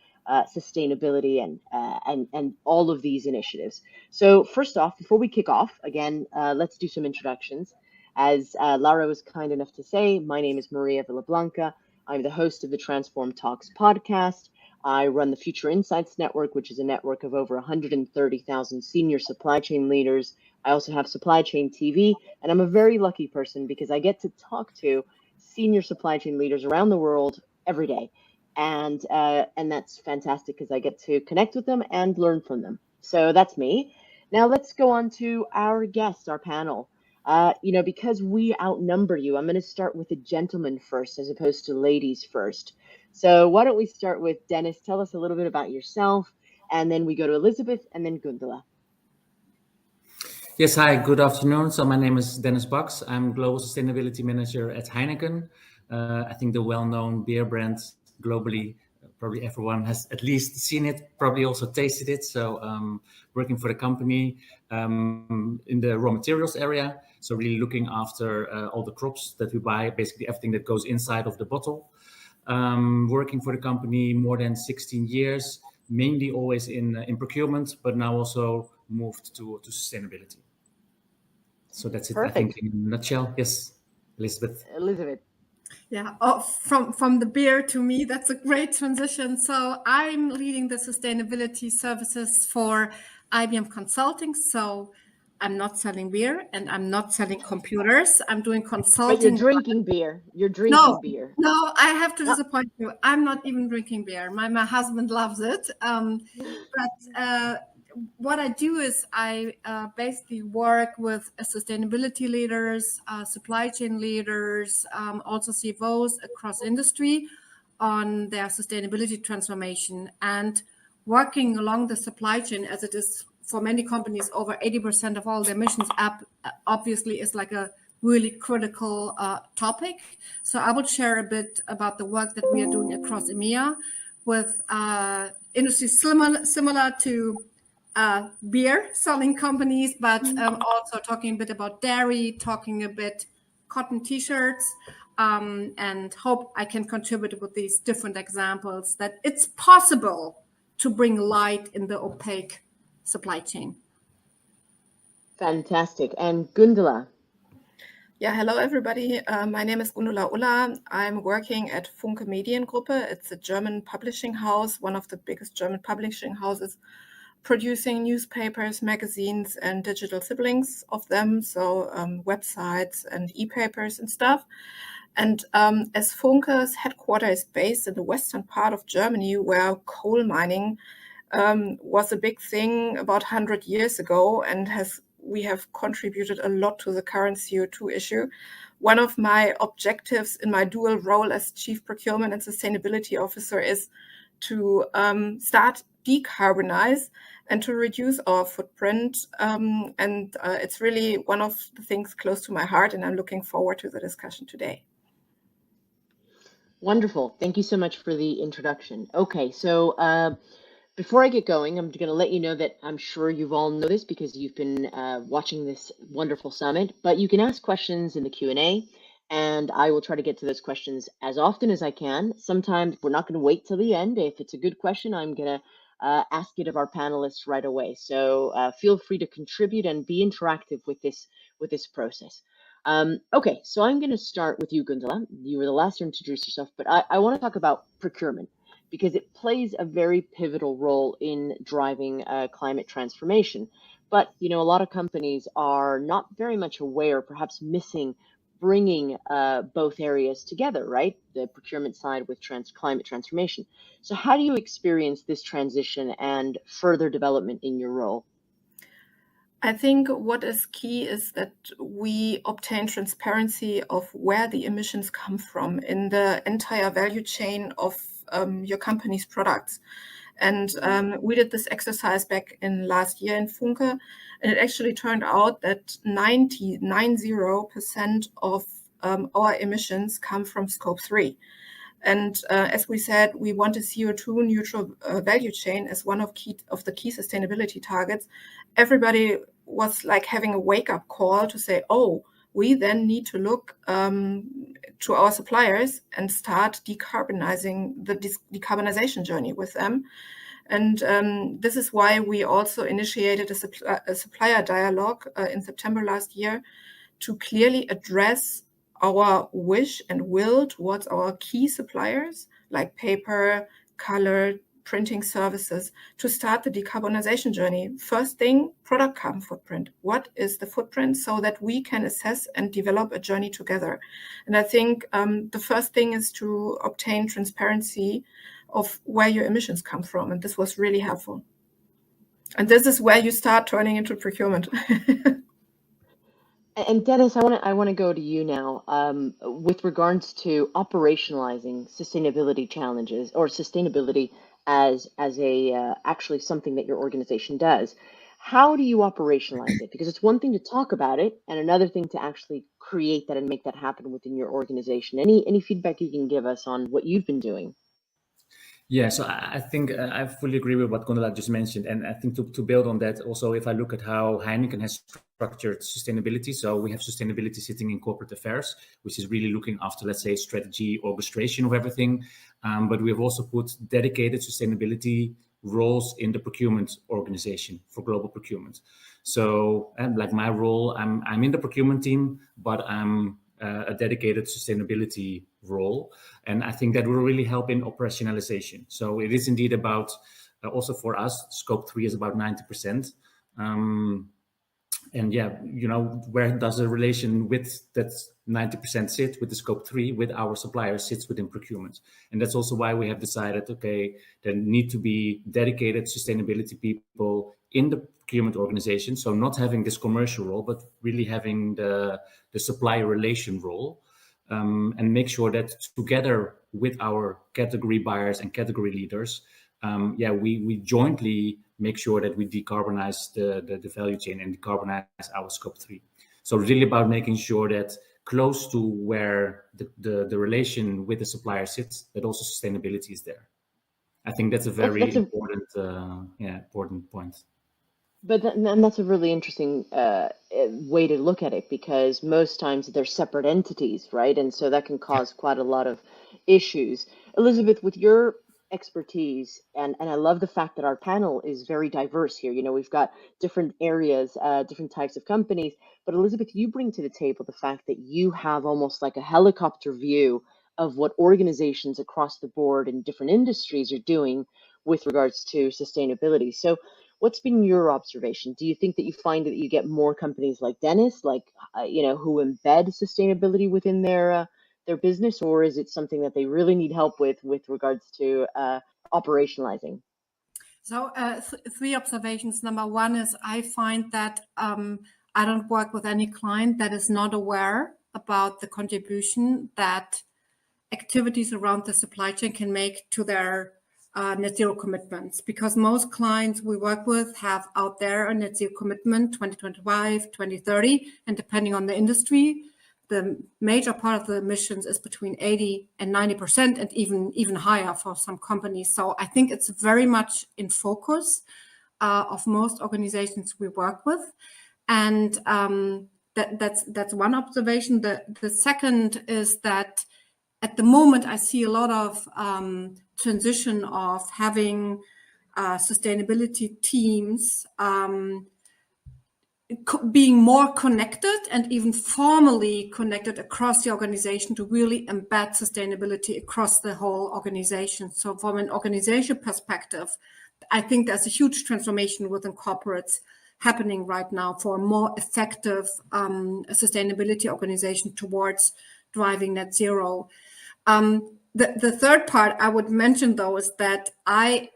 sustainability and all of these initiatives. So first off, before we kick off, again, let's do some introductions. As Lara was kind enough to say, my name is Maria Villablanca. I'm the host of the Transform Talks podcast. I run the Future Insights Network, which is a network of over 130,000 senior supply chain leaders. I also have Supply Chain TV, and I'm a very lucky person because I get to talk to senior supply chain leaders around the world every day. And that's fantastic because I get to connect with them and learn from them. So that's me. Now let's go on to our guest, our panel. Because we outnumber you, I'm going to start with a gentleman first as opposed to ladies first. So why don't we start with Dennis? Tell us a little bit about yourself, and then we go to Elizabeth and then Gundula. Yes, hi, good afternoon. So my name is Dennis Bucks. I'm Global Sustainability Manager at Heineken. I think the well-known beer brand globally, probably everyone has at least seen it, probably also tasted it. So working for the company in the raw materials area. So really looking after all the crops that we buy, basically everything that goes inside of the bottle. Working for the company more than 16 years, mainly always in procurement, but now also moved to sustainability. So that's it. Perfect. I think in a nutshell. Yes, Elizabeth. Elizabeth. Yeah, from the beer to me, that's a great transition. So I'm leading the sustainability services for IBM Consulting. So I'm not selling beer and I'm not selling computers. I'm doing consulting. But you're drinking beer. You're drinking beer. No, I have to disappoint you. I'm not even drinking beer. My husband loves it. But what I do is I basically work with sustainability leaders, supply chain leaders, also CFOs across industry on their sustainability transformation, and working along the supply chain, as it is for many companies, over 80% of all the emissions obviously is like a really critical topic. So I would share a bit about the work that we are doing across EMEA with industries similar to beer selling companies, but also talking a bit about dairy, talking a bit cotton t-shirts, and hope I can contribute with these different examples that it's possible to bring light in the opaque supply chain. Fantastic. And Gundula. Yeah, hello everybody. My name is Gundula Ulla. I'm working at Funke Mediengruppe. It's a German publishing house, one of the biggest German publishing houses, producing newspapers, magazines, and digital siblings of them, so websites and e-papers and stuff. And as Funke's headquarters is based in the western part of Germany, where coal mining was a big thing about 100 years ago, and we have contributed a lot to the current CO2 issue. One of my objectives in my dual role as Chief Procurement and Sustainability Officer is to start decarbonize and to reduce our footprint. And it's really one of the things close to my heart, and I'm looking forward to the discussion today. Wonderful. Thank you so much for the introduction. Okay, so before I get going, I'm going to let you know that I'm sure you've all know this because you've been watching this wonderful summit, but you can ask questions in the Q&A, and I will try to get to those questions as often as I can. Sometimes we're not going to wait till the end. If it's a good question, I'm going to ask it of our panelists right away. So feel free to contribute and be interactive with this process. Okay, so I'm going to start with you, Gundula. You were the last to introduce yourself, but I want to talk about procurement, because it plays a very pivotal role in driving climate transformation. But, you know, a lot of companies are not very much aware, perhaps missing bringing both areas together, right? The procurement side with climate transformation. So how do you experience this transition and further development in your role? I think what is key is that we obtain transparency of where the emissions come from in the entire value chain of your company's products. And we did this exercise back in last year in Funke, and it actually turned out that 90% of our emissions come from scope 3. And as we said, we want a CO2 neutral value chain as one of the key sustainability targets. Everybody was like having a wake-up call to say, oh, we then need to look to our suppliers and start decarbonizing the decarbonization journey with them. And this is why we also initiated a supplier dialogue in September last year to clearly address our wish and will towards our key suppliers like paper, color, printing services to start the decarbonization journey. First thing, product carbon footprint. What is the footprint so that we can assess and develop a journey together? And I think the first thing is to obtain transparency of where your emissions come from. And this was really helpful. And this is where you start turning into procurement. And Dennis, I want to go to you now with regards to operationalizing sustainability challenges or sustainability as actually something that your organization does. How do you operationalize it? Because it's one thing to talk about it and another thing to actually create that and make that happen within your organization. Any feedback you can give us on what you've been doing? Yeah, so I think I fully agree with what Goodall just mentioned. And I think to build on that, also, if I look at how Heineken has structured sustainability, so we have sustainability sitting in corporate affairs, which is really looking after, let's say, strategy, orchestration of everything. But we have also put dedicated sustainability roles in the procurement organization for global procurement. So like my role, I'm in the procurement team, but I'm a dedicated sustainability role. And I think that will really help in operationalization. So it is indeed about, also for us, scope 3 is about 90%. And yeah, where does the relation with that 90% sit with the scope 3 with our suppliers sits within procurement. And that's also why we have decided, okay, there need to be dedicated sustainability people in the procurement organization. So not having this commercial role, but really having the supplier relation role, and make sure that together with our category buyers and category leaders, we jointly make sure that we decarbonize the value chain and decarbonize our scope 3. So really about making sure that close to where the relation with the supplier sits, that also sustainability is there. I think that's a very important point. And that's a really interesting way to look at it, because most times they're separate entities, right? And so that can cause quite a lot of issues. Elizabeth, with your expertise, and I love the fact that our panel is very diverse here. We've got different areas, different types of companies. But Elizabeth, you bring to the table the fact that you have almost like a helicopter view of what organizations across the board in different industries are doing with regards to sustainability. So what's been your observation? Do you think that you find that you get more companies like Dennis, who embed sustainability within their business, or is it something that they really need help with regards to operationalizing? So 3 observations. Number 1 is I find that I don't work with any client that is not aware about the contribution that activities around the supply chain can make to their net zero commitments, because most clients we work with have out there a net zero commitment 2025, 2030, and depending on the industry, the major part of the emissions is between 80 and 90%, and even higher for some companies. So I think it's very much in focus of most organizations we work with, and that's one observation. The second is that at the moment I see a lot of transition of having sustainability teams being more connected and even formally connected across the organization to really embed sustainability across the whole organization. So from an organization perspective, I think there's a huge transformation within corporates happening right now for a more effective sustainability organization towards driving net zero. The third part I would mention, though, is that I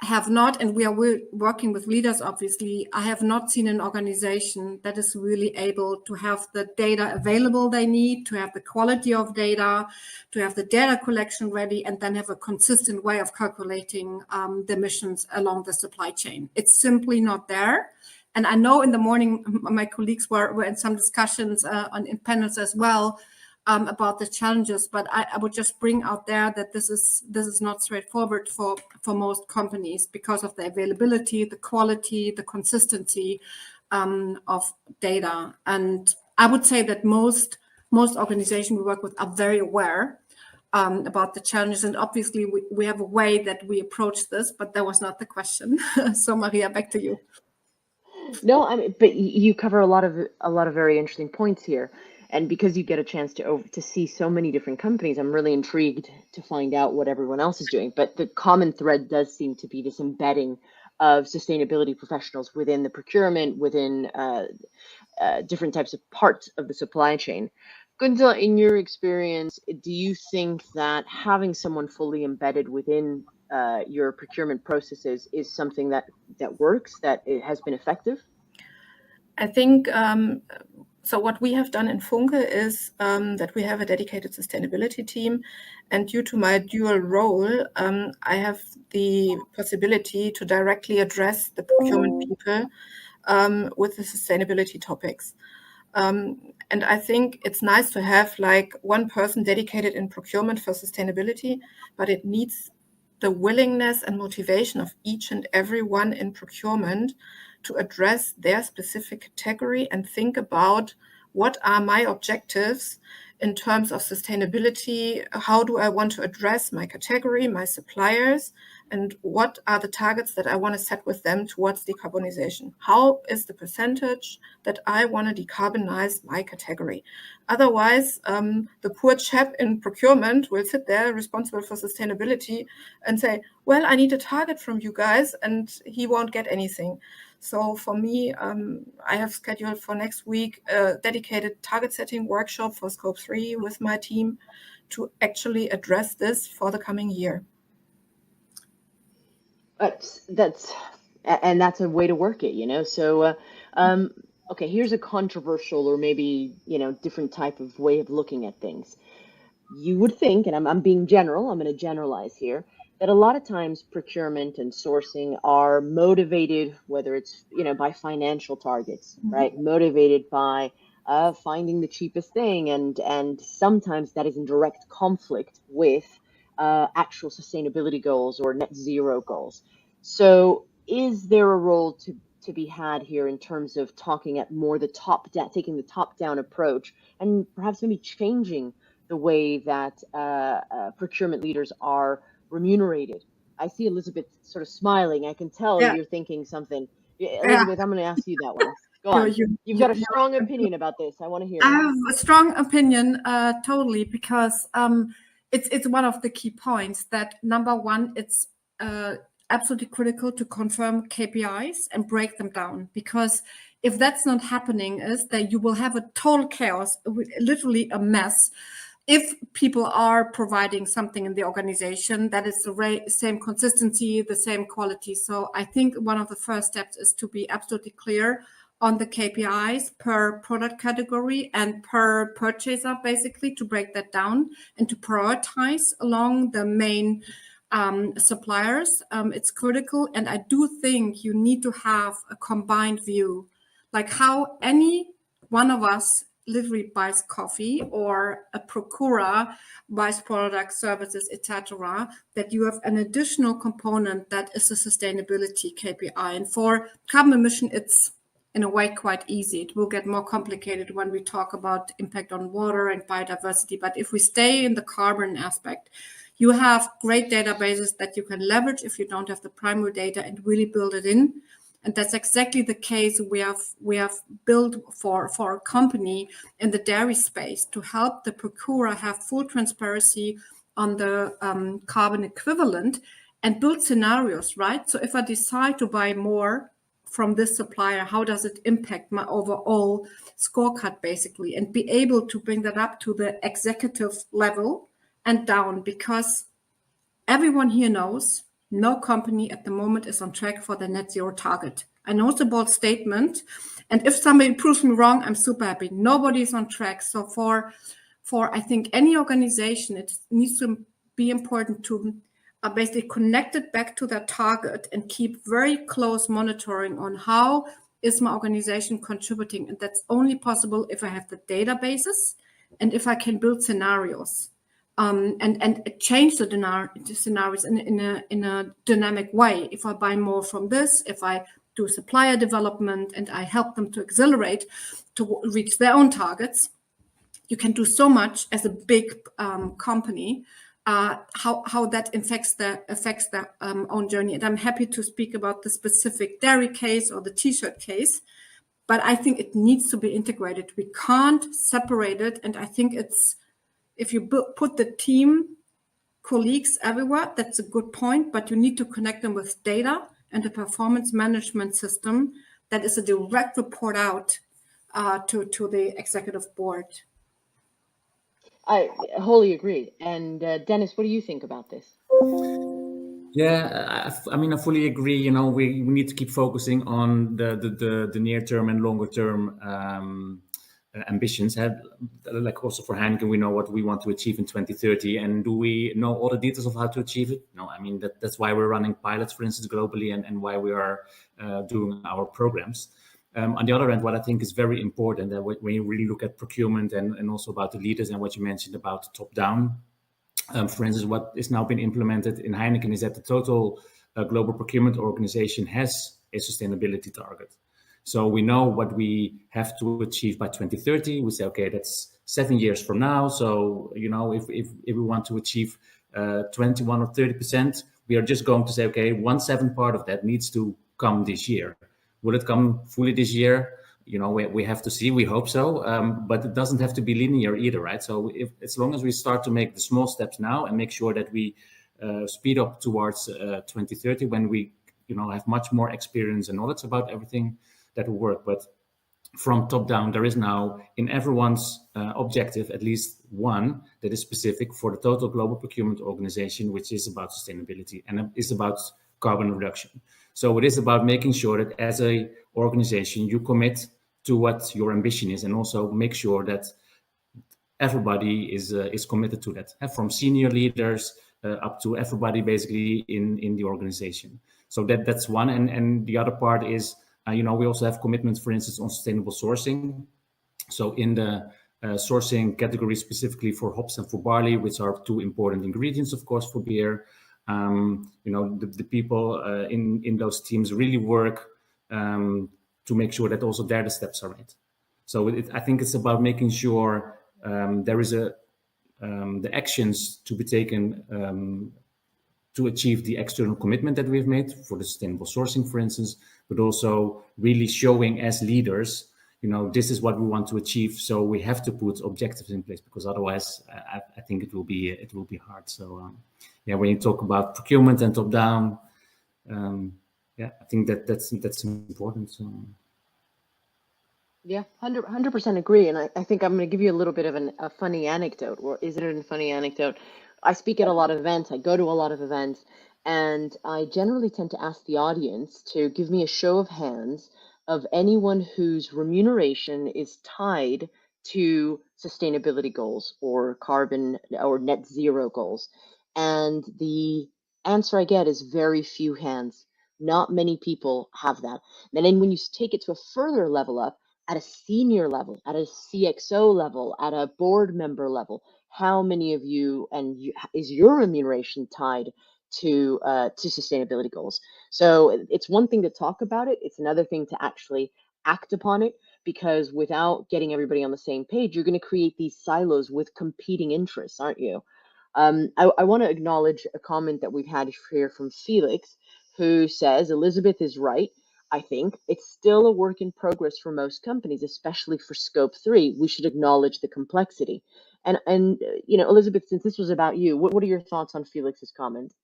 have not, and we are working with leaders, obviously, I have not seen an organization that is really able to have the data available they need, to have the quality of data, to have the data collection ready, and then have a consistent way of calculating the emissions along the supply chain. It's simply not there. And I know in the morning, my colleagues were in some discussions in panels as well, about the challenges, but I would just bring out there that this is not straightforward for most companies because of the availability, the quality, the consistency of data. And I would say that most organizations we work with are very aware about the challenges, and obviously we have a way that we approach this, but that was not the question. So Maria, back to you. No, but you cover a lot of very interesting points here. And because you get a chance to see so many different companies, I'm really intrigued to find out what everyone else is doing. But the common thread does seem to be this embedding of sustainability professionals within the procurement, within different types of parts of the supply chain. Goodall, in your experience, do you think that having someone fully embedded within your procurement processes is something that works, that it has been effective? I think so. What we have done in Funke is that we have a dedicated sustainability team, and due to my dual role, I have the possibility to directly address the procurement people with the sustainability topics. And I think it's nice to have like one person dedicated in procurement for sustainability, but it needs the willingness and motivation of each and every one in procurement to address their specific category and think about what are my objectives in terms of sustainability, how do I want to address my category, my suppliers, and what are the targets that I want to set with them towards decarbonization? How is the percentage that I want to decarbonize my category? Otherwise, the poor chap in procurement will sit there responsible for sustainability and say, well, I need a target from you guys, and he won't get anything. So for me, I have scheduled for next week a dedicated target setting workshop for Scope 3 with my team to actually address this for the coming year. That's a way to work it, you know. So, okay, here's a controversial or maybe, you know, different type of way of looking at things. You would think, and I'm being general, I'm going to generalize here, that a lot of times procurement and sourcing are motivated, whether it's, you know, by financial targets, right? Motivated by finding the cheapest thing, and sometimes that is in direct conflict with actual sustainability goals or net zero goals. So is there a role to be had here in terms of talking at more the top down, taking the top down approach, and perhaps maybe changing the way that procurement leaders are remunerated? I see Elizabeth sort of smiling. I can tell you're thinking something. Elizabeth, I'm going to ask you that one. Go on. You've got a strong opinion about this. I want to hear it. I have a strong opinion, totally, because it's one of the key points that, number one, it's absolutely critical to confirm KPIs and break them down, because if that's not happening, is that you will have a total chaos, literally a mess. If people are providing something in the organization that is the same consistency, the same quality. So I think one of the first steps is to be absolutely clear on the KPIs per product category and per purchaser, basically, to break that down and to prioritize along the main suppliers. It's critical. And I do think you need to have a combined view, like how any one of us literally buys coffee or a procurer buys products, services, etc., that you have an additional component that is a sustainability KPI. And for carbon emission, it's in a way quite easy. It will get more complicated when we talk about impact on water and biodiversity. But if we stay in the carbon aspect, you have great databases that you can leverage if you don't have the primary data and really build it in. And that's exactly the case we have built for a company in the dairy space to help the procurer have full transparency on the carbon equivalent and build scenarios, right? So if I decide to buy more from this supplier, how does it impact my overall scorecard, basically, and be able to bring that up to the executive level and down, because everyone here knows no company at the moment is on track for the net zero target. I know it's a bold statement, and if somebody proves me wrong, I'm super happy. Nobody is on track. So for I think any organization, it needs to be important to basically connect it back to that target and keep very close monitoring on how is my organization contributing. And that's only possible if I have the databases and if I can build scenarios. And change the scenarios in a dynamic way. If I buy more from this, if I do supplier development and I help them to accelerate to reach their own targets, you can do so much as a big company. How that affects their own journey. And I'm happy to speak about the specific dairy case or the t-shirt case, but I think it needs to be integrated. We can't separate it, and I think it's, if you put the team, colleagues everywhere, that's a good point, but you need to connect them with data and a performance management system that is a direct report out to the executive board. I wholly agree. And Dennis, what do you think about this? Yeah, I mean, I fully agree. You know, we need to keep focusing on the near term and longer term ambitions. Like also for Heineken, we know what we want to achieve in 2030, and do we know all the details of how to achieve it? No, I mean that's why we're running pilots, for instance, globally, and why we are doing our programs. On the other end, what I think is very important, that when you really look at procurement and also about the leaders and what you mentioned about the top down, for instance, what is now been implemented in Heineken is that the total global procurement organization has a sustainability target. So we know what we have to achieve by 2030. We say, okay, that's 7 years from now. So, you know, if we want to achieve 21 or 30%, we are just going to say, okay, 1/7 part of that needs to come this year. Will it come fully this year? You know, we have to see. We hope so, but it doesn't have to be linear either, right? So as long as we start to make the small steps now and make sure that we speed up towards 2030, when we, you know, have much more experience and knowledge about everything, that will work. But from top down, there is now in everyone's objective at least one that is specific for the total global procurement organization, which is about sustainability and is about carbon reduction. So it is about making sure that as a organization you commit to what your ambition is, and also make sure that everybody is committed to that, from senior leaders up to everybody basically in the organization. So that's one, and the other part is, you know, we also have commitments, for instance, on sustainable sourcing. So in the sourcing category specifically for hops and for barley, which are two important ingredients, of course, for beer. You know, the people in those teams really work to make sure that also there the steps are right. So I think it's about making sure there is the actions to be taken to achieve the external commitment that we've made for the sustainable sourcing, for instance, but also really showing as leaders, you know, this is what we want to achieve. So we have to put objectives in place, because otherwise, I think it will be hard. So yeah, when you talk about procurement and top down, yeah, I think that's important. So. Yeah, 100% agree. And I think I'm going to give you a little bit of a funny anecdote, or is it a funny anecdote? I speak at a lot of events, I go to a lot of events, and I generally tend to ask the audience to give me a show of hands of anyone whose remuneration is tied to sustainability goals or carbon or net zero goals. And the answer I get is very few hands. Not many people have that. And then when you take it to a further level up, at a senior level, at a CXO level, at a board member level, how many of you is your remuneration tied to sustainability goals? So it's one thing to talk about it. It's another thing to actually act upon it, because without getting everybody on the same page, you're going to create these silos with competing interests, aren't you? I want to acknowledge a comment that we've had here from Felix, who says, Elizabeth is right. I think it's still a work in progress for most companies, especially for scope 3. We should acknowledge the complexity. And you know, Elizabeth, since this was about you, what are your thoughts on Felix's comment?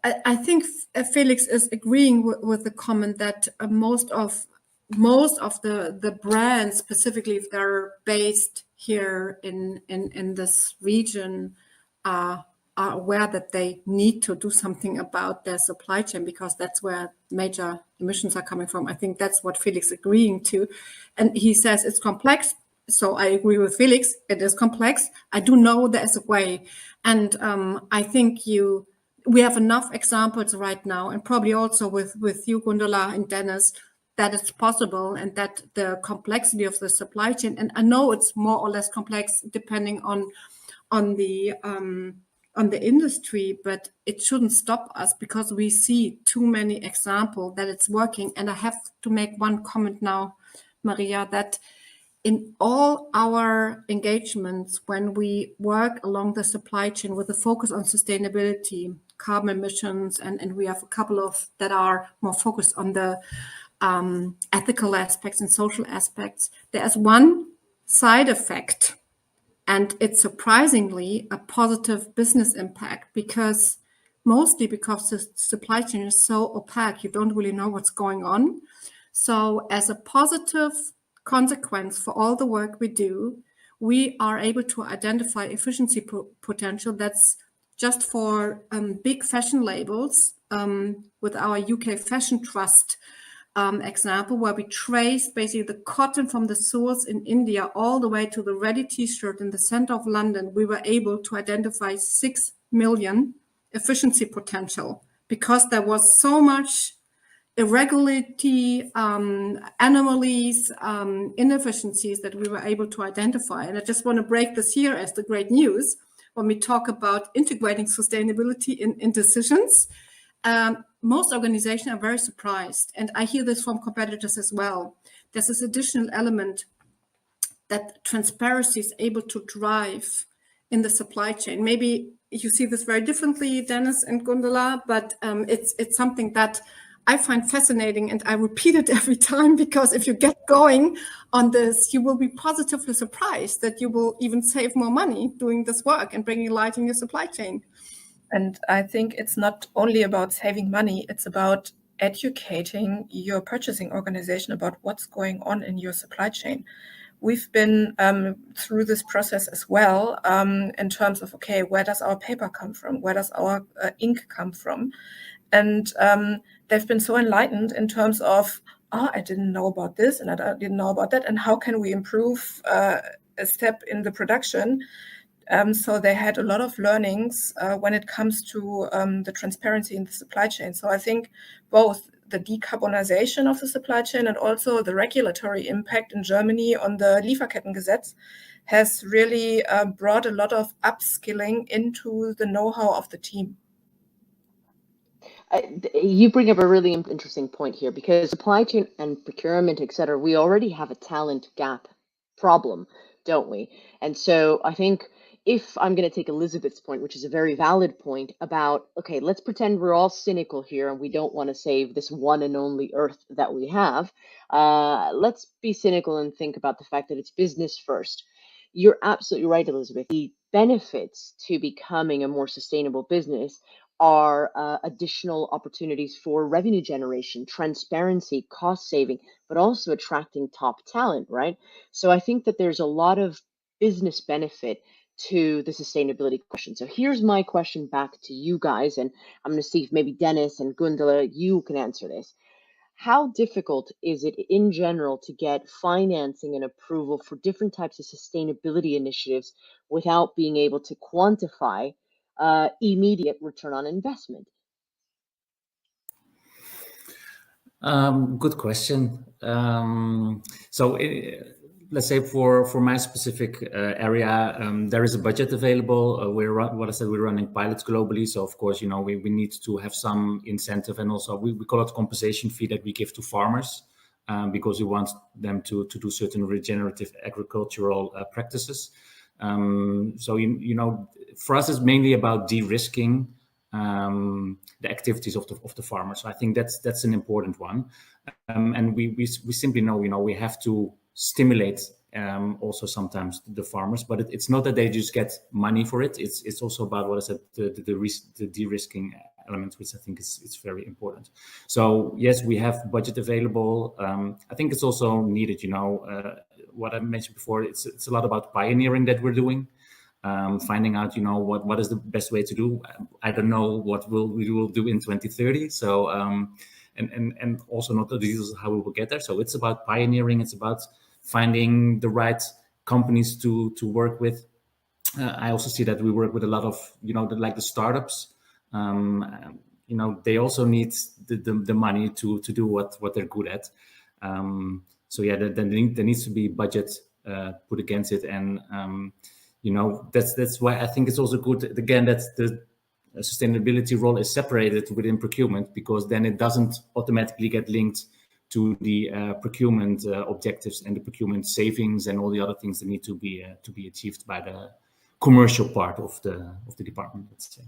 I think Felix is agreeing with the comment that most of the brands, specifically if they're based here in this region, are aware that they need to do something about their supply chain, because that's where major emissions are coming from. I think that's what Felix is agreeing to. And he says it's complex. So I agree with Felix. It is complex. I do know there's a way. And I think we have enough examples right now, and probably also with you, Gundula and Dennis, that it's possible, and that the complexity of the supply chain, and I know it's more or less complex depending on the industry, but it shouldn't stop us, because we see too many examples that it's working. And I have to make one comment now, Maria, that in all our engagements, when we work along the supply chain with a focus on sustainability, carbon emissions, and we have a couple of that are more focused on the ethical aspects and social aspects, there's one side effect, and it's surprisingly a positive business impact, because mostly because the supply chain is so opaque, you don't really know what's going on. So as a positive consequence for all the work we do, we are able to identify efficiency potential that's just for big fashion labels, with our UK Fashion Trust example, where we trace basically the cotton from the source in India all the way to the ready t-shirt in the center of London. We were able to identify 6 million efficiency potential, because there was so much irregularity, anomalies, inefficiencies that we were able to identify. And I just want to break this here as the great news when we talk about integrating sustainability in decisions. Most organizations are very surprised, and I hear this from competitors as well. There's this additional element that transparency is able to drive in the supply chain. Maybe you see this very differently, Dennis and Gundula, but it's something that I find fascinating, and I repeat it every time, because if you get going on this, you will be positively surprised that you will even save more money doing this work and bringing light in your supply chain. And I think it's not only about saving money, it's about educating your purchasing organization about what's going on in your supply chain. We've been through this process as well in terms of, okay, where does our paper come from? Where does our ink come from? And they've been so enlightened in terms of, I didn't know about this and I didn't know about that. And how can we improve a step in the production? So they had a lot of learnings when it comes to the transparency in the supply chain. So I think both the decarbonization of the supply chain and also the regulatory impact in Germany on the Lieferkettengesetz has really brought a lot of upskilling into the know-how of the team. You bring up a really interesting point here, because supply chain and procurement, et cetera, we already have a talent gap problem, don't we? And so I think, if I'm going to take Elizabeth's point, which is a very valid point about, okay, let's pretend we're all cynical here and we don't want to save this one and only Earth that we have. Let's be cynical and think about the fact that it's business first. You're absolutely right, Elizabeth. The benefits to becoming a more sustainable business are additional opportunities for revenue generation, transparency, cost saving, but also attracting top talent, right? So I think that there's a lot of business benefit to the sustainability question. So here's my question back to you guys, and I'm going to see if maybe Dennis and Gundula, you can answer this. How difficult is it in general to get financing and approval for different types of sustainability initiatives without being able to quantify immediate return on investment? Good question. Let's say for my specific area, there is a budget available. We're running pilots globally. So of course, we need to have some incentive, and also we call it compensation fee that we give to farmers because we want them to do certain regenerative agricultural practices. For us, it's mainly about de-risking the activities of the farmers. So I think that's an important one, and we simply know we have to stimulate also sometimes the farmers, but it's not that they just get money for it. It's also about what I said, the de-risking element, which I think is very important. So yes, we have budget available. I think it's also needed. What I mentioned before, it's a lot about pioneering that we're doing. Finding out, what is the best way to do. I don't know what we will do in 2030. So, and also not the details of how we will get there. So it's about pioneering. It's about finding the right companies to work with. I also see that we work with a lot of, like the startups. They also need the money to do what they're good at. So yeah, there needs to be budget put against it, and that's why I think it's also good, again, that the sustainability role is separated within procurement, because then it doesn't automatically get linked to the procurement objectives and the procurement savings and all the other things that need to be achieved by the commercial part of the department, let's say.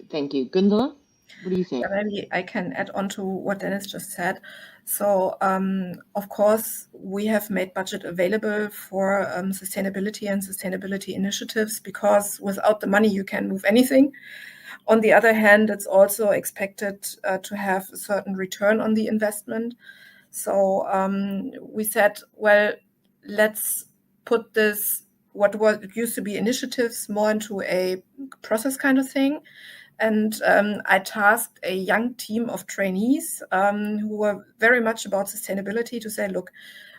Thank you. Gundula, what do you think? Yeah, maybe I can add on to what Dennis just said. So, of course, we have made budget available for sustainability and sustainability initiatives, because without the money, you can't move anything. On the other hand, it's also expected to have a certain return on the investment. So we said, well, let's put this, what used to be initiatives, more into a process kind of thing. And I tasked a young team of trainees who were very much about sustainability to say, look,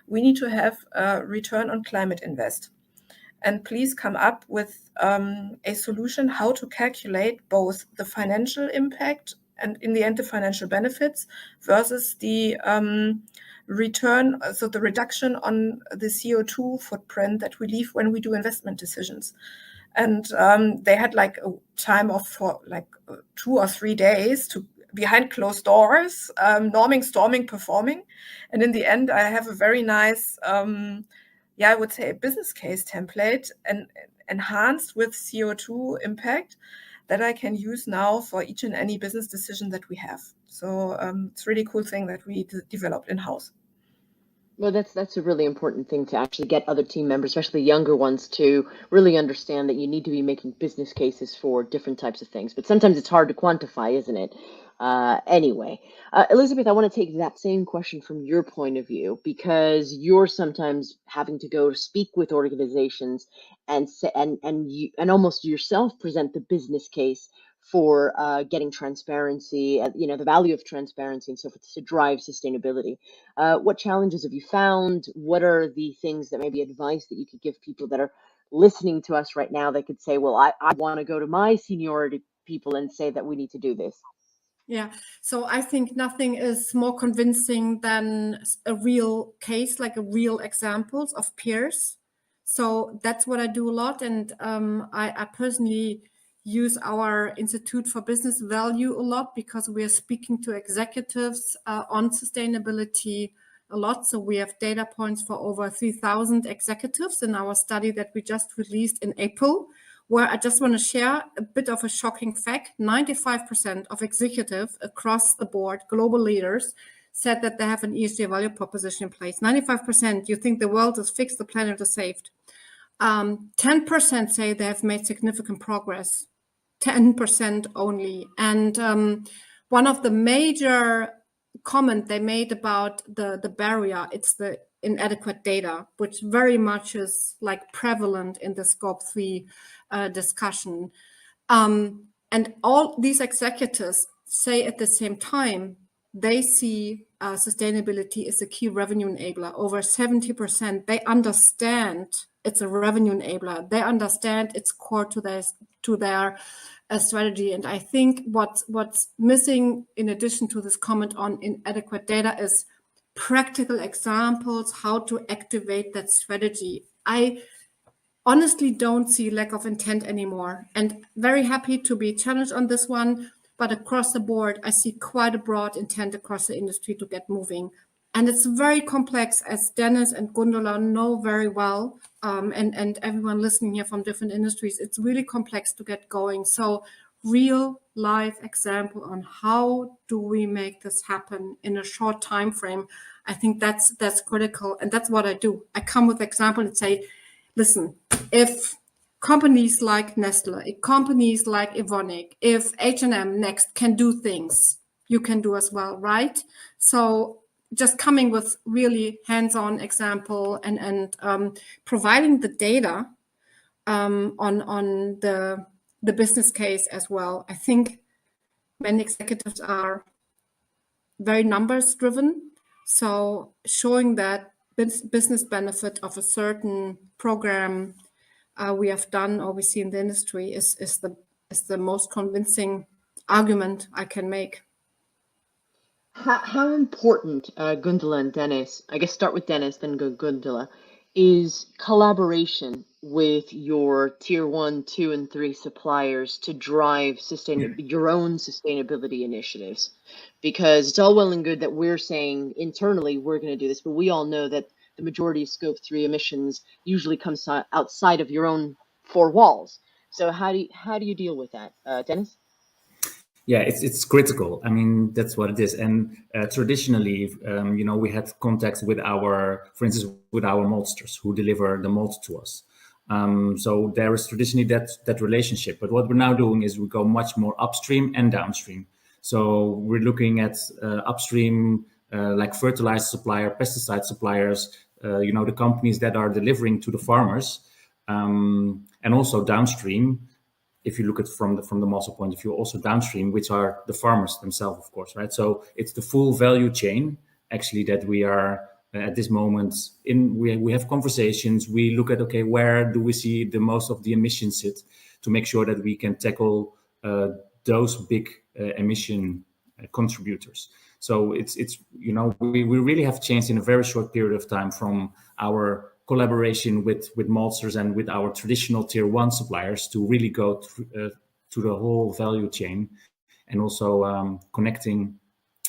we need to have a return on climate invest. And please come up with a solution how to calculate both the financial impact and in the end the financial benefits versus the return, so the reduction on the CO2 footprint that we leave when we do investment decisions. And they had like a time of for like 2 or 3 days to behind closed doors, norming, storming, performing. And in the end, I have a very nice I would say a business case template and enhanced with CO2 impact that I can use now for each and any business decision that we have. So it's a really cool thing that we developed in-house. Well, that's a really important thing to actually get other team members, especially younger ones, to really understand that you need to be making business cases for different types of things. But sometimes it's hard to quantify, isn't it? Anyway, Elizabeth, I want to take that same question from your point of view, because you're sometimes having to go speak with organizations and say, and almost yourself present the business case for getting transparency, the value of transparency and so forth to drive sustainability. What challenges have you found? What are the things that maybe advice that you could give people that are listening to us right now that could say, well, I want to go to my seniority people and say that we need to do this? Yeah, so I think nothing is more convincing than a real case, like a real examples of peers. So that's what I do a lot. And I personally use our Institute for Business Value a lot because we are speaking to executives on sustainability a lot. So we have data points for over 3,000 executives in our study that we just released in April, where I just want to share a bit of a shocking fact. 95% of executives across the board, global leaders, said that they have an ESG value proposition in place. 95%, you think the world is fixed, the planet is saved. 10% say they have made significant progress. 10% only. And one of the major comment they made about the barrier, it's the inadequate data, which very much is like prevalent in the Scope 3 discussion. And all these executives say at the same time, they see sustainability as a key revenue enabler. Over 70%, they understand it's a revenue enabler. They understand it's core to their strategy. And I think what's missing, in addition to this comment on inadequate data, is practical examples how to activate that strategy. I honestly don't see lack of intent anymore, and very happy to be challenged on this one. But across the board, I see quite a broad intent across the industry to get moving. And it's very complex, as Dennis and Goodall know very well, and everyone listening here from different industries. It's really complex to get going. So real life example on how do we make this happen in a short time frame. I think that's critical. And that's what I do. I come with example and say, listen, if companies like Nestle, if companies like Evonik, if H&M Next can do things, you can do as well, right? So just coming with really hands-on example and providing the data on the business case as well. I think many executives are very numbers driven. So showing that business benefit of a certain program we have done or we see in the industry is the most convincing argument I can make. How important, Gundula and Dennis, I guess start with Dennis, then go Gundula, is collaboration with your tier 1, 2, and 3 suppliers to drive your own sustainability initiatives? Because it's all well and good that we're saying internally we're going to do this, but we all know that the majority of Scope 3 emissions usually comes outside of your own 4 walls. So how do you deal with that, Dennis? Yeah, it's critical. I mean, that's what it is. And traditionally, we had contacts with for instance, with our maltsters who deliver the malt to us. So there is traditionally that relationship. But what we're now doing is we go much more upstream and downstream. So we're looking at upstream, like fertilizer supplier, pesticide suppliers, the companies that are delivering to the farmers, and also downstream. If you look at from the maltster point of view, also downstream, which are the farmers themselves, of course, right? So it's the full value chain actually that we are at this moment we have conversations. We look at, okay, where do we see the most of the emissions sit to make sure that we can tackle those big emission contributors. So it's we really have changed in a very short period of time from our collaboration with maltsters and with our traditional tier 1 suppliers to really go to the whole value chain, and also connecting,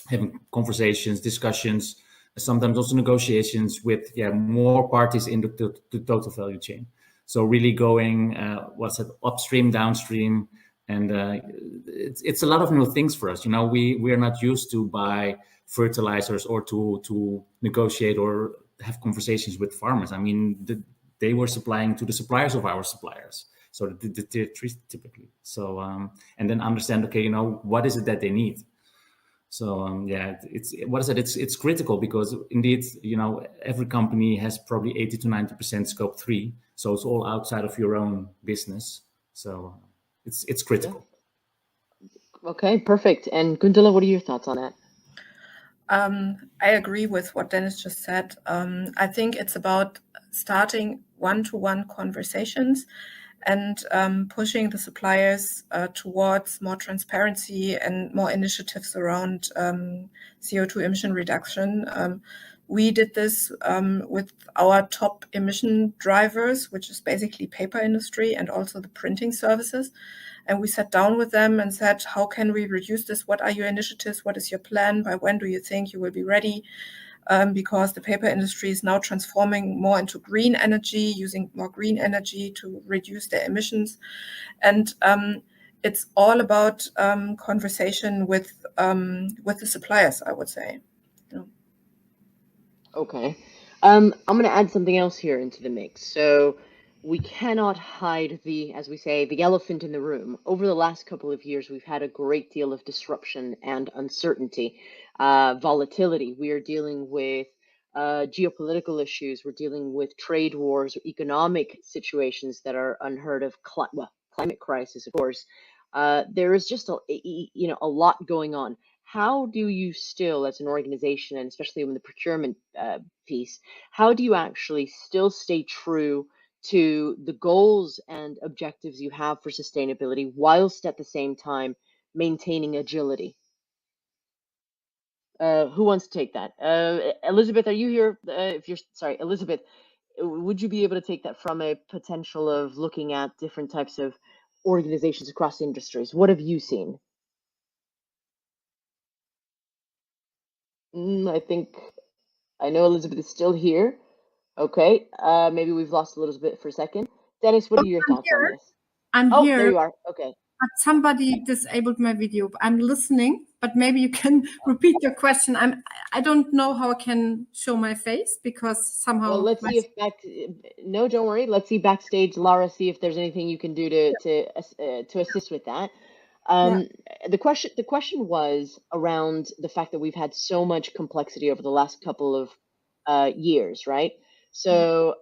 having conversations, discussions, sometimes also negotiations with more parties in the total value chain. So really going upstream, downstream, and it's a lot of new things for us. We are not used to buy fertilizers or to negotiate or have conversations with farmers. I mean, they were supplying to the suppliers of our suppliers, so the tier 3 typically. So and then understand, okay, what is it that they need. So it's critical, because indeed, every company has probably 80 to 90% scope 3, so it's all outside of your own business. So it's critical. Okay, perfect. And Gundula, what are your thoughts on that? I agree with what Dennis just said. I think it's about starting one-to-one conversations and pushing the suppliers towards more transparency and more initiatives around CO2 emission reduction. We did this with our top emission drivers, which is basically paper industry and also the printing services. And we sat down with them and said, how can we reduce this? What are your initiatives? What is your plan? By when do you think you will be ready? Because the paper industry is now transforming more into green energy, using more green energy to reduce their emissions. And it's all about conversation with the suppliers, I would say. Okay. I'm going to add something else here into the mix. So we cannot hide as we say, the elephant in the room. Over the last couple of years, we've had a great deal of disruption and uncertainty, volatility. We are dealing with geopolitical issues. We're dealing with trade wars, economic situations that are unheard of. Climate crisis, of course. There is just a lot going on. How do you still, as an organization, and especially in the procurement piece, how do you actually still stay true to the goals and objectives you have for sustainability, whilst at the same time maintaining agility? Who wants to take that? Elizabeth, are you here? Elizabeth, would you be able to take that from a potential of looking at different types of organizations across industries? What have you seen? I know Elizabeth is still here. Okay, maybe we've lost a little bit for a second. Dennis, what are your thoughts on this? I'm here. There you are. Okay. But somebody disabled my video. I'm listening, but maybe you can repeat your question. I don't know how I can show my face, because somehow. Well, let's see if no, don't worry. Let's see backstage, Lara. See if there's anything you can do to assist with that. The question was around the fact that we've had so much complexity over the last couple of years, right? So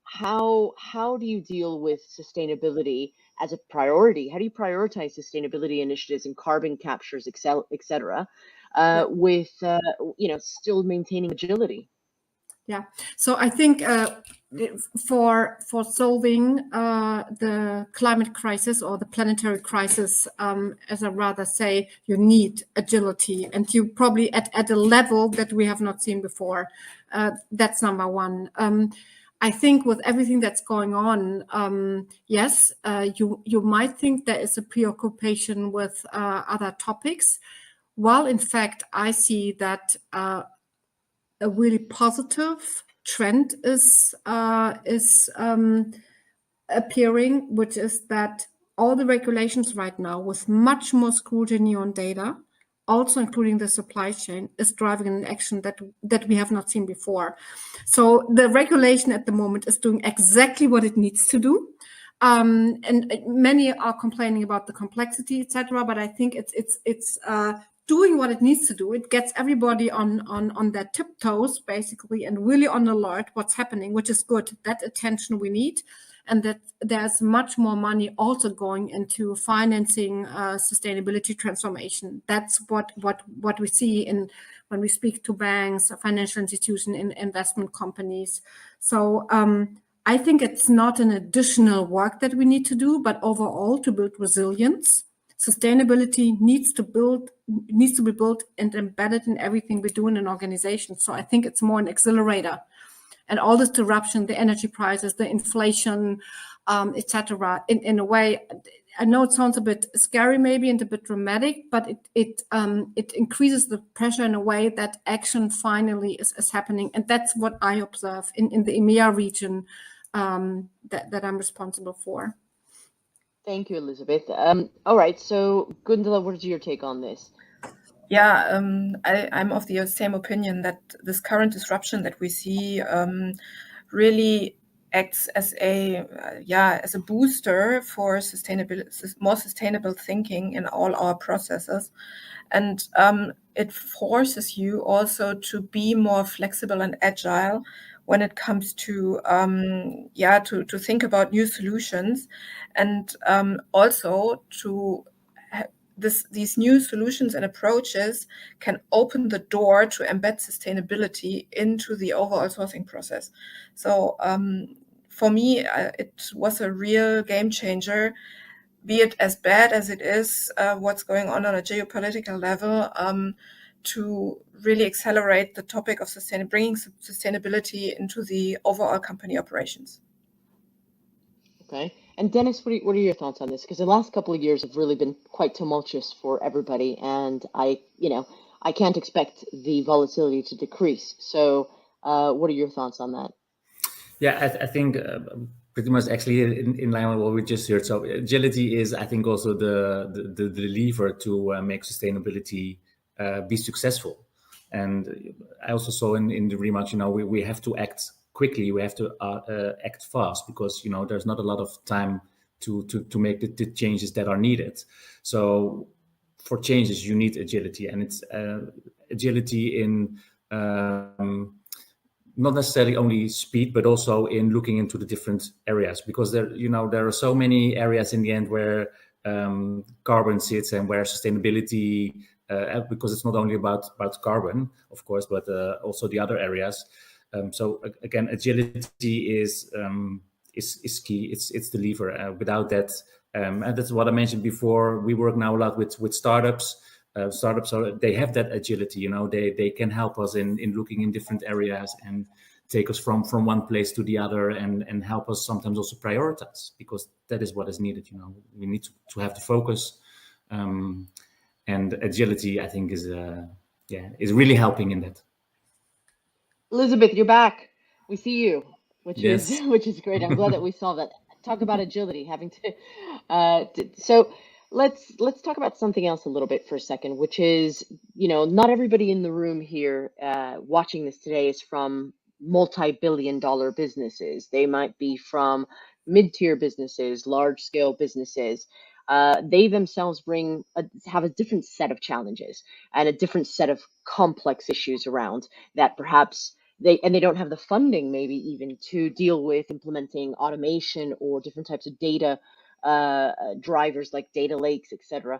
how do you deal with sustainability as a priority? How do you prioritize sustainability initiatives and carbon captures, et cetera, with still maintaining agility? Yeah, so I think for solving the climate crisis, or the planetary crisis, as I rather say, you need agility, and you probably at a level that we have not seen before. That's number one. I think with everything that's going on, yes, you might think there is a preoccupation with other topics, while in fact I see that a really positive trend is appearing, which is that all the regulations right now, with much more scrutiny on data, also including the supply chain, is driving an action that we have not seen before. So the regulation at the moment is doing exactly what it needs to do. And many are complaining about the complexity, etc. But I think it's doing what it needs to do. It gets everybody on their tiptoes, basically, and really on alert what's happening, which is good. That attention we need, and that there's much more money also going into financing sustainability transformation. That's what we see when we speak to banks, financial institutions, and investment companies. So I think it's not an additional work that we need to do, but overall to build resilience. Sustainability needs to be built and embedded in everything we do in an organization. So I think it's more an accelerator. And all this disruption, the energy prices, the inflation, etc. In a way, I know it sounds a bit scary maybe and a bit dramatic, but it increases the pressure in a way that action finally is happening. And that's what I observe in the EMEA region that I'm responsible for. Thank you, Elizabeth. All right, so Gundula, what is your take on this? Yeah, I'm of the same opinion that this current disruption that we see really acts as a booster for more sustainable thinking in all our processes, and it forces you also to be more flexible and agile when it comes to to think about new solutions, and also to these new solutions and approaches can open the door to embed sustainability into the overall sourcing process. So for me, it was a real game changer, be it as bad as it is what's going on a geopolitical level, to really accelerate the topic of bringing sustainability into the overall company operations. Okay. And Dennis, what are your thoughts on this? Because the last couple of years have really been quite tumultuous for everybody, and I can't expect the volatility to decrease. So, what are your thoughts on that? Yeah, I think pretty much actually in line with what we just heard. So agility is, I think, also the lever to make sustainability be successful. And I also saw in the remarks, we have to act quickly. We have to act fast because there's not a lot of time to make the changes that are needed. So for changes, you need agility, and it's agility in not necessarily only speed, but also in looking into the different areas, because there are so many areas in the end where carbon sits and where sustainability, because it's not only about carbon, of course, but also the other areas. So again, agility is key. It's the lever. Without that, and that's what I mentioned before. We work now a lot with startups. Startups they have that agility. They can help us in looking in different areas and take us from one place to the other and help us sometimes also prioritize, because that is what is needed. We need to have the focus, and agility, I think, is really helping in that. Elizabeth, you're back. We see you, which Yes. is great. I'm glad that we saw that. Talk about agility, having to. So let's talk about something else a little bit for a second, which is, not everybody in the room here watching this today is from multi-billion-dollar businesses. They might be from mid-tier businesses, large-scale businesses. They themselves have a different set of challenges and a different set of complex issues around that perhaps they don't have the funding maybe even to deal with implementing automation or different types of data drivers like data lakes, etc.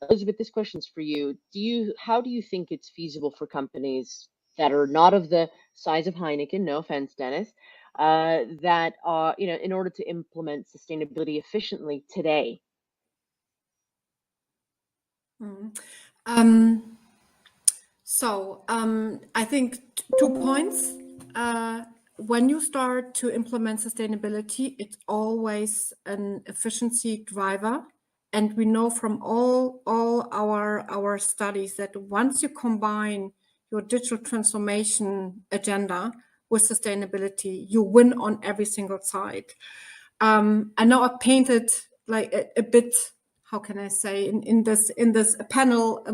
Elizabeth, this question's for you. How do you think it's feasible for companies that are not of the size of Heineken, no offense, Dennis, that are, in order to implement sustainability efficiently today? I think 2 points. When you start to implement sustainability, it's always an efficiency driver. And we know from all our studies that once you combine your digital transformation agenda with sustainability, you win on every single side. I know I painted like a bit, how can I say, in this panel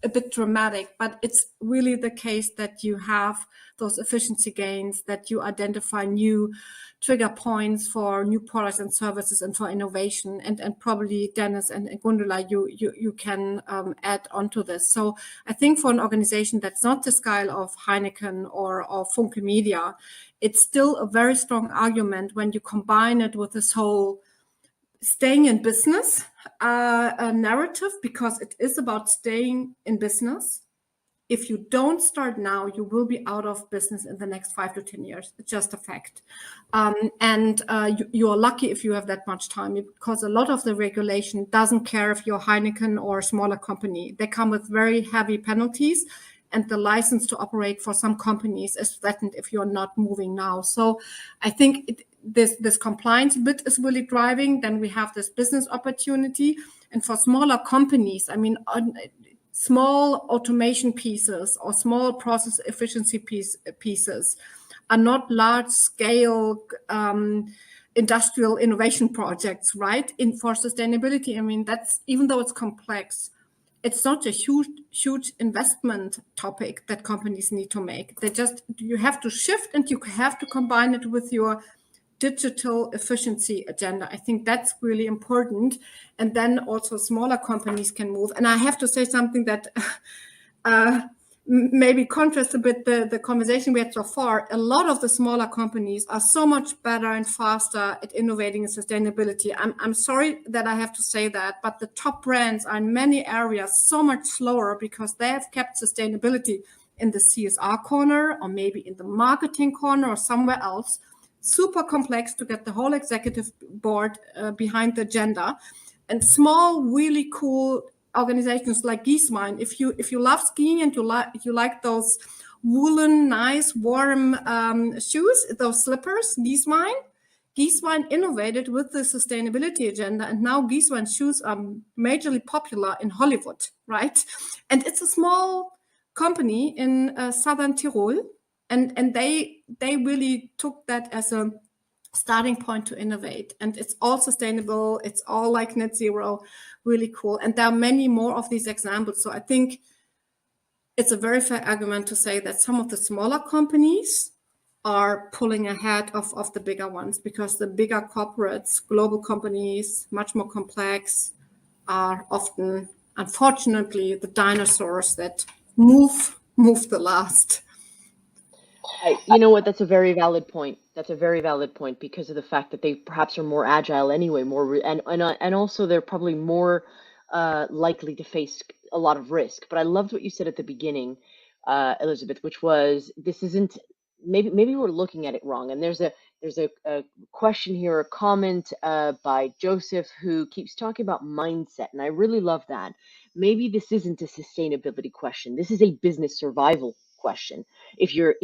a bit dramatic, but it's really the case that you have those efficiency gains, that you identify new trigger points for new products and services and for innovation. And probably Dennis and Gundula, you can add onto this. So I think for an organization that's not the scale of Heineken or Funke Media, it's still a very strong argument when you combine it with this whole staying in business narrative, because it is about staying in business. If you don't start now, you will be out of business in the next 5 to 10 years. It's just a fact. You are lucky if you have that much time, because a lot of the regulation doesn't care if you're Heineken or a smaller company. They come with very heavy penalties, and the license to operate for some companies is threatened if you're not moving now. So I think this compliance bit is really driving, then we have this business opportunity. And for smaller companies, I mean, small automation pieces or small process efficiency pieces are not large scale industrial innovation projects, right? For sustainability, I mean, that's, even though it's complex, it's not a huge investment topic that companies need to make. You have to shift, and you have to combine it with your digital efficiency agenda. I think that's really important. And then also smaller companies can move. And I have to say something that maybe contrasts a bit the conversation we had so far. A lot of the smaller companies are so much better and faster at innovating in sustainability. I'm sorry that I have to say that, but the top brands are in many areas so much slower because they have kept sustainability in the CSR corner, or maybe in the marketing corner, or somewhere else. Super complex to get the whole executive board behind the agenda. And small, really cool organizations like Gieswein, if you love skiing and you like those woolen, nice, warm shoes, those slippers, Gieswein innovated with the sustainability agenda, and now Gieswein shoes are majorly popular in Hollywood, right? And it's a small company in southern Tyrol, and they really took that as a starting point to innovate, and it's all sustainable, it's all like net zero, really cool. And there are many more of these examples. So I think it's a very fair argument to say that some of the smaller companies are pulling ahead of the bigger ones, because the bigger corporates, global companies, much more complex, are often, unfortunately, the dinosaurs that move the last. You know what? That's a very valid point. That's a very valid point, because of the fact that they perhaps are more agile anyway, and also they're probably more likely to face a lot of risk. But I loved what you said at the beginning, Elizabeth, which was, this isn't, maybe we're looking at it wrong. And there's a question here, a comment by Joseph, who keeps talking about mindset, and I really love that. Maybe this isn't a sustainability question. This is a business survival question. If you're,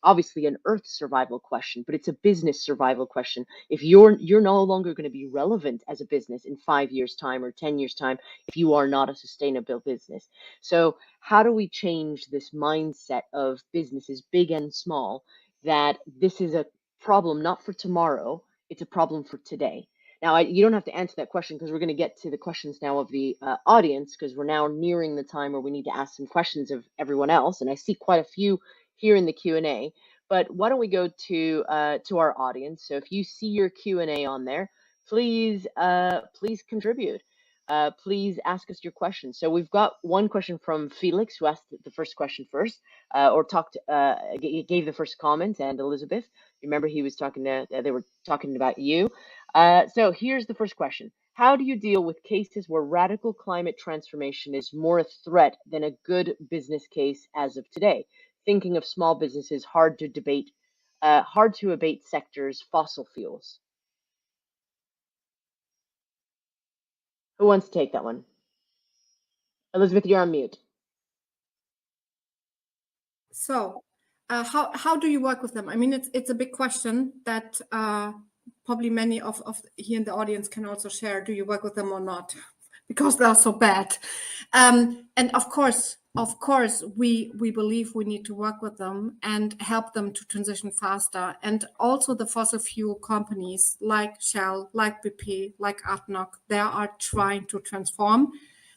obviously an earth survival question, but it's a business survival question. If you're no longer going to be relevant as a business in 5 years' time or 10 years' time, if you are not a sustainable business. So how do we change this mindset of businesses, big and small, that this is a problem not for tomorrow, it's a problem for today? Now, you don't have to answer that question, because we're going to get to the questions now of the audience, because we're now nearing the time where we need to ask some questions of everyone else. And I see quite a few here in the Q&A. But why don't we go to our audience? So if you see your Q&A on there, please contribute. Please ask us your questions. So we've got one question from Felix, who asked the first question first, or gave the first comment, and Elizabeth. Remember, he was they were talking about you. So here's the first question. How do you deal with cases where radical climate transformation is more a threat than a good business case as of today? Thinking of small businesses, hard to abate sectors, fossil fuels. Who wants to take that one? Elizabeth, you're on mute. So how do you work with them? I mean, it's a big question that probably many of here in the audience can also share. Do you work with them or not? Because they are so bad. And of course, we believe we need to work with them and help them to transition faster. And also the fossil fuel companies like Shell, like BP, like ADNOC, they are trying to transform.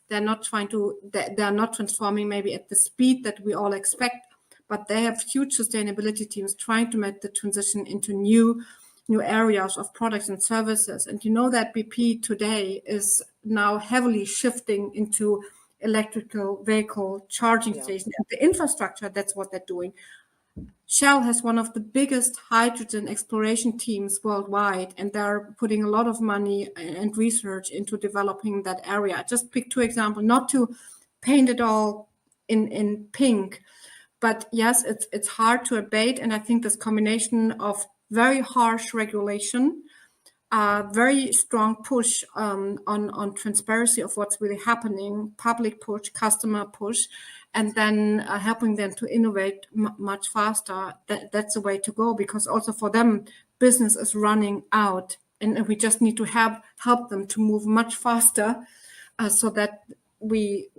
They're not transforming maybe at the speed that we all expect, but they have huge sustainability teams trying to make the transition into new areas of products and services. And you know that BP today is now heavily shifting into electrical vehicle charging stations. And the infrastructure, that's what they're doing. Shell has one of the biggest hydrogen exploration teams worldwide, and they're putting a lot of money and research into developing that area. I just pick two examples, not to paint it all in pink, but yes, it's hard to abate. And I think this combination of very harsh regulation, very strong push on transparency of what's really happening, public push, customer push, and then helping them to innovate much faster. That's the way to go, because also for them, business is running out, and we just need to help them to move much faster, so that we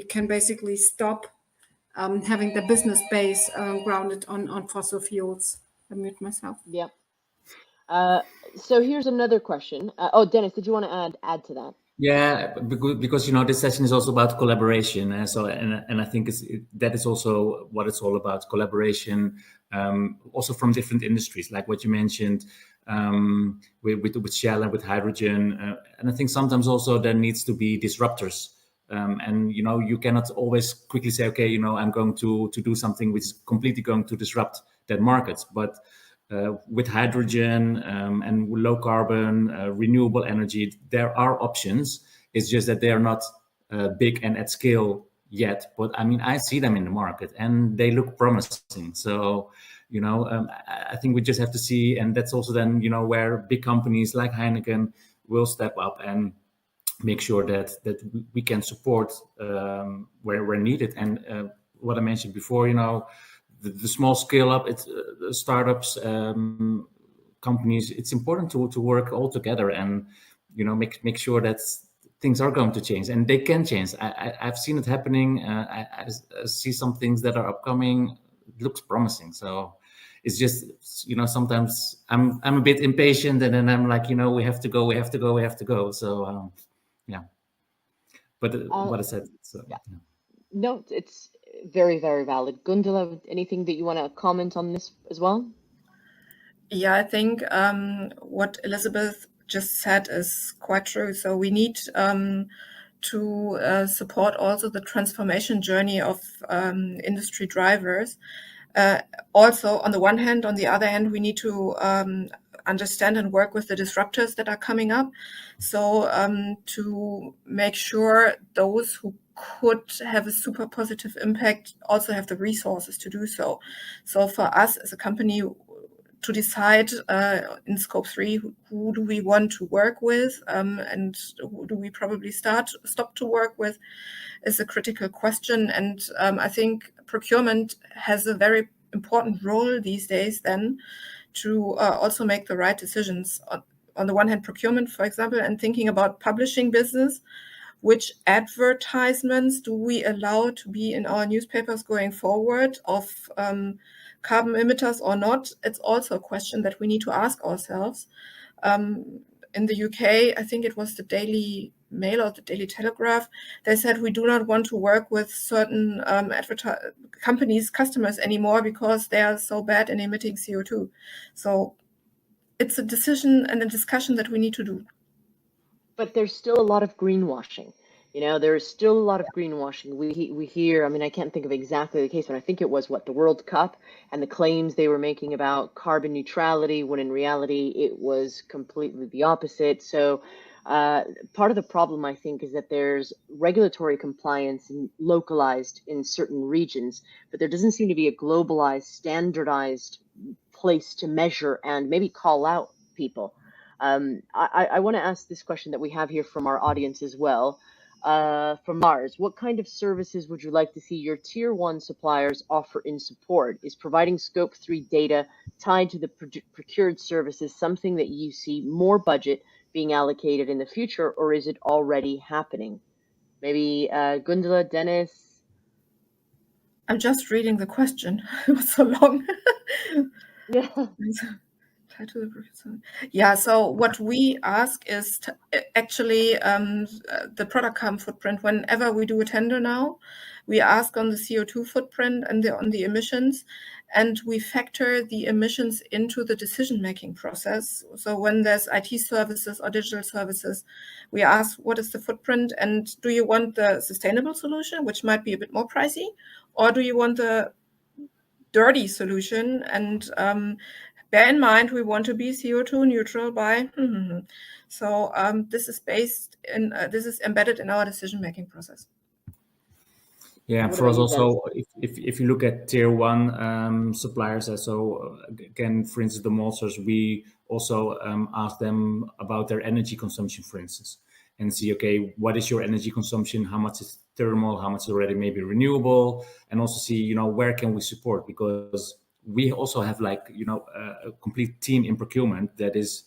can basically stop having the business base grounded on fossil fuels. I mute myself. Yeah. So here's another question. Oh, Dennis, did you want to add to that? Yeah, because this session is also about collaboration, and I think that is also what it's all about: collaboration, also from different industries, like what you mentioned with Shell and with hydrogen, and I think sometimes also there needs to be disruptors, and you cannot always quickly say, okay, I'm going to do something which is completely going to disrupt that market, but with hydrogen and low carbon, renewable energy, there are options. It's just that they are not big and at scale yet. But I mean, I see them in the market and they look promising. So, I think we just have to see, and that's also then, where big companies like Heineken will step up and make sure that we can support where needed. And what I mentioned before, the small scale up, it's startups, companies. It's important to work all together and make sure that things are going to change, and they can change. I've seen it happening. I see some things that are upcoming. It looks promising. So it's just sometimes I'm a bit impatient, and then I'm like we have to go. So yeah. But what I said. So, yeah. No, it's very, very valid. Gundula, anything that you want to comment on this as well? Yeah, I think what Elizabeth just said is quite true. So we need to support also the transformation journey of industry drivers. Also, on the one hand, on the other hand, we need to understand and work with the disruptors that are coming up. So to make sure those who could have a super positive impact also have the resources to do so. So for us as a company to decide in scope 3, who do we want to work with and who do we probably stop to work with is a critical question. And I think procurement has a very important role these days then to also make the right decisions. On the one hand, procurement, for example, and thinking about publishing business, which advertisements do we allow to be in our newspapers going forward of carbon emitters or not? It's also a question that we need to ask ourselves. In the UK, I think it was the Daily Mail or the Daily Telegraph, they said we do not want to work with certain companies, customers anymore because they are so bad in emitting CO2. So it's a decision and a discussion that we need to do. But there's still a lot of greenwashing. There's still a lot of greenwashing. We hear, I mean, I can't think of exactly the case, but I think it was the World Cup and the claims they were making about carbon neutrality, when in reality it was completely the opposite. So part of the problem, I think, is that there's regulatory compliance localized in certain regions, but there doesn't seem to be a globalized, standardized place to measure and maybe call out people. I want to ask this question that we have here from our audience as well. From Mars, what kind of services would you like to see your tier 1 suppliers offer in support? Is providing scope 3 data tied to the procured services something that you see more budget being allocated in the future, or is it already happening? Maybe Gundula, Dennis? I'm just reading the question. It was so long. Yeah. Yeah, so what we ask is actually the product carbon footprint. Whenever we do a tender now, we ask on the CO2 footprint and on the emissions, and we factor the emissions into the decision-making process. So when there's IT services or digital services, we ask what is the footprint, and do you want the sustainable solution, which might be a bit more pricey, or do you want the dirty solution? And bear in mind, we want to be CO2 neutral by. So this is this is embedded in our decision-making process. Yeah, for us also, if you look at tier 1 suppliers, so again, for instance, the maltsters, we also ask them about their energy consumption, for instance. and see, okay, what is your energy consumption? How much is thermal? How much is already maybe renewable? And also see, where can we support? Because we also have a complete team in procurement that is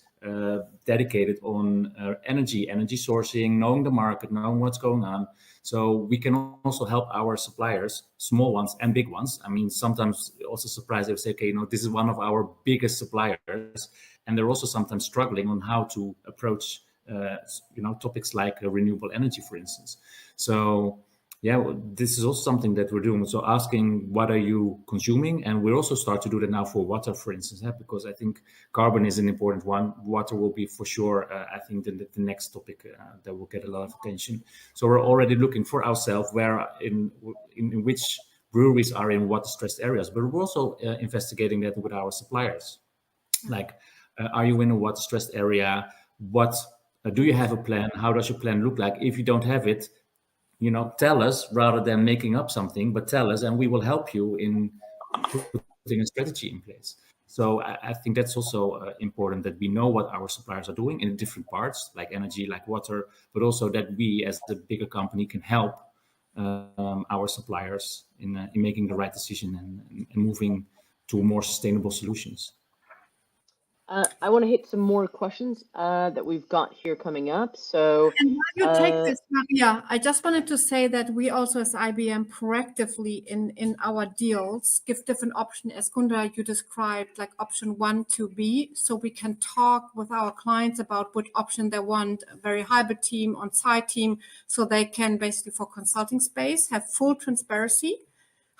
dedicated on energy sourcing, knowing the market, knowing what's going on. So we can also help our suppliers, small ones and big ones. I mean, sometimes also surprised, they say, okay, this is one of our biggest suppliers, and they're also sometimes struggling on how to approach topics like renewable energy, for instance. So yeah, this is also something that we're doing. So asking, what are you consuming? And we'll also start to do that now for water, for instance, because I think carbon is an important one. Water will be for sure, I think, the next topic that will get a lot of attention. So we're already looking for ourselves where in which breweries are in water-stressed areas, but we're also investigating that with our suppliers. Like, are you in a water-stressed area? What do you have a plan? How does your plan look like? If you don't have it, tell us rather than making up something, but tell us, and we will help you in putting a strategy in place. So I think that's also important, that we know what our suppliers are doing in different parts, like energy, like water, but also that we as the bigger company can help our suppliers in making the right decision and moving to more sustainable solutions. I want to hit some more questions that we've got here coming up. So, and while you take this, Maria, I just wanted to say that we also, as IBM, proactively in our deals give different options, as Goodall you described, like option 1 to B, so we can talk with our clients about what option they want, a very hybrid team, on-site team, so they can basically, for consulting space, have full transparency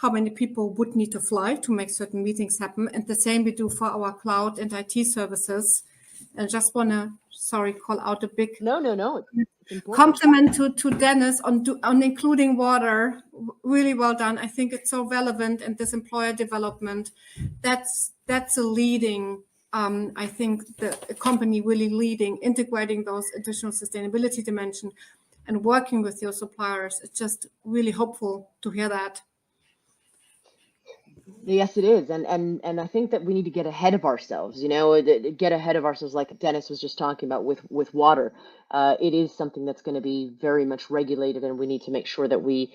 how many people would need to fly to make certain meetings happen. And the same we do for our cloud and IT services. And just want to, call out a big compliment to Dennis on including water. Really well done. I think it's so relevant, and this employer development, that's a leading, I think the company really leading, integrating those additional sustainability dimension and working with your suppliers. It's just really hopeful to hear that. Yes, it is. And I think that we need to get ahead of ourselves, get ahead of ourselves, like Dennis was just talking about with water. It is something that's going to be very much regulated, and we need to make sure that we,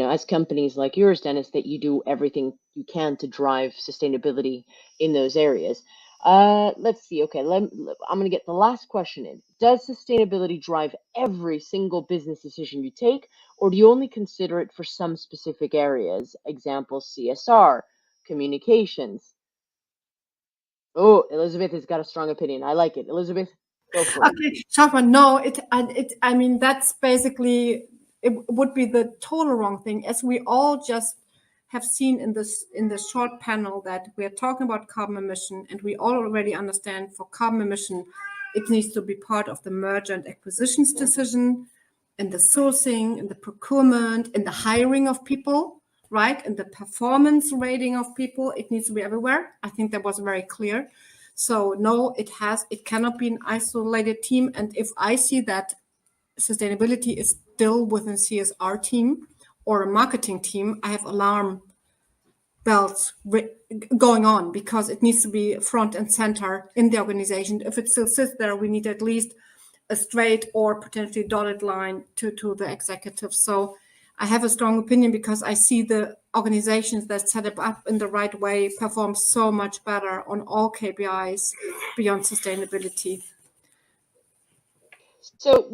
as companies like yours, Dennis, that you do everything you can to drive sustainability in those areas. Let's see. Okay, I'm going to get the last question in. Does sustainability drive every single business decision you take, or do you only consider it for some specific areas? Example, CSR, communications. Oh, Elizabeth has got a strong opinion. I like it. Elizabeth, go for it. Okay, Schaffman, no, I mean, that's basically, it would be the total wrong thing, as we all just have seen in the short panel, that we are talking about carbon emission, and we all already understand for carbon emission, it needs to be part of the merger and acquisitions decision, in the sourcing, in the procurement, in the hiring of people, right? In the performance rating of people, it needs to be everywhere. I think that was very clear. So no, it cannot be an isolated team. And if I see that sustainability is still within CSR team or a marketing team, I have alarm bells going on, because it needs to be front and center in the organization. If it still sits there, we need at least a straight or potentially dotted line to the executives. So I have a strong opinion, because I see the organizations that set it up in the right way perform so much better on all KPIs beyond sustainability. So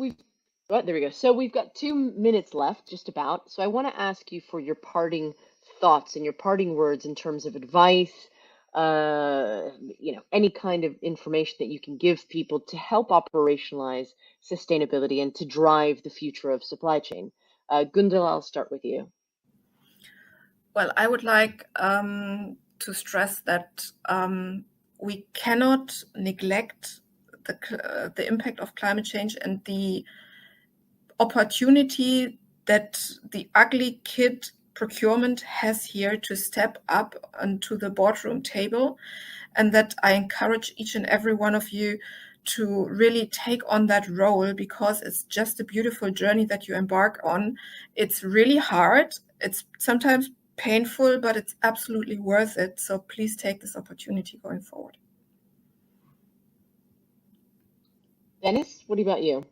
there we go. So we've got 2 minutes left, just about. So I want to ask you for your parting thoughts and your parting words in terms of advice, any kind of information that you can give people to help operationalize sustainability and to drive the future of supply chain. Goodall, I'll start with you. Well, I would like to stress that we cannot neglect the impact of climate change and the opportunity that the ugly kid procurement has here to step up onto the boardroom table, and that I encourage each and every one of you to really take on that role, because it's just a beautiful journey that you embark on. It's really hard. It's sometimes painful, but it's absolutely worth it. So please take this opportunity going forward. Dennis, what about you?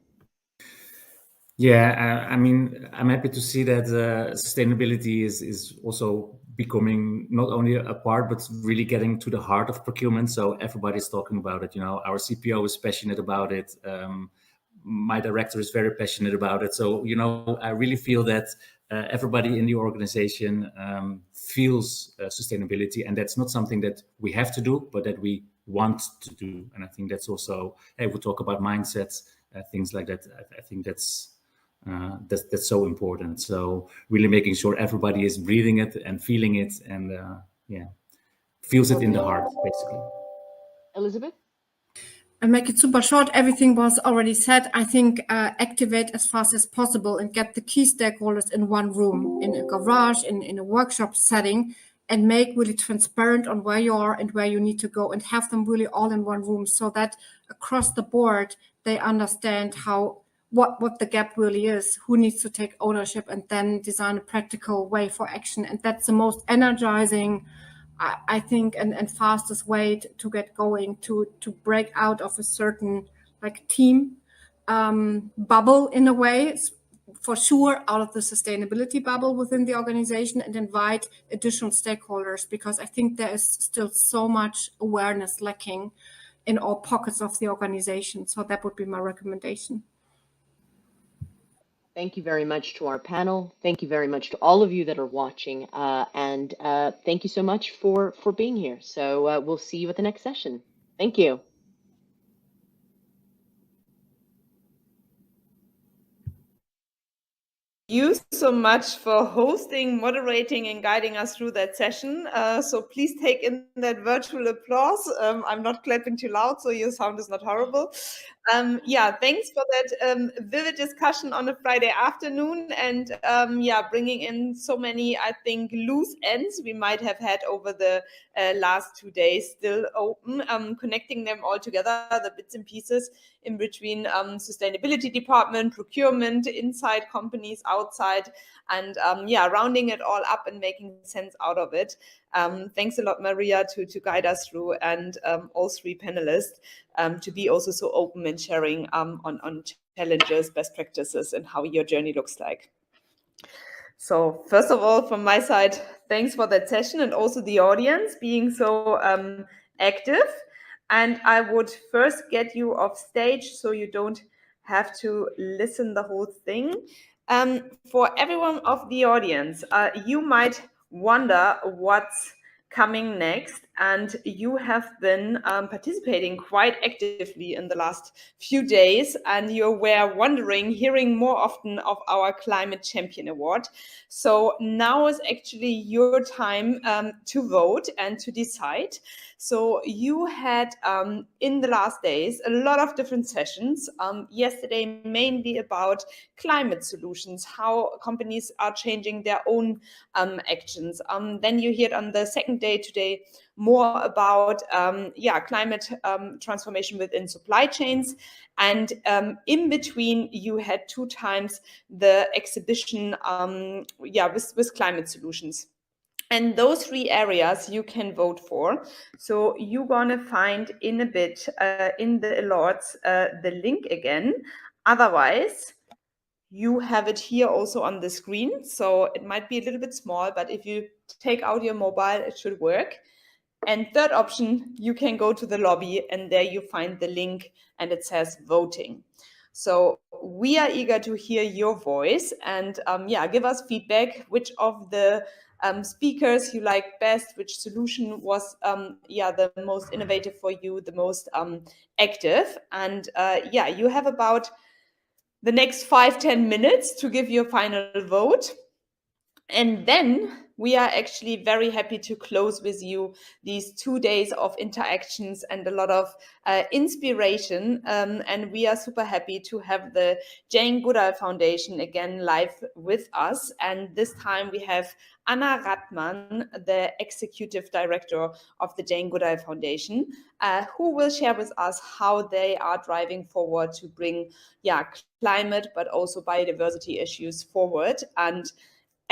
Yeah, I mean, I'm happy to see that sustainability is also becoming not only a part, but really getting to the heart of procurement. So everybody's talking about it. You know, our CPO is passionate about it. My director is very passionate about it. So, you know, I really feel that everybody in the organization feels sustainability, and that's not something that we have to do, but that we want to do. And I think that's also, hey, we talk about mindsets, things like that. I think that's so important. So really making sure everybody is breathing it and feeling it, and feels it in the heart, basically. Elizabeth? And make it super short. Everything was already said. I think activate as fast as possible and get the key stakeholders in one room, in a garage, in a workshop setting, and make really transparent on where you are and where you need to go, and have them really all in one room, so that across the board they understand what the gap really is, who needs to take ownership, and then design a practical way for action. And that's the most energizing, I think, and fastest way to get going, to break out of a certain like team bubble in a way, for sure, out of the sustainability bubble within the organization, and invite additional stakeholders, because I think there is still so much awareness lacking in all pockets of the organization. So that would be my recommendation. Thank you very much to our panel. Thank you very much to all of you that are watching. And thank you so much for being here. So we'll see you at the next session. Thank you. You so much for hosting, moderating, and guiding us through that session. So please take in that virtual applause. I'm not clapping too loud, so your sound is not horrible. Yeah, thanks for that vivid discussion on a Friday afternoon, and bringing in so many, I think, loose ends we might have had over the last 2 days still open, connecting them all together, the bits and pieces in between sustainability department, procurement, inside companies, outside, and rounding it all up and making sense out of it. Thanks a lot, Maria, to guide us through, and all three panelists to be also so open and sharing on challenges, best practices, and how your journey looks like. So first of all, from my side, thanks for that session, and also the audience being so active. And I would first get you off stage so you don't have to listen the whole thing. For everyone of the audience, you might wonder what's coming next, and you have been participating quite actively in the last few days, and you were wondering, hearing more often of our Climate Champion Award. So now is actually your time to vote and to decide. So you had in the last days a lot of different sessions. Yesterday mainly about climate solutions, how companies are changing their own actions. Then you heard on the second day today more about climate transformation within supply chains. And in between, you had 2 times the exhibition with climate solutions. And those 3 areas you can vote for. So you're gonna find in a bit in the alerts the link again. Otherwise, you have it here also on the screen. So it might be a little bit small, but if you take out your mobile, it should work. And third option, you can go to the lobby, and there you find the link, and it says voting. So we are eager to hear your voice, and give us feedback, which of the speakers you like best, which solution was the most innovative for you, the most active. And you have about the next 5-10 minutes to give your final vote. And then we are actually very happy to close with you these 2 days of interactions and a lot of inspiration. And we are super happy to have the Jane Goodall Foundation again live with us. And this time we have Anna Rattmann, the Executive Director of the Jane Goodall Foundation, who will share with us how they are driving forward to bring climate, but also biodiversity issues forward. And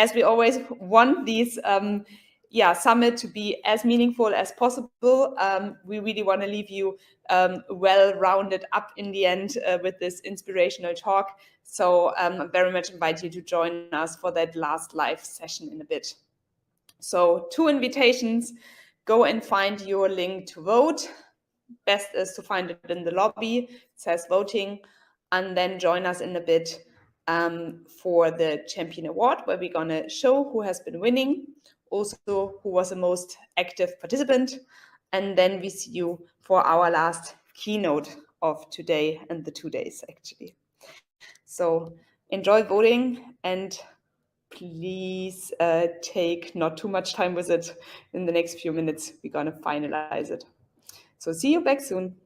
as we always want these summit to be as meaningful as possible. We really want to leave you well rounded up in the end with this inspirational talk. So I very much invite you to join us for that last live session in a bit. So 2 invitations. Go and find your link to vote. Best is to find it in the lobby. It says voting. And then join us in a bit for the Champion Award, where we're going to show who has been winning, also who was the most active participant. And then we see you for our last keynote of today and the 2 days, actually. So enjoy voting, and please take not too much time with it. In the next few minutes, we're going to finalize it. So see you back soon.